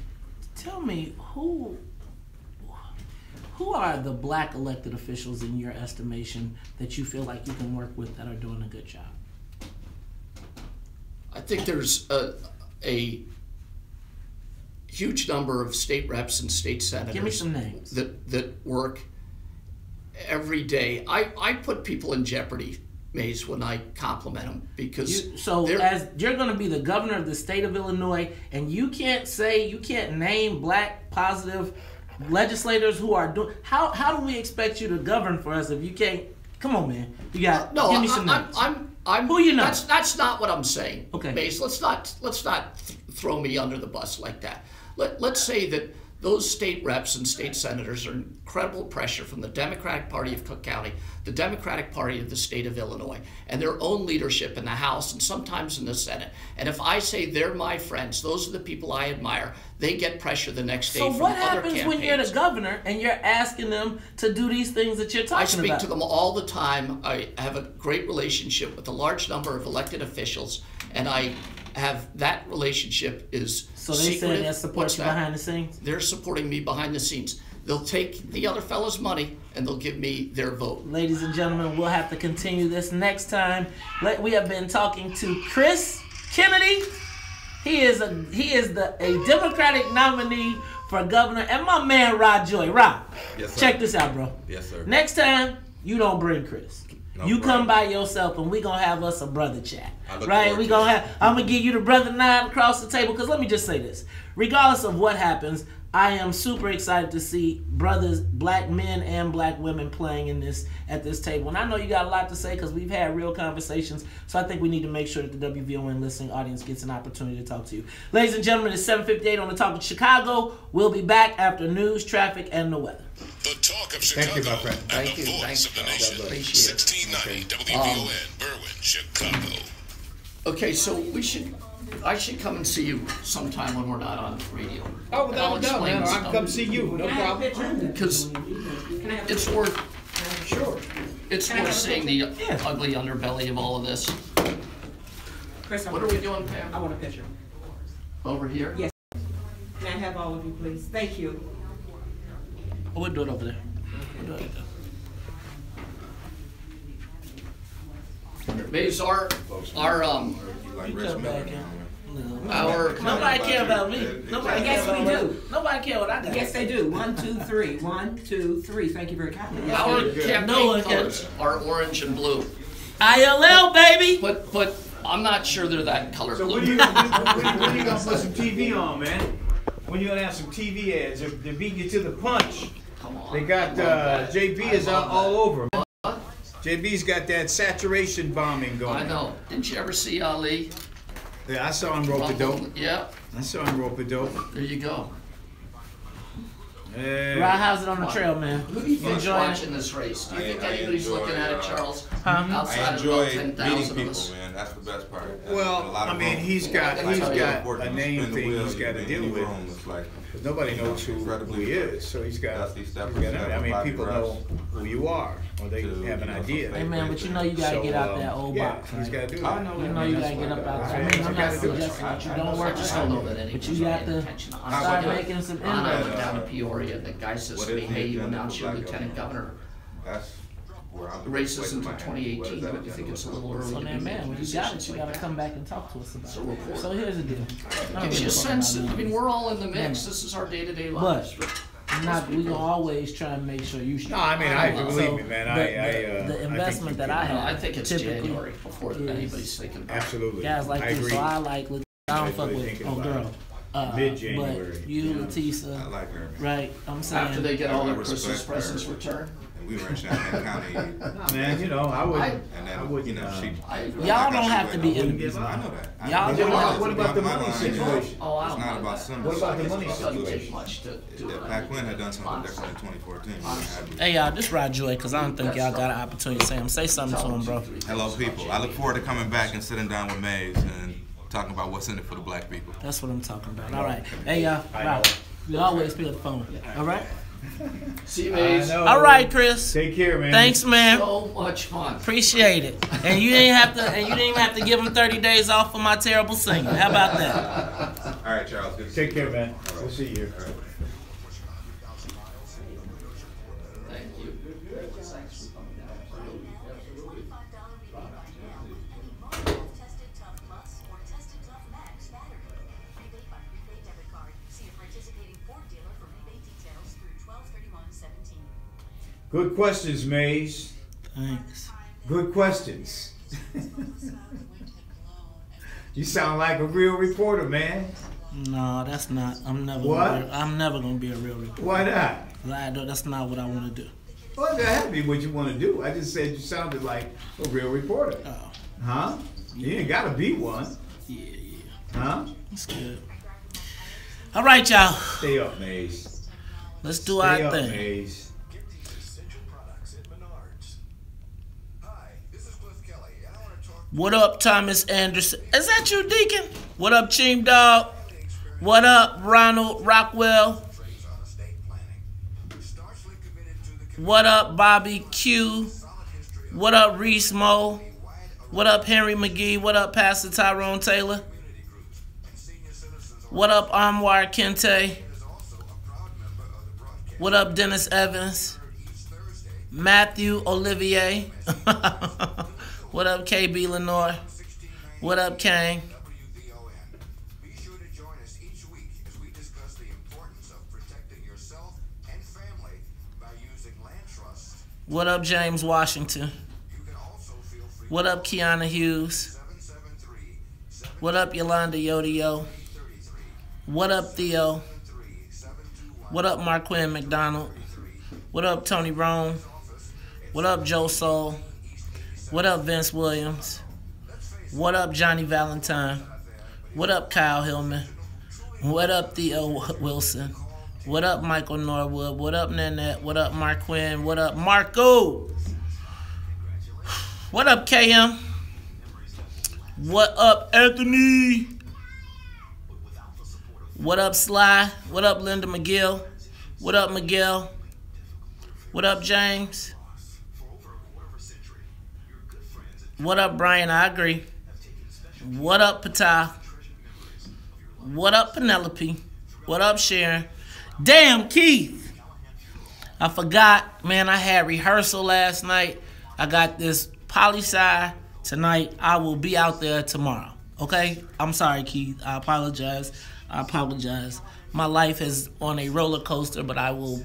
Tell me, who are the black elected officials in your estimation that you feel like you can work with that are doing a good job? I think there's a huge number of state reps and state senators. Give me some names. That work every day. I put people in jeopardy, Mays, when I compliment them, because as you're going to be the governor of the state of Illinois, and you can't name black positive legislators who are doing. How do we expect you to govern for us if you can't? Come on, man. You got give me some names. I'm who you know. That's not what I'm saying. Okay, Mace, let's not throw me under the bus like that. Let's say that those state reps and state senators are incredible pressure from the Democratic Party of Cook County, the Democratic Party of the state of Illinois, and their own leadership in the House and sometimes in the Senate. And if I say they're my friends, those are the people I admire, they get pressure the next day from other campaigns. So what happens when you're the governor and you're asking them to do these things that you're talking about? I speak to them all the time. I have a great relationship with a large number of elected officials, and I have that relationship is so they secretive. say they support you behind the scenes? They're supporting me behind the scenes. They'll take the other fellow's money and they'll give me their vote. Ladies and gentlemen, we'll have to continue this next time. We have been talking to Chris Kennedy. He is a Democratic nominee for governor, and my man Rod Joy. Rod, yes, sir. Check this out, bro. Yes, sir. Next time, you don't bring Chris. No you problem. Come by yourself, and we gonna have us a brother chat, right? I'm gonna give you the brother nine across the table. Because let me just say this: regardless of what happens, I am super excited to see brothers, black men and black women playing at this table. And I know you got a lot to say because we've had real conversations. So I think we need to make sure that the WVON listening audience gets an opportunity to talk to you. Ladies and gentlemen, it's 7:58 on the Talk of Chicago. We'll be back after news, traffic, and the weather. The Talk of Chicago. Thank you, my friend. Thank you. Voice of the nation. 1690 WVON, Berwyn, Chicago. Okay, so I should come and see you sometime when we're not on radio. Oh, without a doubt, man. I'll come see you. No problem. Because it's worth. Sure. It's worth seeing the ugly underbelly of all of this. Chris, what are we doing, Pam? I want a picture. Over here? Yes. Can I have all of you, please? Thank you. Oh, we'll do it over there. We'll do it there. Maze, nobody care about me. Nobody yes, care about we do. Nobody care what I got. Yes, they do. 1, 2, 3. 1, 2, 3. Thank you very kindly. Our campaign colors are orange and blue. ILL, baby. But I'm not sure they're that color blue. So when are you gonna put some TV on, man? When you gonna have some TV ads? They're beating you to the punch. Come on. They got JB is all over. JB's got that saturation bombing going. I know. Didn't you ever see Ali? Yeah, I saw him rope a dope. Yeah. I saw him rope a dope. There you go. Hey. Rod, how's it on the trail, man? Who do you think's watching this race? Do you think anybody's looking at it, Charles? I enjoy meeting people, man. That's the best part. Well, I mean, he's got a name thing he's got to deal with. Because nobody knows who he is, so he's got. I mean, people know who you are, or they have an idea. Hey man, but you know you gotta get out that old box. Right? He's got to do that. You know you gotta get up out there. I mean, I'm not suggesting that you don't work as hard, but you got to start making some inroads. I went down to Peoria. The guy says to me, "Hey, you announced your lieutenant governor." Races until 2018, but you think it's a little early. So then, man, when you got it, you gotta come back and talk to us about it. So here's the deal. Gives you a sense. I mean, we're all in the mix. This is our day-to-day lives. But we gonna always try and make sure you. No, I mean, believe me, man. The investment that I have. I think it's January before anybody's thinking about it. Absolutely. Guys like this, so I like. I don't fuck with girl. Mid-January. But you, Leticia, I like her. Right? I'm saying after they get all their Christmas presents returned. We were in Champaign County. Man, you know, I wouldn't. You know, y'all don't have to be in this. I know that. Y'all don't have to. What about the money situation? Oh, it's not about some. What about the money situation? Pat Quinn had done something different in 2014. Hey y'all, this Rod Joy, because I don't think y'all got an opportunity to say him. Say something to him, bro. Hello, people. I look forward to coming back and sitting down with Maze and talking about what's in it for the black people. That's what I'm talking about. All right. Hey y'all, wow. You always pick up the phone. All right. See you, Maze. All right, Chris. Take care, man. Thanks, man. So much fun. Appreciate it. And you didn't have to. And you didn't even have to give him 30 days off for my terrible singing. How about that? All right, Charles. Good. Take care, man. We'll see you here. Thank you. Good questions, Maze. Thanks. Good questions. You sound like a real reporter, man. No, that's not. I'm never gonna be a real reporter. Why not? That's not what I want to do. Well, that had to be what you want to do. I just said you sounded like a real reporter. Oh. Huh? You ain't gotta be one. Yeah. Huh? That's good. All right, y'all. Stay up, Maze. Let's do our Stay up, thing. Maze. What up, Thomas Anderson? Is that you, Deacon? What up, Cheem Dog? What up, Ronald Rockwell? What up, Bobby Q? What up, Reese Mo? What up, Henry McGee? What up, Pastor Tyrone Taylor? What up, Anwar Kente? What up, Dennis Evans? Matthew Olivier? What up, KB Lenore? What up, Kang? Be sure to join us each week as we discuss the importance of protecting yourself and family by using land trusts. What up, James Washington? What up, Kiana Hughes? What up, Yolanda Yodio? What up, Theo? What up, Marquin McDonald? What up, Tony Rome? What up, Joe Soul? What up, Vince Williams? What up, Johnny Valentine? What up, Kyle Hillman? What up, Theo Wilson? What up, Michael Norwood? What up, Nanette? What up, Marquin? What up, Marco? What up, KM? What up, Anthony? What up, Sly? What up, Linda McGill? What up, Miguel? What up, James? What up, Brian? I agree. What up, Patah? What up, Penelope? What up, Sharon? Damn, Keith. I forgot, man, I had rehearsal last night. I got this poli-sci tonight. I will be out there tomorrow. Okay? I'm sorry, Keith. I apologize. My life is on a roller coaster, but I will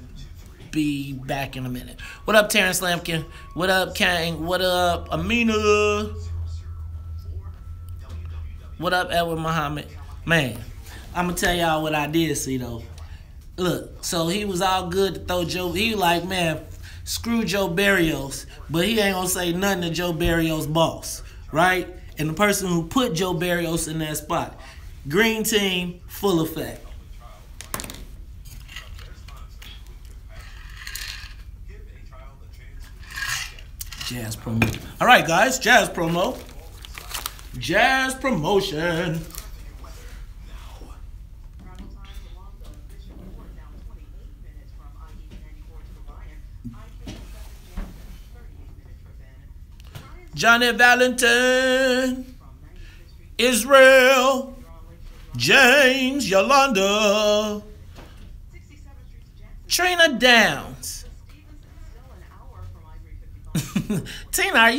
be back in a minute. What up, Terrence Lampkin? What up, Kang? What up, Amina? What up, Edward Muhammad? Man, I'm going to tell y'all what I did see, though. Look, so he was all good to throw Joe. He was like, man, screw Joe Barrios, but he ain't going to say nothing to Joe Barrios' boss, right? And the person who put Joe Barrios in that spot. Green team, full effect. Jazz promo. All right, guys, jazz promo. Jazz promotion. Johnny Valentine, Israel, James, Yolanda, Trina Downs. Trina,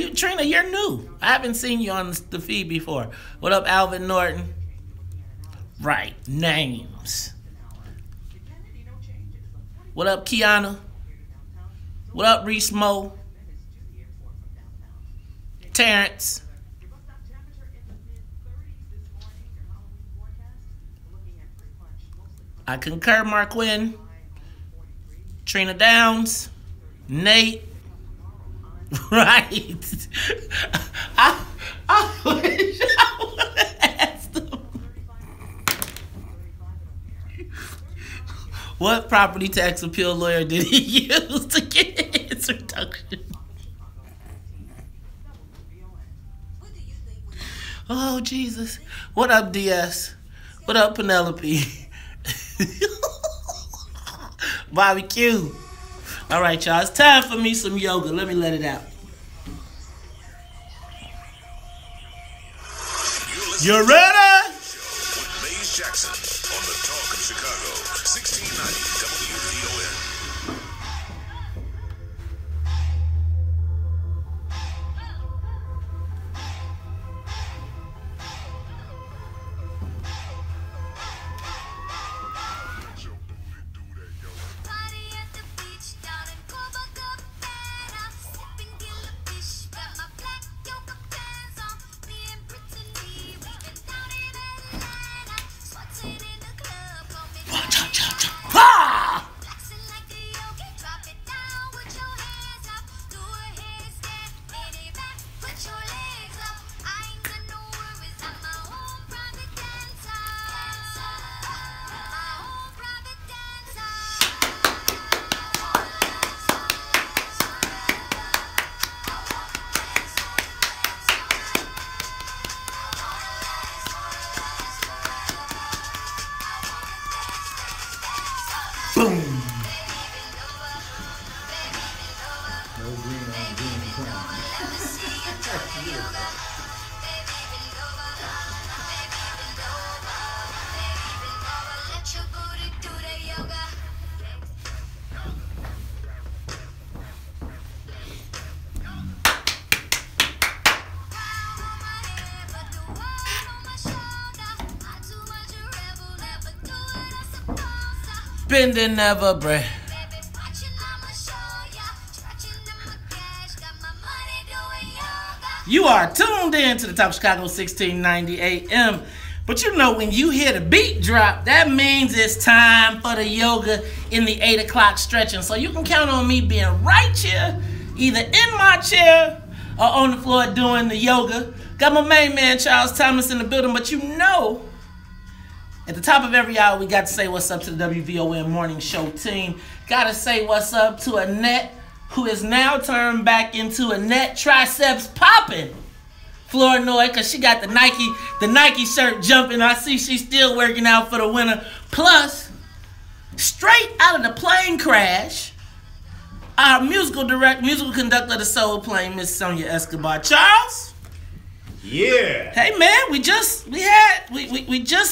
you're new. I haven't seen you on the feed before. What up, Alvin Norton? Right, names. What up, Kiana? What up, Reese Mo? Terrence. I concur, Marquin. Trina Downs. Nate. Right. I wish I would have asked him. What property tax appeal lawyer did he use to get his reduction? Oh, Jesus. What up, DS? What up, Penelope? Bobby Q. All right, y'all. It's time for me some yoga. Let me let it out. You ready? Maze Jackson on the Talk of Chicago, 1690 WVON. Bend and never break. You are tuned in to the Top of Chicago 1690 AM. But you know, when you hear the beat drop, that means it's time for the yoga in the 8 o'clock stretching. So you can count on me being right here, either in my chair or on the floor doing the yoga. Got my main man, Charles Thomas, in the building. But you know, at the top of every hour, we got to say what's up to the WVON Morning Show team. Got to say what's up to Annette, who is now turned back into Annette Triceps Poppin' Flournoy, because she got the Nike shirt jumping. I see she's still working out for the winter. Plus, straight out of the plane crash, our musical conductor of the soul plane, Miss Sonia Escobar. Charles? Yeah. Hey man, we just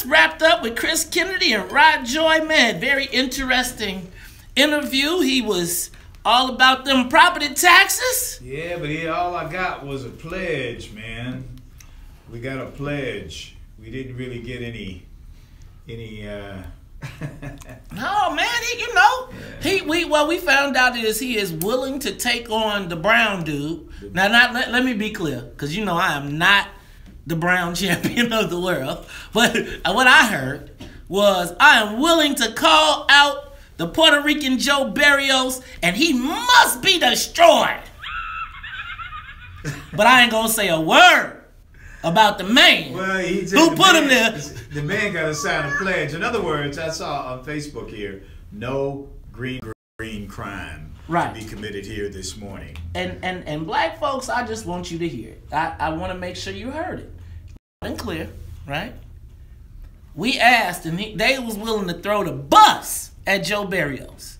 wrapped up with Chris Kennedy and Rod Joy. Man, very interesting interview. He was all about them property taxes. Yeah, but all I got was a pledge, man. We got a pledge. We didn't really get any No, man, what we found out is he is willing to take on the brown dude. Now, let me be clear, because you know I am not the brown champion of the world. But what I heard was I am willing to call out the Puerto Rican Joe Barrios, and he must be destroyed. But I ain't gonna say a word about the man who put him there. The man got to sign a pledge. In other words, I saw on Facebook here, no green crime to be committed here this morning. And black folks, I just want you to hear it. I want to make sure you heard it. and clear, right? We asked, and they was willing to throw the bus at Joe Barrios,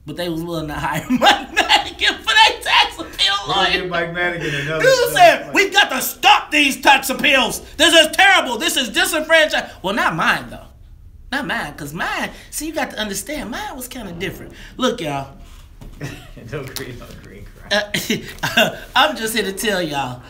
but they was willing to hire Mike Madigan for their tax appeal lawyer. Mike Madigan another. Dude said, "We've got to stop these tax appeals. This is terrible. This is disenfranchised." Well, not mine though, not mine, cause mine. See, you got to understand, mine was kind of different. Look, y'all. no green crime. I'm just here to tell y'all.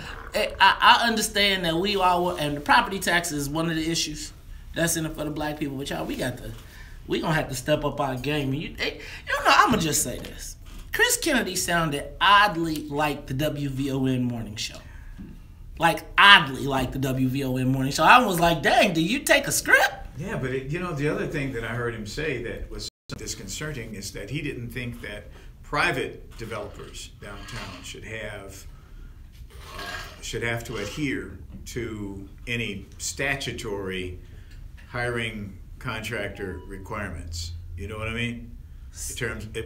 I understand that we all, and the property tax is one of the issues that's in it for the black people. But y'all, we gonna have to step up our game. And you know, I'm gonna just say this: Chris Kennedy sounded oddly like the WVON Morning Show, like oddly like the WVON Morning Show. I was like, dang, do you take a script? Yeah, but the other thing that I heard him say that was disconcerting is that he didn't think that private developers downtown should have to adhere to any statutory hiring contractor requirements. You know what I mean?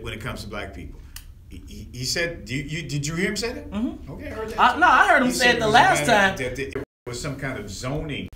When it comes to black people. He said, did you hear him say that? Mm-hmm. Okay, I heard that. No, I heard him say it the last time. That there was some kind of zoning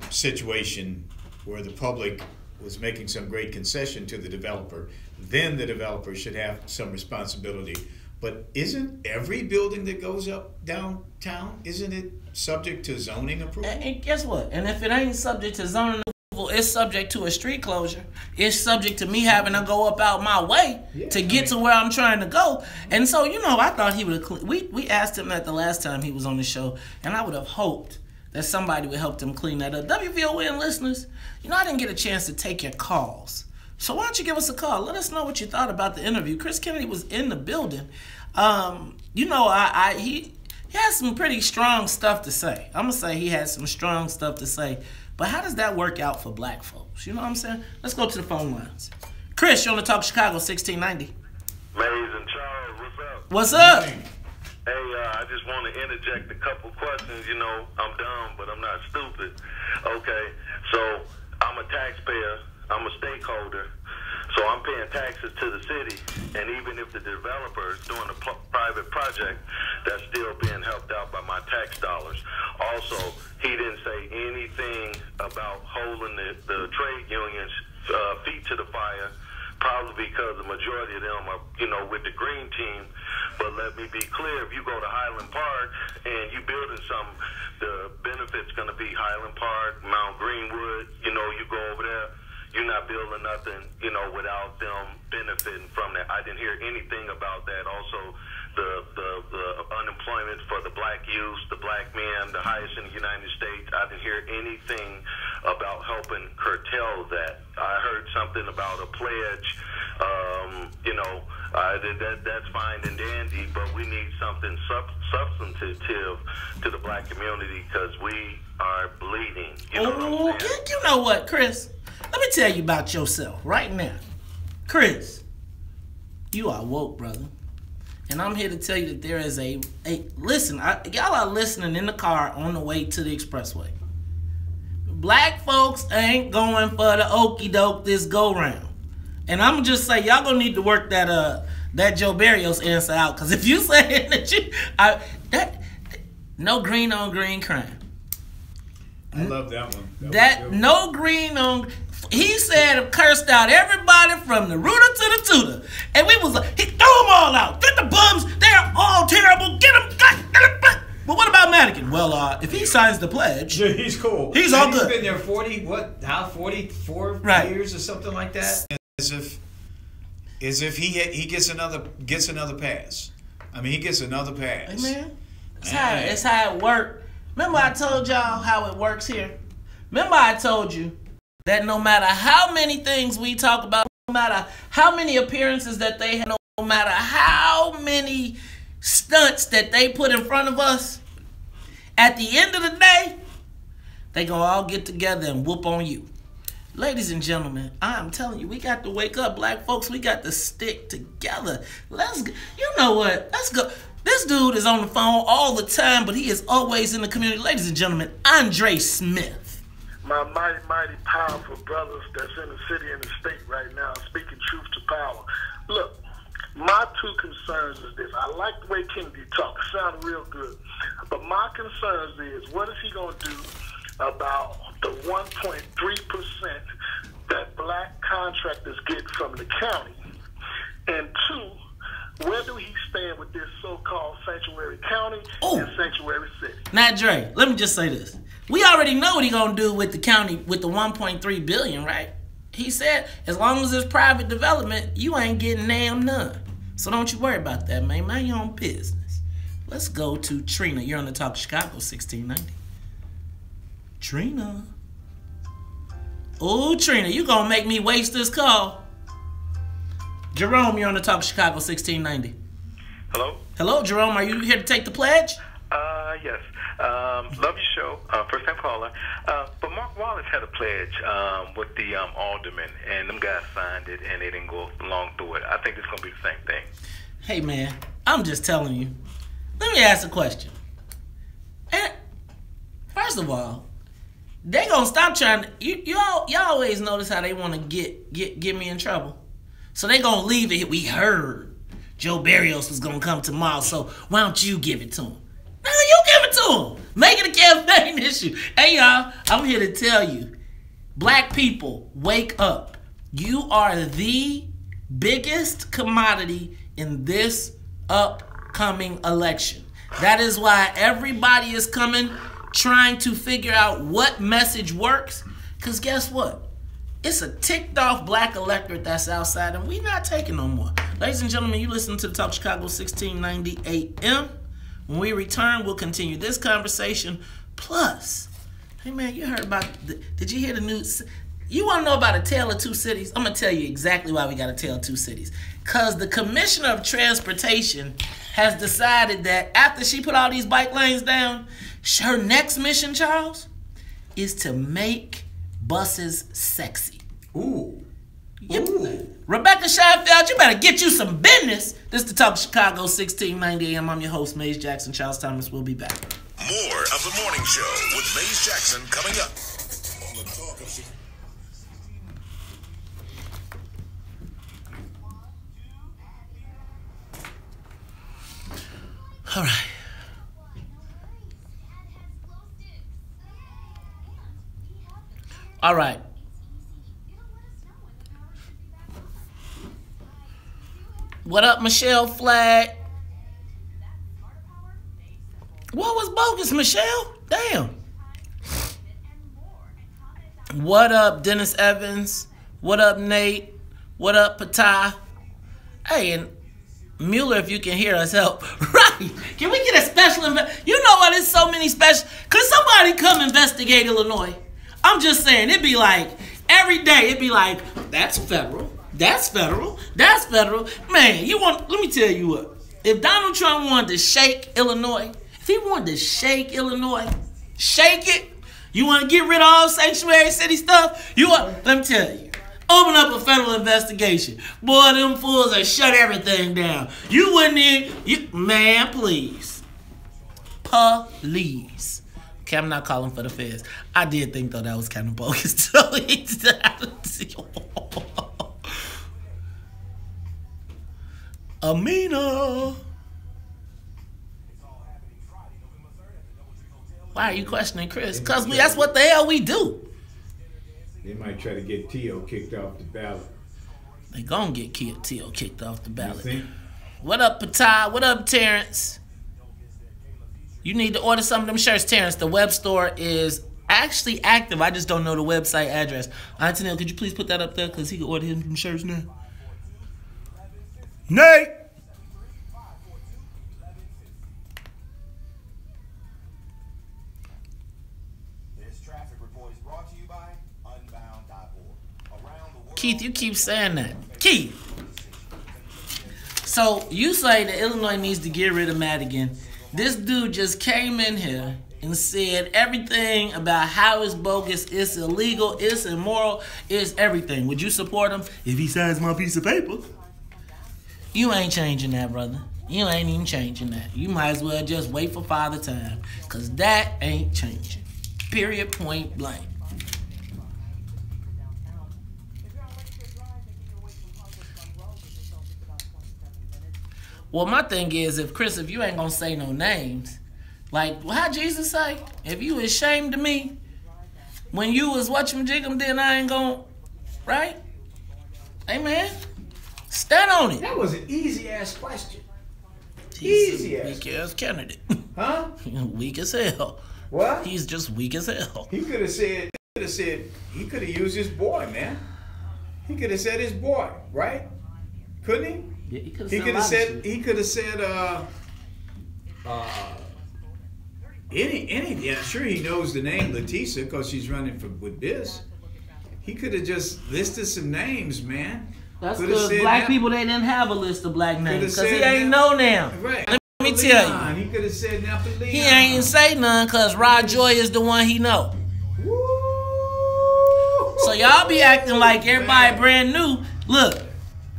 situation where the public was making some great concession to the developer. Then the developer should have some responsibility. But isn't every building that goes up downtown, isn't it subject to zoning approval? And guess what? And if it ain't subject to zoning approval, it's subject to a street closure. It's subject to me having to go up out my way to get to where I'm trying to go. And so, I thought he would have. We asked him that the last time he was on the show, and I would have hoped that somebody would help them clean that up. WVON listeners, I didn't get a chance to take your calls. So why don't you give us a call? Let us know what you thought about the interview. Chris Kennedy was in the building. He has some pretty strong stuff to say. I'm going to say he has some strong stuff to say. But how does that work out for black folks? You know what I'm saying? Let's go to the phone lines. Chris, you're on the Talk Chicago 1690. Mays and Charles, what's up? What's up? Hey, I just want to interject a couple questions. I'm dumb, but I'm not stupid. Okay, so I'm a taxpayer. I'm a stakeholder, so I'm paying taxes to the city, and even if the developer is doing a private project, that's still being helped out by my tax dollars. Also, he didn't say anything about holding the trade unions' feet to the fire, probably because the majority of them are, with the green team. But let me be clear, if you go to Highland Park and you building something, the benefit's going to be Highland Park, Mount Greenwood, you go over there. You're not building nothing, without them benefiting from that. I didn't hear anything about that. Also, the unemployment for the black youth, the black men, the highest in the United States. I didn't hear anything about helping curtail that. I heard something about a pledge. That's fine and dandy, but we need something substantive to the black community because we are bleeding. You know what, Chris? Let me tell you about yourself right now. Chris, you are woke, brother. And I'm here to tell you that there is listen, y'all are listening in the car on the way to the expressway. Black folks ain't going for the okie doke this go round. And I'm just say y'all gonna need to work that Joe Barrios answer out. Cause if you saying that no green on green crime. I love that one. That no green on. He said cursed out everybody from the rooter to the tutor, and we was like, he threw them all out. Get the bums. They're all terrible. Get them. But what about Madigan? Well, if he signs the pledge, yeah, he's cool. He's all good. He's been there 44 years or something like that. As if he gets another pass. I mean, he gets another pass. Hey, man, it's how it works. Remember I told y'all how it works here? Remember I told you that no matter how many things we talk about, no matter how many appearances that they have, no matter how many stunts that they put in front of us, at the end of the day, they gonna all get together and whoop on you. Ladies and gentlemen, I'm telling you, we got to wake up, black folks. We got to stick together. Let's go. You know what? Let's go. This dude is on the phone all the time, but he is always in the community. Ladies and gentlemen, Andre Smith. My mighty powerful brothers that's in the city and the state right now, speaking truth to power. Look, My two concerns is this. I like the way Kennedy talked. It sounded real good. But my concerns is, what is he going to do about the 1.3% that black contractors get from the county? And two, where do he stand with this so-called sanctuary county and sanctuary city? Now, Dre, let me just say this. We already know what he's going to do with the county, with the $1.3 billion, right? He said, as long as it's private development, you ain't getting none. So don't you worry about that, man. Mind your own business. Let's go to Trina. You're on the Talk Chicago 1690. Trina. Oh, Trina, you going to make me waste this call. Jerome, you're on the Talk Chicago 1690. Hello? Hello, Jerome. Are you here to take the pledge? Yes. Love your show. First time caller. But Mark Wallace had a pledge with the aldermen, and them guys signed it, and they didn't go along through it. I think it's going to be the same thing. Hey, man, I'm just telling you. Let me ask a question. And first of all, they going to stop trying to... Y'all always notice how they want to get me in trouble. So they going to leave it. We heard Joe Barrios was going to come tomorrow, so why don't you give it to him? No, you give it to him. Make it a campaign issue. Hey, y'all, I'm here to tell you, black people, wake up. You are the biggest commodity in this upcoming election. That is why everybody is coming, trying to figure out what message works. Because guess what? It's a ticked off black electorate that's outside, and we not taking no more. Ladies and gentlemen, you listen to the Talk Chicago 1690 AM. When we return, we'll continue this conversation. Plus, hey man, you heard about, did you hear the news? You want to know about a tale of two cities? I'm going to tell you exactly why we got a tale of two cities. Because the Commissioner of Transportation has decided that after she put all these bike lanes down, her next mission, Charles, is to make buses sexy. Ooh. Rebecca Scheinfeld, you better get you some business. This is the Talk Chicago 1690 AM. I'm your host, Maze Jackson. Charles Thomas will be back. More of the morning show with Maze Jackson coming up on the Talk of Chicago. All right. All right. What up, Michelle Flagg? What was bogus, Michelle? Damn. What up, Dennis Evans? What up, Nate? What up, Patah? Hey, and Mueller, if you can hear us, help. Right. Can we get a special You know what? There's so many special... Could somebody come investigate Illinois? I'm just saying, it'd be like, every day, it'd be like, that's federal. That's federal. That's federal. Man, let me tell you what. If Donald Trump wanted to shake Illinois, if he wanted to shake Illinois, shake it, you want to get rid of all sanctuary city stuff, let me tell you, open up a federal investigation. Boy, them fools will shut everything down. You wouldn't even, man, please. Please. Okay, I'm not calling for the feds. I did think, though, that was kind of bogus. Amina. Why are you questioning Chris? Because that's what the hell we do. They might try to get T.O. kicked off the ballot. They gonna get T.O. kicked off the ballot. What up, Patah? What up, Terrence? You need to order some of them shirts, Terrence. The web store is actually active. I just don't know the website address. Antonio, could you please put that up there? Because he can order him some shirts now. Nate! This traffic report is brought to you by unbound.org. Keith, you keep saying that. Keith! So, you say that Illinois needs to get rid of Madigan. This dude just came in here and said everything about how it's bogus, it's illegal, it's immoral, it's everything. Would you support him if he signs my piece of paper? You ain't changing that, brother. You ain't even changing that. You might as well just wait for Father Time, because that ain't changing. Period, point blank. Well, my thing is, if you ain't gonna say no names, like how Jesus say, if you ashamed of me when you was whatchamajigam, then I ain't gonna, right? Amen. Stand on it. That was an easy ass question. Easy ass. Weak ass candidate. Huh? Weak as hell. What? He's just weak as hell. He could have said. He could have used his boy, man. He could have said his boy, right? Couldn't he? Yeah, he could have said. He could have said. Yeah, sure. He knows the name Leticia because she's running with Biz. He could have just listed some names, man. That's because black people, they didn't have a list of black names because he ain't know them. Right. Let me tell you. He could have said Napoleon. He ain't say none because Rod Joy is the one he know. So y'all be acting like everybody brand new. Look,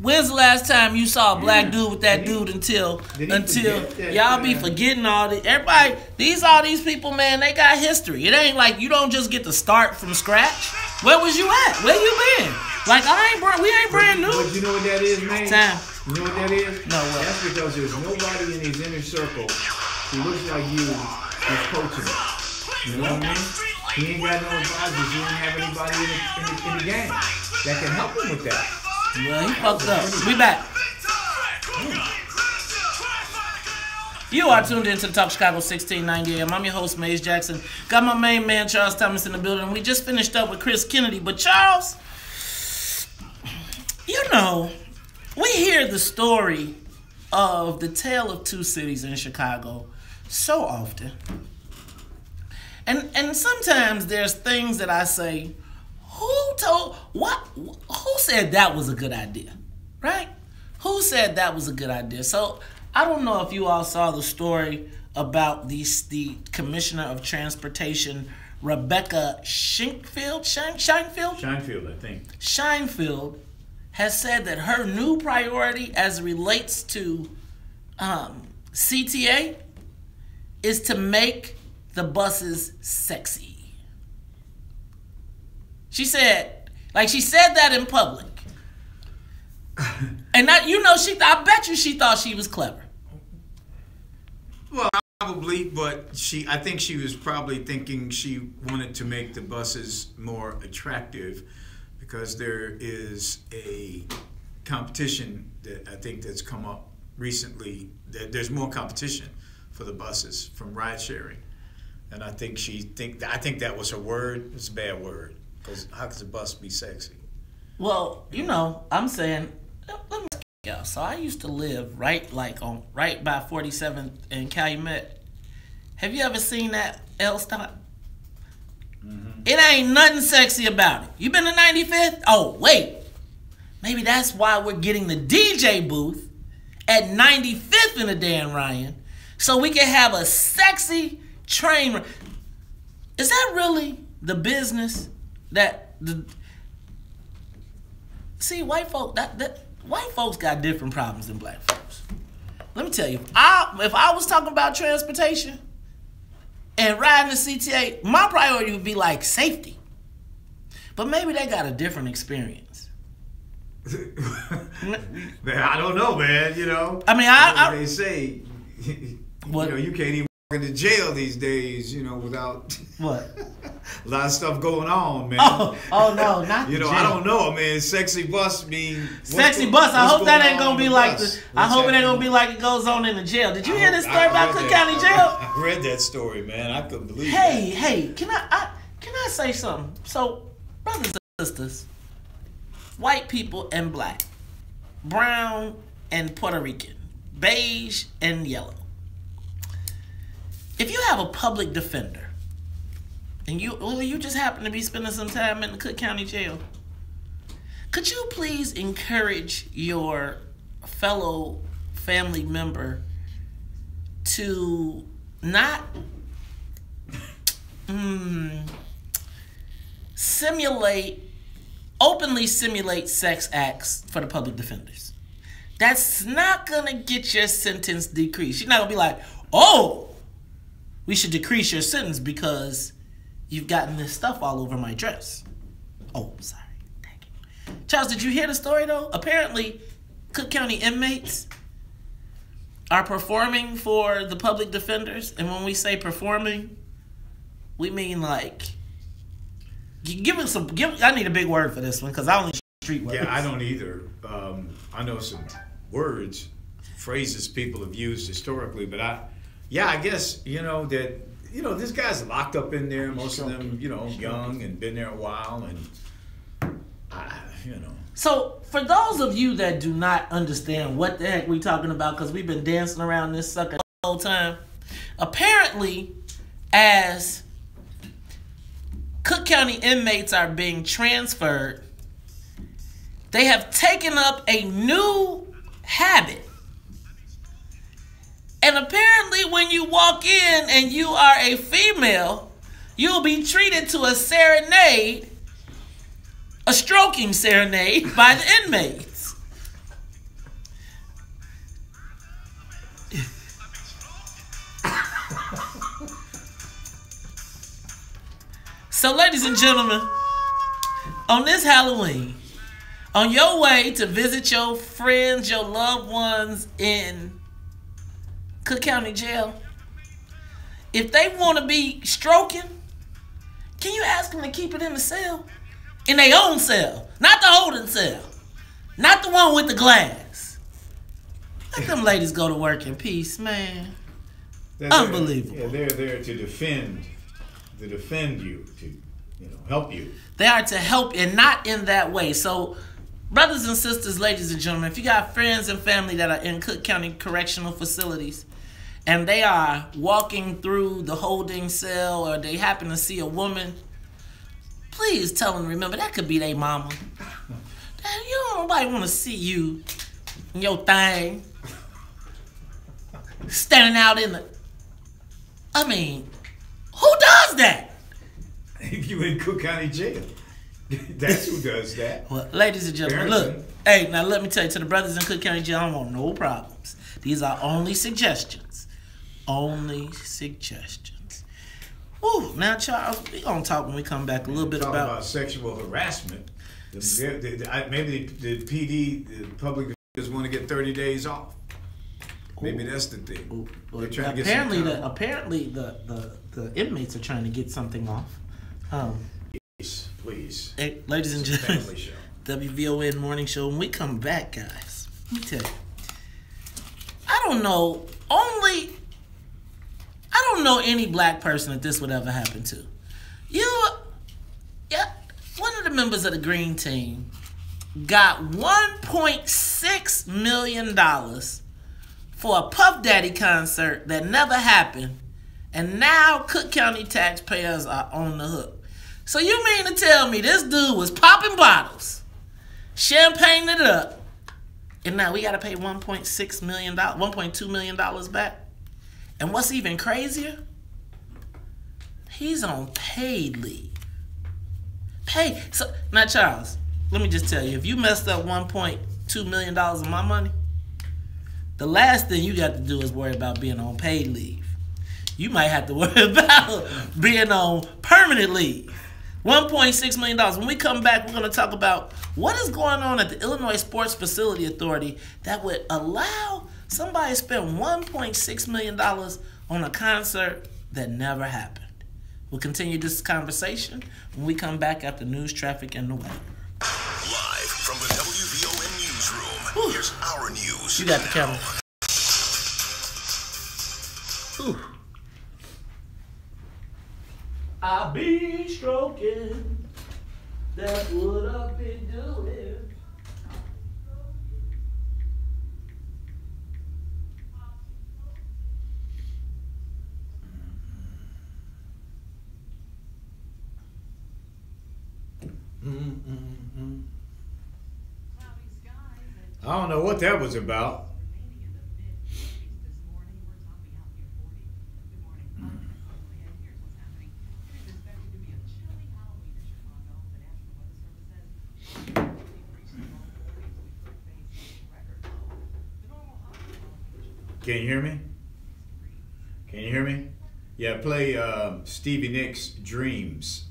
when's the last time you saw a black dude with that dude until y'all be forgetting all this? Everybody, all these people, man, they got history. It ain't like you don't just get to start from scratch. Where was you at? Where you been? Like we ain't brand new. But you know what that is, man? Time. You know what that is? No, what? That's because there's nobody in his inner circle who looks like you who's coaching him. You know what I mean? He ain't got no advisors. He ain't have anybody in the game that can help him with that. Well, he fucked up. We back. You are tuned in to the Talk Chicago 1690 AM. I'm your host, Maze Jackson. Got my main man, Charles Thomas, in the building. We just finished up with Chris Kennedy. But Charles, you know, we hear the story of the tale of two cities in Chicago so often. And sometimes there's things that I say, who said that was a good idea, right? Who said that was a good idea? So I don't know if you all saw the story about the Commissioner of Transportation, Rebecca Scheinfeld, I think. Scheinfeld has said that her new priority as it relates to CTA is to make the buses sexy. She said that in public. And that, you know, I bet you she thought she was clever. Well, probably, but I think she was probably thinking she wanted to make the buses more attractive because there is a competition that I think that's come up recently. That there's more competition for the buses from ride sharing. And I think I think that was her word. It's a bad word. Because how could the bus be sexy? Well, you know, I'm saying, let me go. So I used to live right by 47th and Calumet. Have you ever seen that L stop? Mm-hmm. It ain't nothing sexy about it. You been to 95th? Oh, wait. Maybe that's why we're getting the DJ booth at 95th in the Dan Ryan, so we can have a sexy train. Is that really the business that white folks got different problems than black folks. Let me tell you, if I was talking about transportation and riding the CTA, my priority would be like safety. But maybe they got a different experience. Man, I don't know, man. You know, I mean, they say, you know, you can't even walk into jail these days, you know, without what? A lot of stuff going on, man. Oh no, not you know. jail. I don't know, man. Sexy bus mean sexy bus. I hope that ain't gonna be like the. I hope it ain't gonna be like it goes on in the jail. Did you hear this story about Cook County Jail? I read that story, man. I couldn't believe it. Hey, can I say something? So, brothers and sisters, white people and black, brown and Puerto Rican, beige and yellow. If you have a public defender, and you just happen to be spending some time in the Cook County Jail, could you please encourage your fellow family member to not openly simulate sex acts for the public defenders? That's not gonna get your sentence decreased. You're not gonna be like, oh, we should decrease your sentence because you've gotten this stuff all over my dress. Oh, sorry. Thank you. Charles, did you hear the story, though? Apparently, Cook County inmates, are performing for the public defenders. And when we say performing, we mean like, I need a big word for this one because I only street words. Yeah, I don't either. I know some words, phrases people have used historically, but I guess, that, this guy's locked up in there, most of them, young and been there a while, and So, for those of you that do not understand what the heck we talking about, because we've been dancing around this sucker the whole time, apparently, as Cook County inmates are being transferred, they have taken up a new habit. And apparently when you walk in and you are a female, you'll be treated to a serenade, a stroking serenade by the inmates. So, ladies and gentlemen, on this Halloween, on your way to visit your friends, your loved ones in Cook County Jail, if they want to be stroking, can you ask them to keep it in the cell? In their own cell. Not the holding cell. Not the one with the glass. Let them ladies go to work in peace, man. Unbelievable. Yeah, they're there to defend you, to help you. They are to help, and not in that way. So, brothers and sisters, ladies and gentlemen, if you got friends and family that are in Cook County correctional facilities, and they are walking through the holding cell, or they happen to see a woman, please tell them, remember, that could be their mama. Nobody want to see you in your thing, standing out in the... I mean, who does that? If you in Cook County Jail, that's who does that. Well, ladies and gentlemen, look. Hey, now let me tell you, to the brothers in Cook County Jail, I don't want no problems. These are only suggestions. Only suggestions. Woo, now, Charles, we're going to talk when we come back a little bit about sexual harassment. Maybe the PD, the public defenders, want to get 30 days off. Maybe that's the thing. They're trying to get apparently the inmates are trying to get something off. Please. Hey, ladies and gentlemen, WVON Morning Show. When we come back, guys, let me tell you, I don't know any black person that this would ever happen to. One of the members of the Green Team got $1.6 million for a Puff Daddy concert that never happened, and now Cook County taxpayers are on the hook. So you mean to tell me this dude was popping bottles, champagne it up, and now we got to pay $1.6 million, $1.2 million back? And what's even crazier, he's on paid leave. So now, Charles, let me just tell you, if you messed up $1.2 million of my money, the last thing you got to do is worry about being on paid leave. You might have to worry about being on permanent leave. $1.6 million. When we come back, we're going to talk about what is going on at the Illinois Sports Facility Authority that would allow somebody to spend $1.6 million on a concert that never happened. We'll continue this conversation when we come back after news, traffic, and the weather. Live from the WVON newsroom. Here's our news. You got the camera. I be stroking, that's what I've been doing. I don't know what that was about. Can you hear me? Can you hear me? Yeah, play Stevie Nicks' Dreams.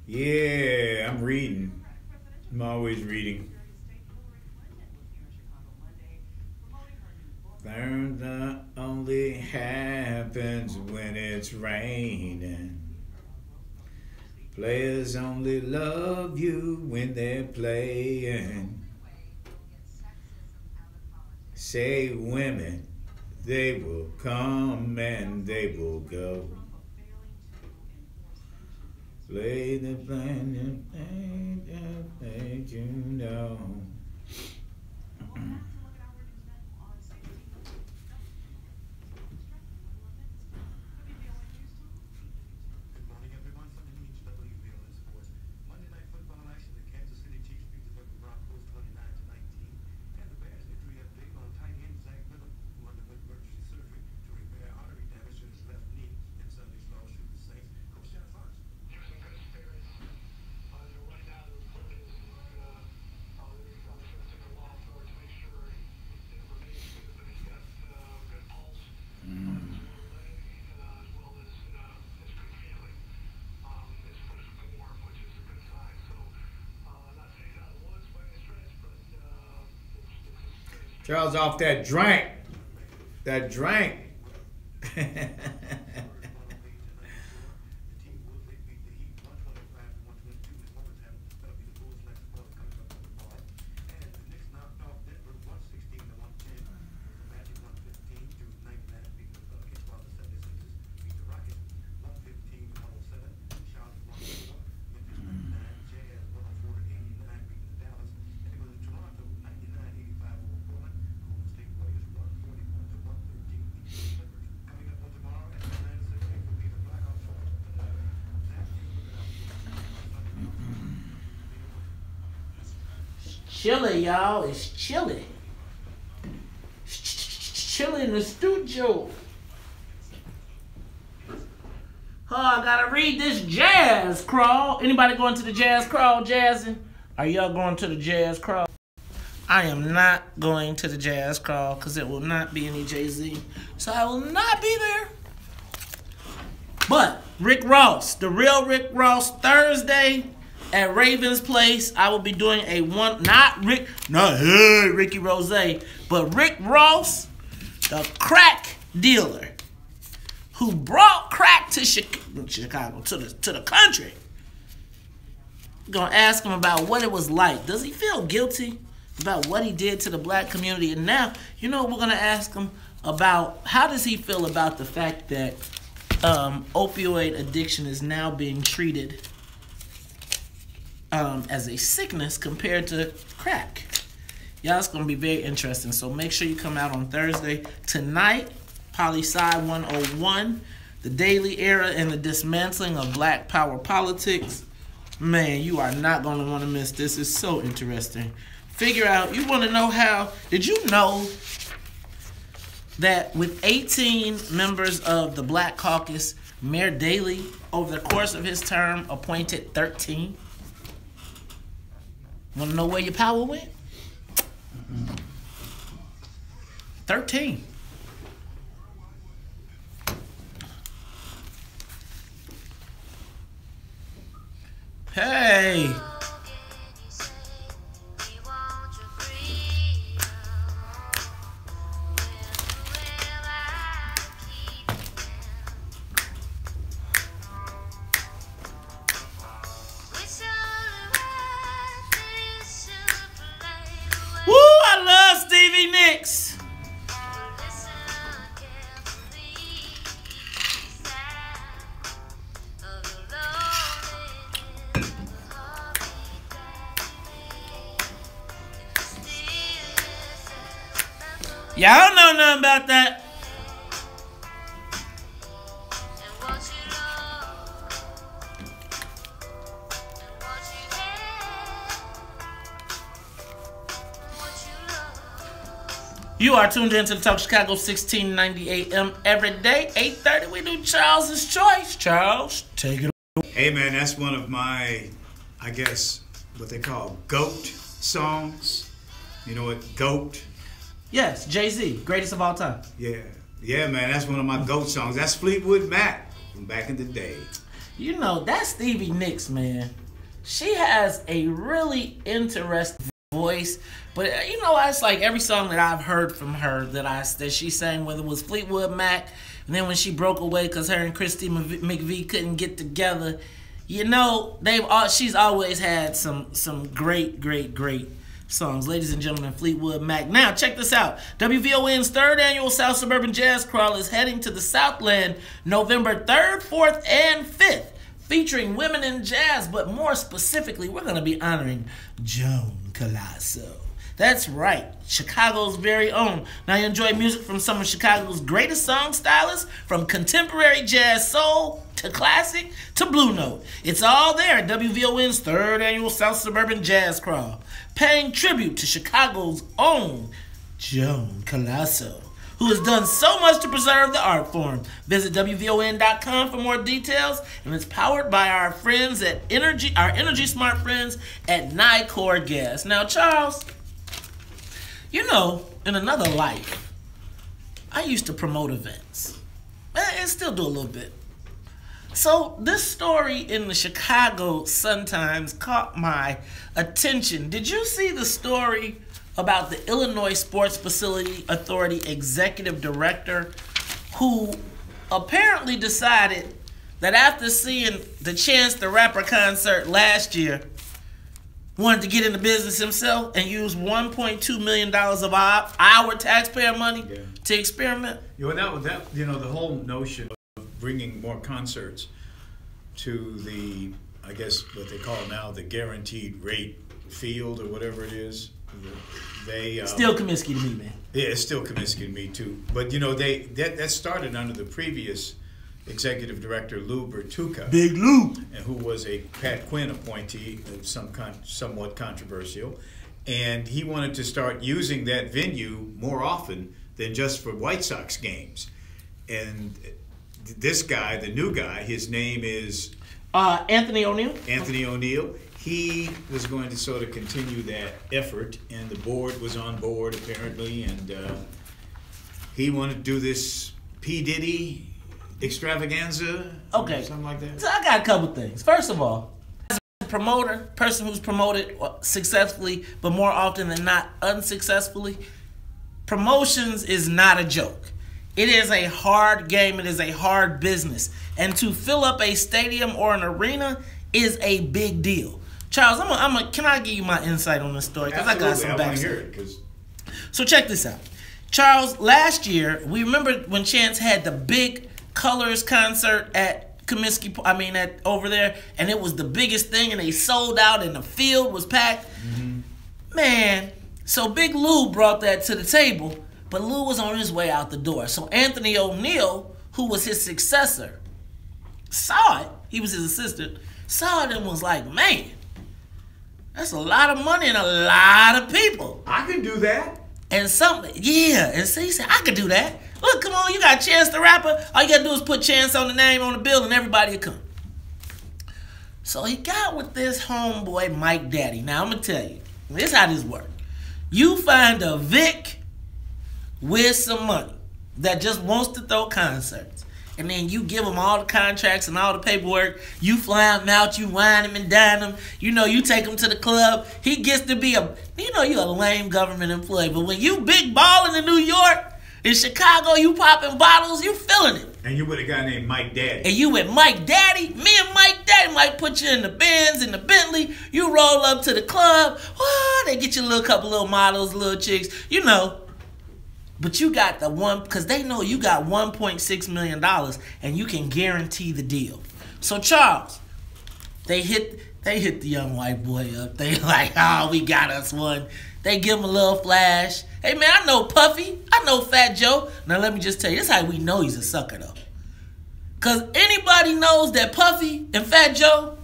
Yeah, I'm reading. I'm always reading. Thunder only happens when it's raining. Players only love you when they're playing. Say women, they will come and they will go. Play the plan that you know. Good morning, everyone. From the news, WVON Sports. Monday Night Football action. The Kansas City Chiefs beat the Denver Broncos 29-19, and the Bears victory update on tight end Zach Miller, who underwent emergency surgery to repair artery damage to his left knee in Sunday's loss to the Saints. Coach John Fox. Charles off that drink. That drink. Chilly, y'all. It's chilly. Chilly in the studio. Oh, I gotta read this jazz crawl. Anybody going to the jazz crawl, jazzing? Are y'all going to the jazz crawl? I am not going to the jazz crawl because it will not be any Jay-Z. So I will not be there. But Rick Ross, the real Rick Ross, Thursday at Raven's Place, I will be doing a Ricky Rose, but Rick Ross, the crack dealer who brought crack to Chicago, to the country. We're gonna ask him about what it was like. Does he feel guilty about what he did to the black community? And now, we're gonna ask him about how does he feel about the fact that opioid addiction is now being treated as a sickness compared to crack. Y'all, it's going to be very interesting. So make sure you come out on Thursday. Tonight, Poli-Sci 101, the Daily Era and the Dismantling of Black Power Politics. Man, you are not going to want to miss this. It's so interesting. Figure out, you want to know how, did you know that with 18 members of the Black Caucus, Mayor Daley, over the course of his term, appointed 13? Want to know where your power went? 13. Hey. Y'all don't know nothing about that. You are tuned in to the Talk Chicago 1690 AM every day, 8:30. We do Charles's Choice. Charles, take it away. Hey, man, that's one of my, I guess, what they call GOAT songs. You know what, GOAT? Yes, Jay-Z, greatest of all time. Yeah, man, that's one of my GOAT songs. That's Fleetwood Mac. from back in the day. You know, that Stevie Nicks, man. She has a really interesting voice, but you know, it's like every song that I've heard from her that she sang, whether it was Fleetwood Mac, and then when she broke away because her and Christy McVie couldn't get together. You know, she's always had some great songs. Ladies and gentlemen, Fleetwood Mac. Now, check this out. WVON's third annual South Suburban Jazz Crawl is heading to the Southland November 3rd, 4th, and 5th, featuring women in jazz, but more specifically, we're going to be honoring Joan Colasso. That's right, Chicago's very own. Now, you enjoy music from some of Chicago's greatest song stylists, from contemporary jazz soul to classic to Blue Note. It's all there at WVON's third annual South Suburban Jazz Crawl, paying tribute to Chicago's own Joan Colasso, who has done so much to preserve the art form. Visit WVON.com for more details, and it's powered by our friends at our Energy Smart friends at Nicor Gas. Now, Charles, you know, in another life, I used to promote events, and still do a little bit. So this story in the Chicago Sun-Times caught my attention. Did you see the story about the Illinois Sports Facility Authority executive director who apparently decided that after seeing the Chance the Rapper concert last year, wanted to get into business himself and use $1.2 million of our taxpayer money to experiment? You know, the whole notion of bringing more concerts to the, I guess what they call now the guaranteed rate field or whatever it is. They still Comiskey to me, man. Yeah, it's still Comiskey to me too. But you know, that started under the previous executive director Lou Bertucca, Big Lou, and who was a Pat Quinn appointee, somewhat controversial, and he wanted to start using that venue more often than just for White Sox games. And this guy, the new guy, his name is Anthony O'Neill. Anthony O'Neill. He was going to sort of continue that effort, and the board was on board apparently, and he wanted to do this P. Diddy extravaganza, something like that. So I got a couple things. First of all, as a promoter, person who's promoted successfully, but more often than not unsuccessfully, promotions is not a joke. It is a hard game. It is a hard business, and to fill up a stadium or an arena is a big deal. Charles, can I give you my insight on this story? Because I got some backstory. So check this out. Charles, last year, we remember when Chance had the big Colors concert at Comiskey, over there, and it was the biggest thing, and they sold out, and the field was packed. Mm-hmm. Man, so Big Lou brought that to the table, but Lou was on his way out the door. So Anthony O'Neill, who was his successor, saw it. He was his assistant. Saw it and was like, man, that's a lot of money and a lot of people. I can do that. And so he said, I could do that. Look, come on, you got Chance the Rapper. All you got to do is put Chance on the name on the bill and everybody will come. So he got with this homeboy, Mike Daddy. Now, I'm going to tell you, this is how this works. You find a Vic with some money that just wants to throw concerts. And then you give him all the contracts and all the paperwork. You fly him out, you wine him and dine him. You know, you take him to the club. He gets to be you're a lame government employee. But when you big balling in New York, in Chicago, you popping bottles, you feeling it. And you with a guy named Mike Daddy. And you with Mike Daddy. Me and Mike Daddy might put you in the Benz, in the Bentley. You roll up to the club. They get you a couple little models, little chicks, you know. But you got because they know you got $1.6 million and you can guarantee the deal. So Charles, they hit the young white boy up. They like, we got us one. They give him a little flash. Hey man, I know Puffy. I know Fat Joe. Now let me just tell you, this is how we know he's a sucker though. Cause anybody knows that Puffy and Fat Joe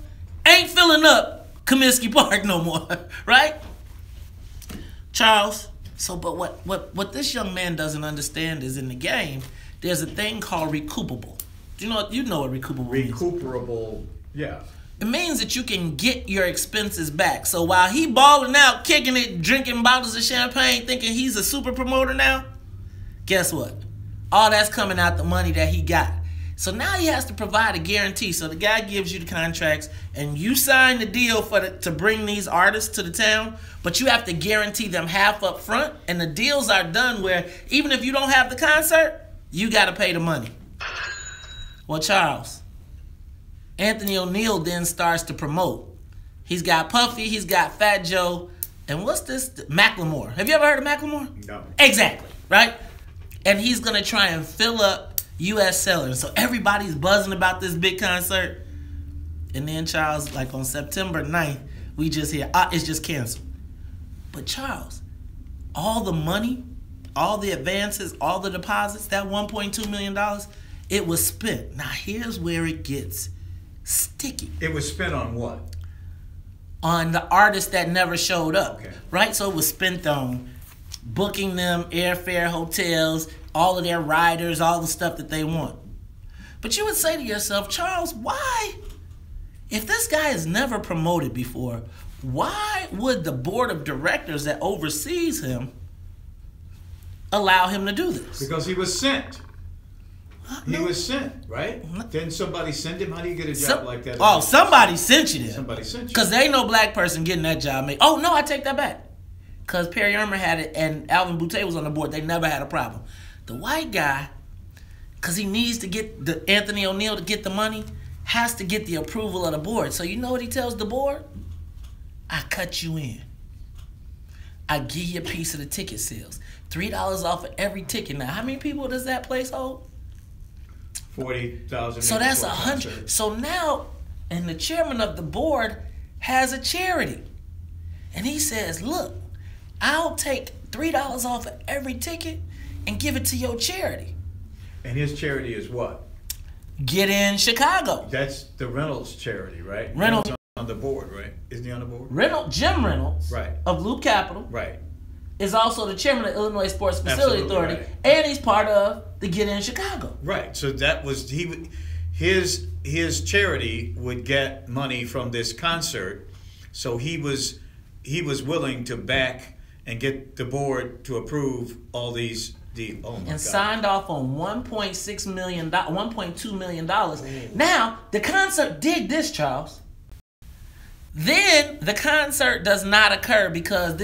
ain't filling up Comiskey Park no more, right? Charles. So, but what this young man doesn't understand is in the game, there's a thing called recoupable. You know what recoupable means? Recuperable, yeah. It means that you can get your expenses back. So while he balling out, kicking it, drinking bottles of champagne, thinking he's a super promoter now, guess what? All that's coming out the money that he got. So now he has to provide a guarantee. So the guy gives you the contracts, and you sign the deal to bring these artists to the town, but you have to guarantee them half up front, and the deals are done where even if you don't have the concert, you got to pay the money. Well, Charles, Anthony O'Neal then starts to promote. He's got Puffy, he's got Fat Joe, and what's this? Macklemore. Have you ever heard of Macklemore? No. Exactly, right? And he's going to try and fill up U.S. sellers. So everybody's buzzing about this big concert. And then, Charles, like on September 9th, we just hear, it's just canceled. But, Charles, all the money, all the advances, all the deposits, that $1.2 million, it was spent. Now, here's where it gets sticky. It was spent on what? On the artists that never showed up, right? So it was spent on booking them airfare, hotels, all of their riders, all the stuff that they want. But you would say to yourself, Charles, why? If this guy has never promoted before, why would the board of directors that oversees him allow him to do this? Because he was sent. He was sent, right? Didn't somebody send him? How do you get a job like that? Oh, somebody sent you there. Somebody sent you. Because there ain't no black person getting that job made. Oh, no, I take that back. Because Perry Irmer had it and Alvin Boutte was on the board. They never had a problem. The white guy, because he needs to get the Anthony O'Neal to get the money, has to get the approval of the board. So you know what he tells the board? I cut you in. I give you a piece of the ticket sales. $3 off of every ticket. Now, how many people does that place hold? 40,000. So that's 100. So now, and the chairman of the board has a charity. And he says, look, I'll take $3 off of every ticket and give it to your charity. And his charity is what? Get in Chicago. That's the Reynolds charity, right? Reynolds on the board, right? Isn't he on the board? Jim Reynolds, right, of Loop Capital, right, is also the chairman of the Illinois Sports Facility Authority, right, and he's part of the Get In Chicago. Right. So that was his charity would get money from this concert, so he was willing to back and get the board to approve all these. Signed off on $1.6 million, $1.2 million. Now, the concert did this, Charles. Then the concert does not occur because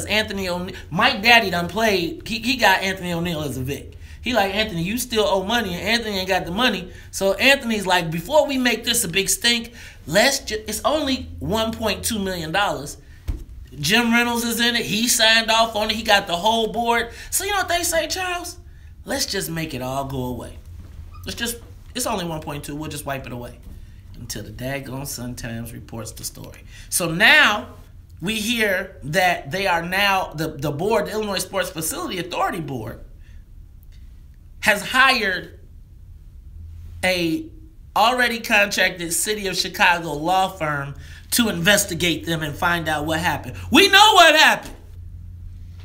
Anthony O'Neal, Mike Daddy done played, he got Anthony O'Neal as a Vic. He like, Anthony, you still owe money, and Anthony ain't got the money. So Anthony's like, before we make this a big stink, it's only $1.2 million. Jim Reynolds is in it. He signed off on it. He got the whole board. So you know what they say, Charles? Let's just make it all go away. It's only 1.2. We'll just wipe it away. Until the daggone Sun-Times reports the story. So now we hear that they are now, the board, the Illinois Sports Facility Authority Board, has hired a already contracted City of Chicago law firm to investigate them and find out what happened. We know what happened.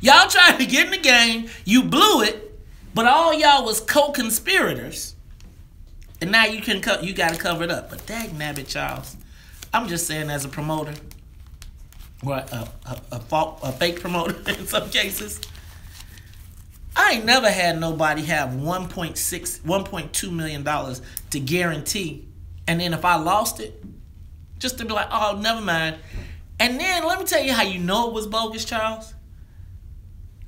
Y'all tried to get in the game, you blew it, but all y'all was co-conspirators, and now you got to cover it up. But dang nabbit, Charles, I'm just saying as a promoter, or a fake promoter in some cases, I ain't never had nobody have $1.2 million to guarantee, and then if I lost it, just to be like, oh, never mind. And then let me tell you how you know it was bogus, Charles.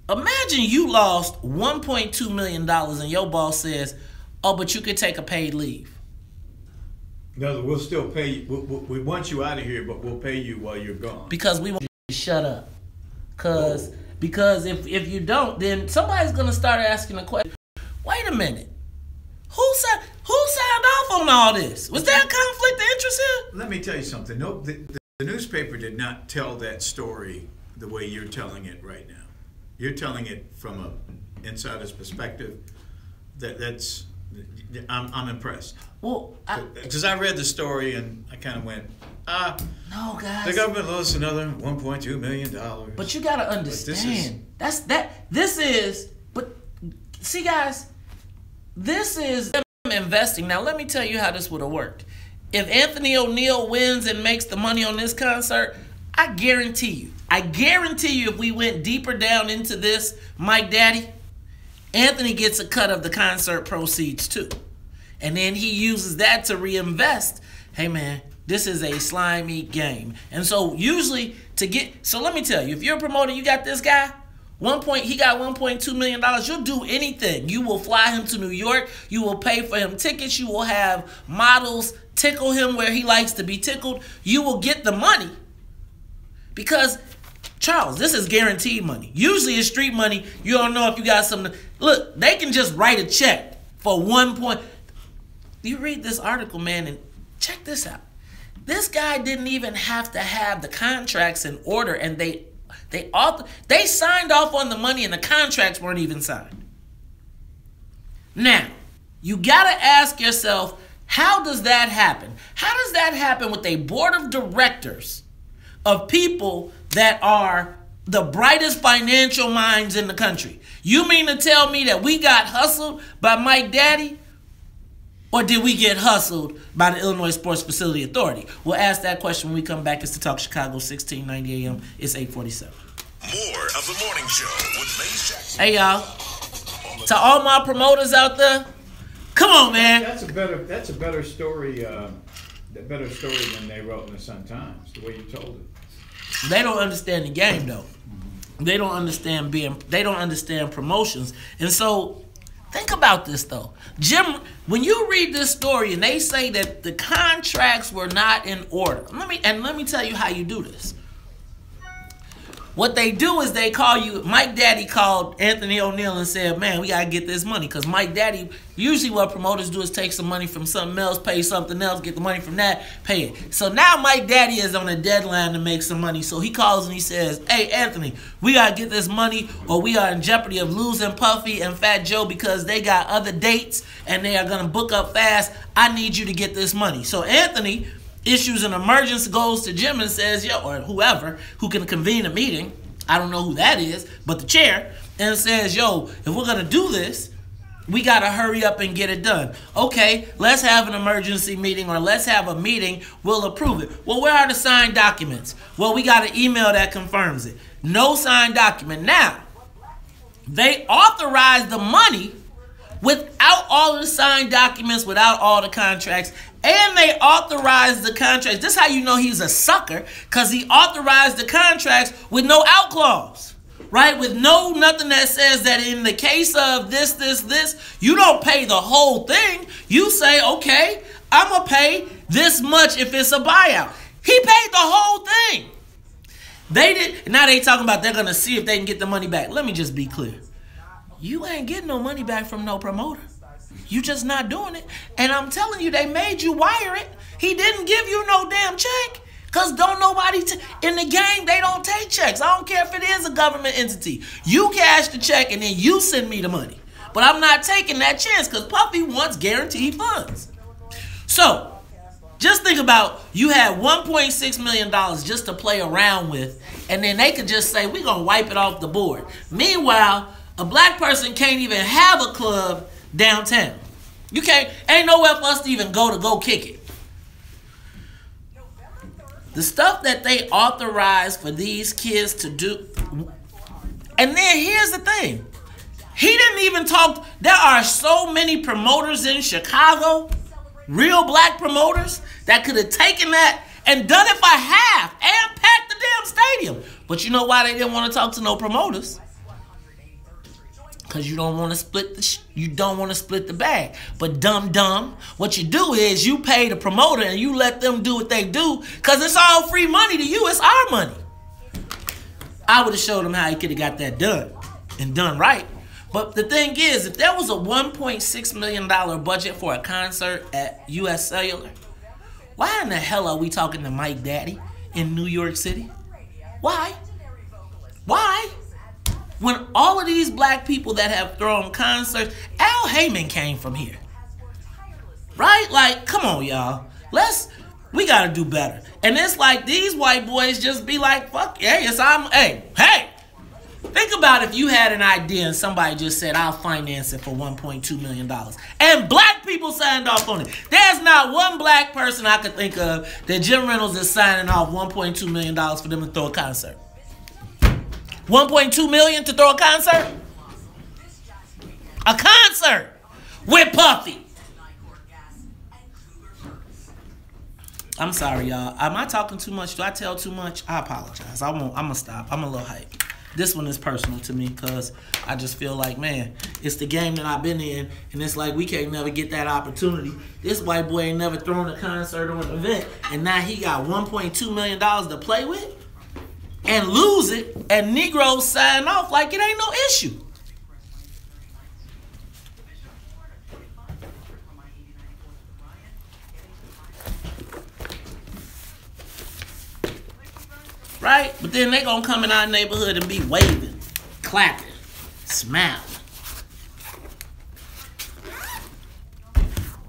Imagine you lost $1.2 million and your boss says, oh, but you could take a paid leave. No, we'll still pay you. We want you out of here, but we'll pay you while you're gone. Because we want you to shut up. Because if you don't, then somebody's going to start asking the question, wait a minute. Who signed off on all this? Was there a conflict of interest here? Let me tell you something. No, the newspaper did not tell that story the way you're telling it right now. You're telling it from an insider's perspective. I'm impressed. Well, because I read the story and I kind of went, no, guys. The government lost another $1.2 million. But you got to understand. But see, guys, this is them investing. Now, let me tell you how this would have worked. If Anthony O'Neal wins and makes the money on this concert, I guarantee you if we went deeper down into this, Mike Daddy, Anthony gets a cut of the concert proceeds too. and then he uses that to reinvest. Hey man, this is a slimy game. And so usually so let me tell you, if you're a promoter, you got this guy, he got $1.2 million. You'll do anything. You will fly him to New York. You will pay for him tickets. You will have models tickle him where he likes to be tickled. You will get the money because, Charles, this is guaranteed money. Usually it's street money. You don't know if you got something. Look, they can just write a check for 1 point. You read this article, man, and check this out. This guy didn't even have to have the contracts in order, and they signed off on the money and the contracts weren't even signed. Now, you got to ask yourself, how does that happen? How does that happen with a board of directors of people that are the brightest financial minds in the country? You mean to tell me that we got hustled by Mike Daddy? Or did we get hustled by the Illinois Sports Facility Authority? We'll ask that question when we come back. It's the Talk Chicago, 1690 AM. It's 8:47. More of the morning show with Mace Jackson. Hey, y'all. To all my promoters out there, come on, man. That's a better story. Better story than they wrote in the Sun-Times. The way you told it. They don't understand the game, though. They don't understand promotions, and so. Think about this, though. Jim, when you read this story and they say that the contracts were not in order, let me tell you how you do this. What they do is they call you, Mike Daddy called Anthony O'Neill and said, man, we got to get this money. Because Mike Daddy, usually what promoters do is take some money from something else, pay something else, get the money from that, pay it. So now Mike Daddy is on a deadline to make some money. So he calls and he says, hey, Anthony, we got to get this money or we are in jeopardy of losing Puffy and Fat Joe because they got other dates and they are going to book up fast. I need you to get this money. So Anthony issues an emergency, goes to Jim and says, yo, or whoever who can convene a meeting, I don't know who that is, but the chair, and says, yo, if we're going to do this, we got to hurry up and get it done. Okay, let's have an emergency meeting or let's have a meeting. We'll approve it. Well, where are the signed documents? Well, we got an email that confirms it. No signed document. Now, they authorized the money without all the signed documents, without all the contracts, and they authorized the contracts. This is how you know he's a sucker, because he authorized the contracts with no out clause, right? With nothing that says that in the case of this, you don't pay the whole thing. You say, okay, I'm going to pay this much if it's a buyout. He paid the whole thing. They did. Now they talking about they're going to see if they can get the money back. Let me just be clear. You ain't getting no money back from no promoter. You just not doing it. And I'm telling you, they made you wire it. He didn't give you no damn check. Because don't nobody, in the game, they don't take checks. I don't care if it is a government entity. You cash the check and then you send me the money. But I'm not taking that chance because Puffy wants guaranteed funds. So, just think about, you had $1.6 million just to play around with. And then they could just say, we're going to wipe it off the board. Meanwhile, a black person can't even have a club downtown. You can't, ain't nowhere for us to even go kick it. The stuff that they authorized for these kids to do. And then here's the thing. He didn't even talk. There are so many promoters in Chicago, real black promoters, that could have taken that and done it by half and packed the damn stadium. But you know why they didn't want to talk to no promoters? Because you don't want to split the bag. But dumb, what you do is you pay the promoter and you let them do what they do, because it's all free money to you. It's our money. I would have showed him how he could have got that done and done right. But the thing is, if there was a $1.6 million budget for a concert at US Cellular, why in the hell are we talking to Mike Daddy in New York City? Why? When all of these black people that have thrown concerts, Al Heyman came from here. Right? Like, come on, y'all. We got to do better. And it's like these white boys just be like, fuck, hey, hey. Think about if you had an idea and somebody just said, I'll finance it for $1.2 million. And black people signed off on it. There's not one black person I could think of that Jim Reynolds is signing off $1.2 million for them to throw a concert. $1.2 million to throw a concert? A concert with Puffy. I'm sorry, y'all. Am I talking too much? Do I tell too much? I apologize. I'm gonna stop. I'm a little hype. This one is personal to me because I just feel like, man, it's the game that I've been in, and it's like we can't never get that opportunity. This white boy ain't never thrown a concert or an event, and now he got $1.2 million to play with and lose it, and Negroes sign off like it ain't no issue. Right? But then they gonna come in our neighborhood and be waving, clapping, smiling.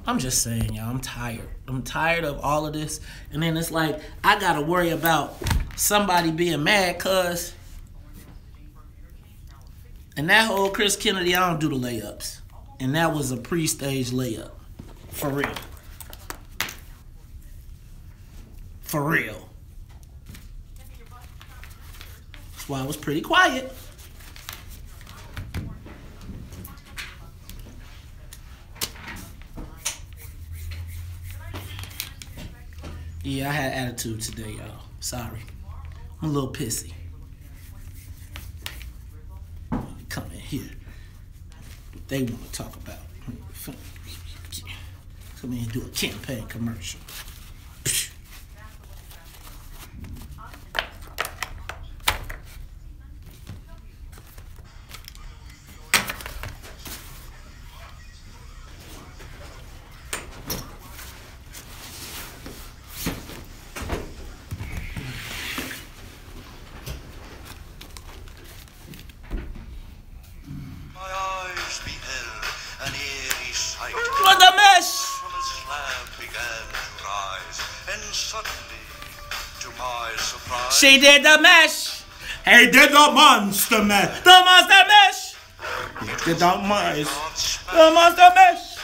I'm just saying, y'all, I'm tired. I'm tired of all of this. And then it's like, I gotta worry about somebody being mad cause, and that whole Chris Kennedy, I don't do the layups. And that was a pre-stage layup. For real. For real. That's why I was pretty quiet. Yeah, I had attitude today, y'all. Sorry. I'm a little pissy. Come in here. What they want to talk about. Come in and do a campaign commercial. She did the mesh. He did the monster mesh. The monster mesh. He did the mesh. The monster mesh.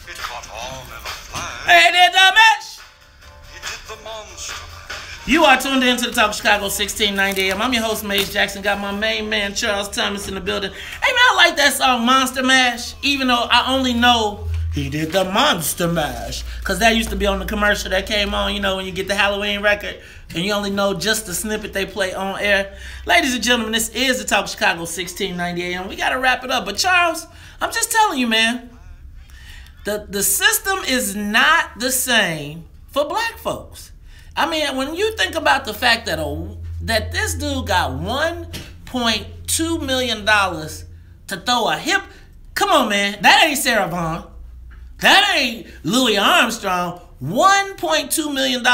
It caught on in a flash. He did the mesh. He did the monster mesh. You are tuned in to the Talk of Chicago 1690 AM. I'm your host, Mace Jackson. Got my main man, Charles Thomas, in the building. Hey, man, I like that song, Monster Mash, even though I only know he did the Monster Mash. Because that used to be on the commercial that came on, you know, when you get the Halloween record. And you only know just the snippet they play on air. Ladies and gentlemen, this is the Talk of Chicago 1690 AM. We got to wrap it up. But Charles, I'm just telling you, man, the system is not the same for black folks. I mean, when you think about the fact that that this dude got $1.2 million to throw a hip. Come on, man. That ain't Sarah Vaughan. That ain't Louis Armstrong. $1.2 million.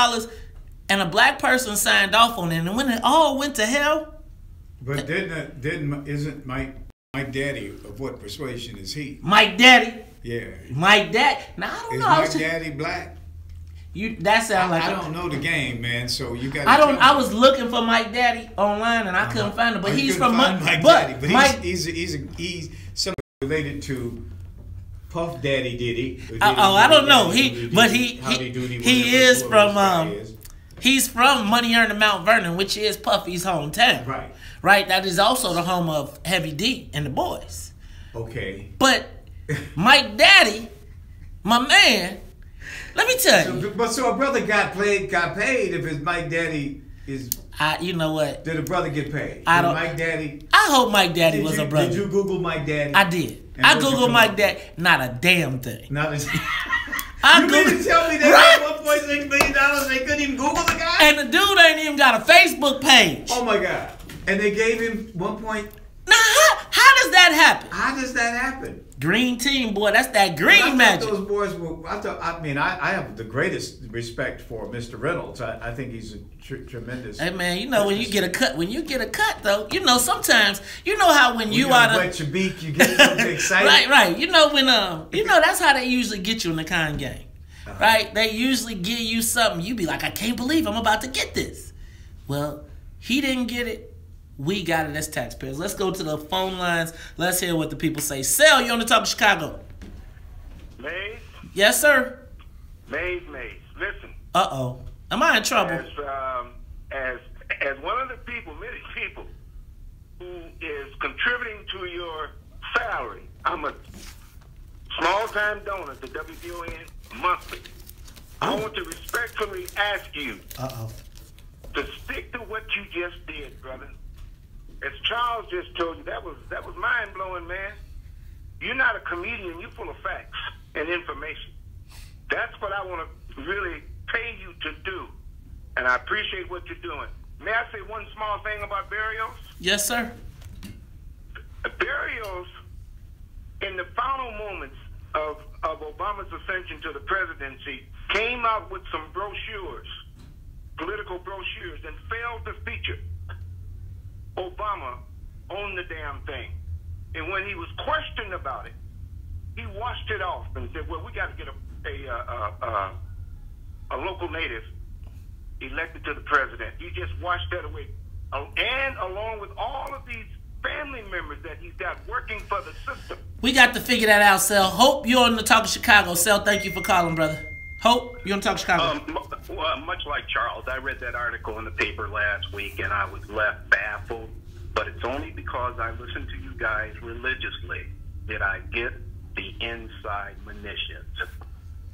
And a black person signed off on it, and when it all went to hell. But isn't Mike Daddy of what persuasion is he? Mike Daddy. Yeah. Mike Daddy. Now I don't know. Is Mike Daddy black? That sounds like I don't know the game, man. So you got. I was looking for Mike Daddy online, and I couldn't find him. But he's from Mike Daddy. But he's something related to Puff Daddy Diddy. I don't know. He is from. He's from Money Earned in Mount Vernon, which is Puffy's hometown. Right. Right? That is also the home of Heavy D and the boys. Okay. But Mike Daddy, my man, let me tell you. So a brother got paid if his Mike Daddy is... you know what? Did a brother get paid? Mike Daddy... I hope Mike Daddy was a brother. Did you Google Mike Daddy? I did. I Googled Mike Daddy. Not a damn thing. Not a You mean to tell me they got $1.6 million they couldn't even Google the guy? And the dude ain't even got a Facebook page. Oh my God. And they gave him Now, how does that happen? How does that happen? Green team, boy. That's that green magic. Those boys were, I have the greatest respect for Mr. Reynolds. I think he's a tremendous. Hey man, you know when you get a cut, though, you know sometimes you know how when you out of wet your beak, you get a little bit excited. right. You know when you know that's how they usually get you in the con game, right? They usually give you something. You be like, I can't believe I'm about to get this. Well, he didn't get it. We got it as taxpayers. Let's go to the phone lines. Let's hear what the people say. Sal, you on the Talk of Chicago? Maze? Yes, sir. Maze. Listen. Uh-oh. Am I in trouble? As one of the people, many people, who is contributing to your salary, I'm a small-time donor to WVON monthly. I want to respectfully ask you Uh-oh. to stick to what you just did, brother. As Charles just told you, that was mind-blowing, man. You're not a comedian. You're full of facts and information. That's what I want to really pay you to do, and I appreciate what you're doing. May I say one small thing about Barrios? Yes, sir. Barrios, in the final moments of Obama's ascension to the presidency, came out with some brochures, political brochures, and failed to feature Obama on the damn thing. And when he was questioned about it, he washed it off and said, well, we got to get a local native elected to the president. He just washed that away. And along with all of these family members that he's got working for the system. We got to figure that out, Sel. Hope you're on the Talk of Chicago. Sel, thank you for calling, brother. Hope you're on the Talk of Chicago. Much like Charles, I read that article in the paper last week and I was left baffled. But it's only because I listen to you guys religiously that I get the inside munitions.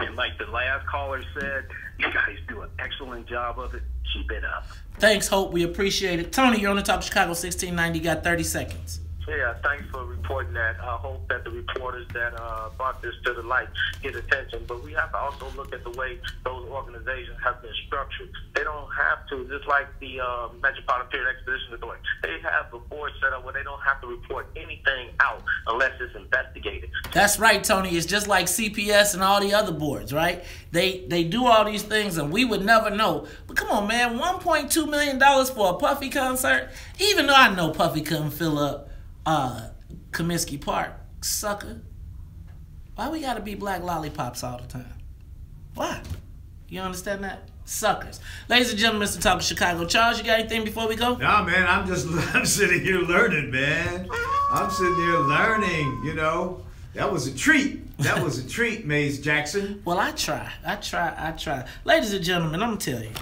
And like the last caller said, you guys do an excellent job of it. Keep it up. Thanks, Hope. We appreciate it. Tony, you're on the Talk of Chicago 1690. You got 30 seconds. Yeah, thanks for reporting that. I hope that the reporters that brought this to the light get attention. But we have to also look at the way those organizations have been structured. They don't have to, just like the Metropolitan Period Expedition Authority, they have a board set up where they don't have to report anything out unless it's investigated. That's right, Tony. It's just like CPS and all the other boards, right? They do all these things and we would never know. But come on, man, $1.2 million for a Puffy concert? Even though I know Puffy couldn't fill up Comiskey Park, sucker. Why we gotta be black lollipops all the time? Why? You understand that? Suckers. Ladies and gentlemen, Mr. Talk of Chicago. Charles, you got anything before we go? Nah, man, I'm sitting here learning, man. I'm sitting here learning, you know. That was a treat. That was a treat, Maze Jackson. Well, I try. Ladies and gentlemen, I'm gonna tell you.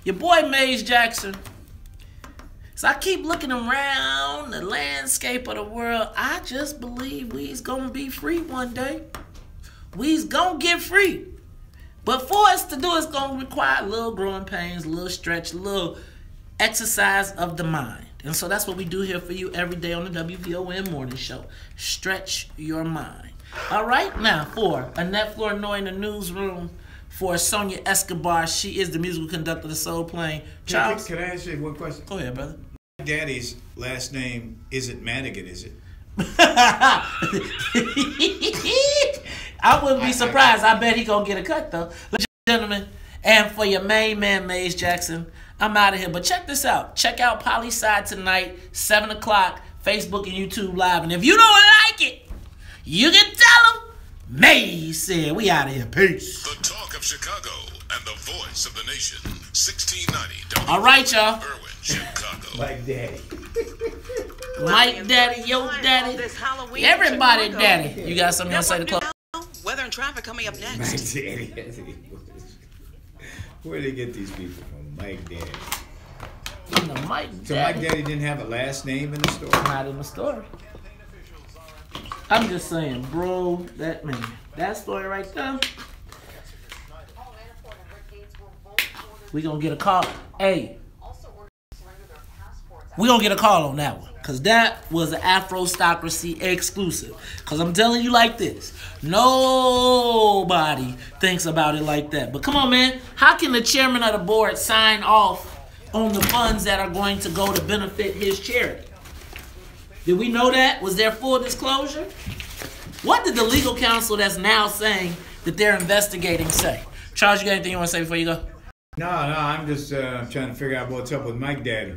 Your boy Maze Jackson. So I keep looking around the landscape of the world. I just believe we's gonna be free one day. We's gonna get free. But for us to do, it's gonna require a little growing pains, a little stretch, a little exercise of the mind. And so that's what we do here for you every day on the WVON Morning Show. Stretch your mind. All right, now for Annette Flournoy in the newsroom, for Sonia Escobar, she is the musical conductor of the Soul Plane. Charles? Can I ask you one question? Go ahead, brother. Daddy's last name isn't Madigan, is it? I wouldn't be surprised. I bet he gonna get a cut though. Ladies and gentlemen, and for your main man, Maze Jackson, I'm out of here. But check this out. Check out Poli-Sci tonight, 7 o'clock, Facebook and YouTube Live. And if you don't like it, you can tell them Maze said. We out of here. Peace. The Talk of Chicago and the voice of the nation. 1690. All right, y'all. Irwin, Chicago. Mike Daddy. Mike Daddy, yo Daddy. Everybody Daddy. You got something else to say to close? Weather and traffic coming up next. Mike Daddy. Where did they get these people from? Mike Daddy. Mike Daddy. So Mike Daddy didn't have a last name in the story? Not in the story. I'm just saying, bro, that man. That story right there. We gonna get a call. Hey. We gonna get a call on that one. Because that was an Afrostocracy exclusive. Because I'm telling you like this. Nobody thinks about it like that. But come on, man. How can the chairman of the board sign off on the funds that are going to go to benefit his charity? Did we know that? Was there full disclosure? What did the legal counsel that's now saying that they're investigating say? Charles, you got anything you want to say before you go? No, I'm just trying to figure out what's up with Mike Daddy.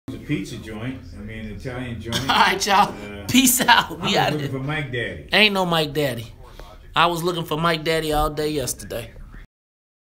It's a pizza joint. I mean, an Italian joint. All right, y'all. Peace out. We out looking for Mike Daddy. Ain't no Mike Daddy. I was looking for Mike Daddy all day yesterday.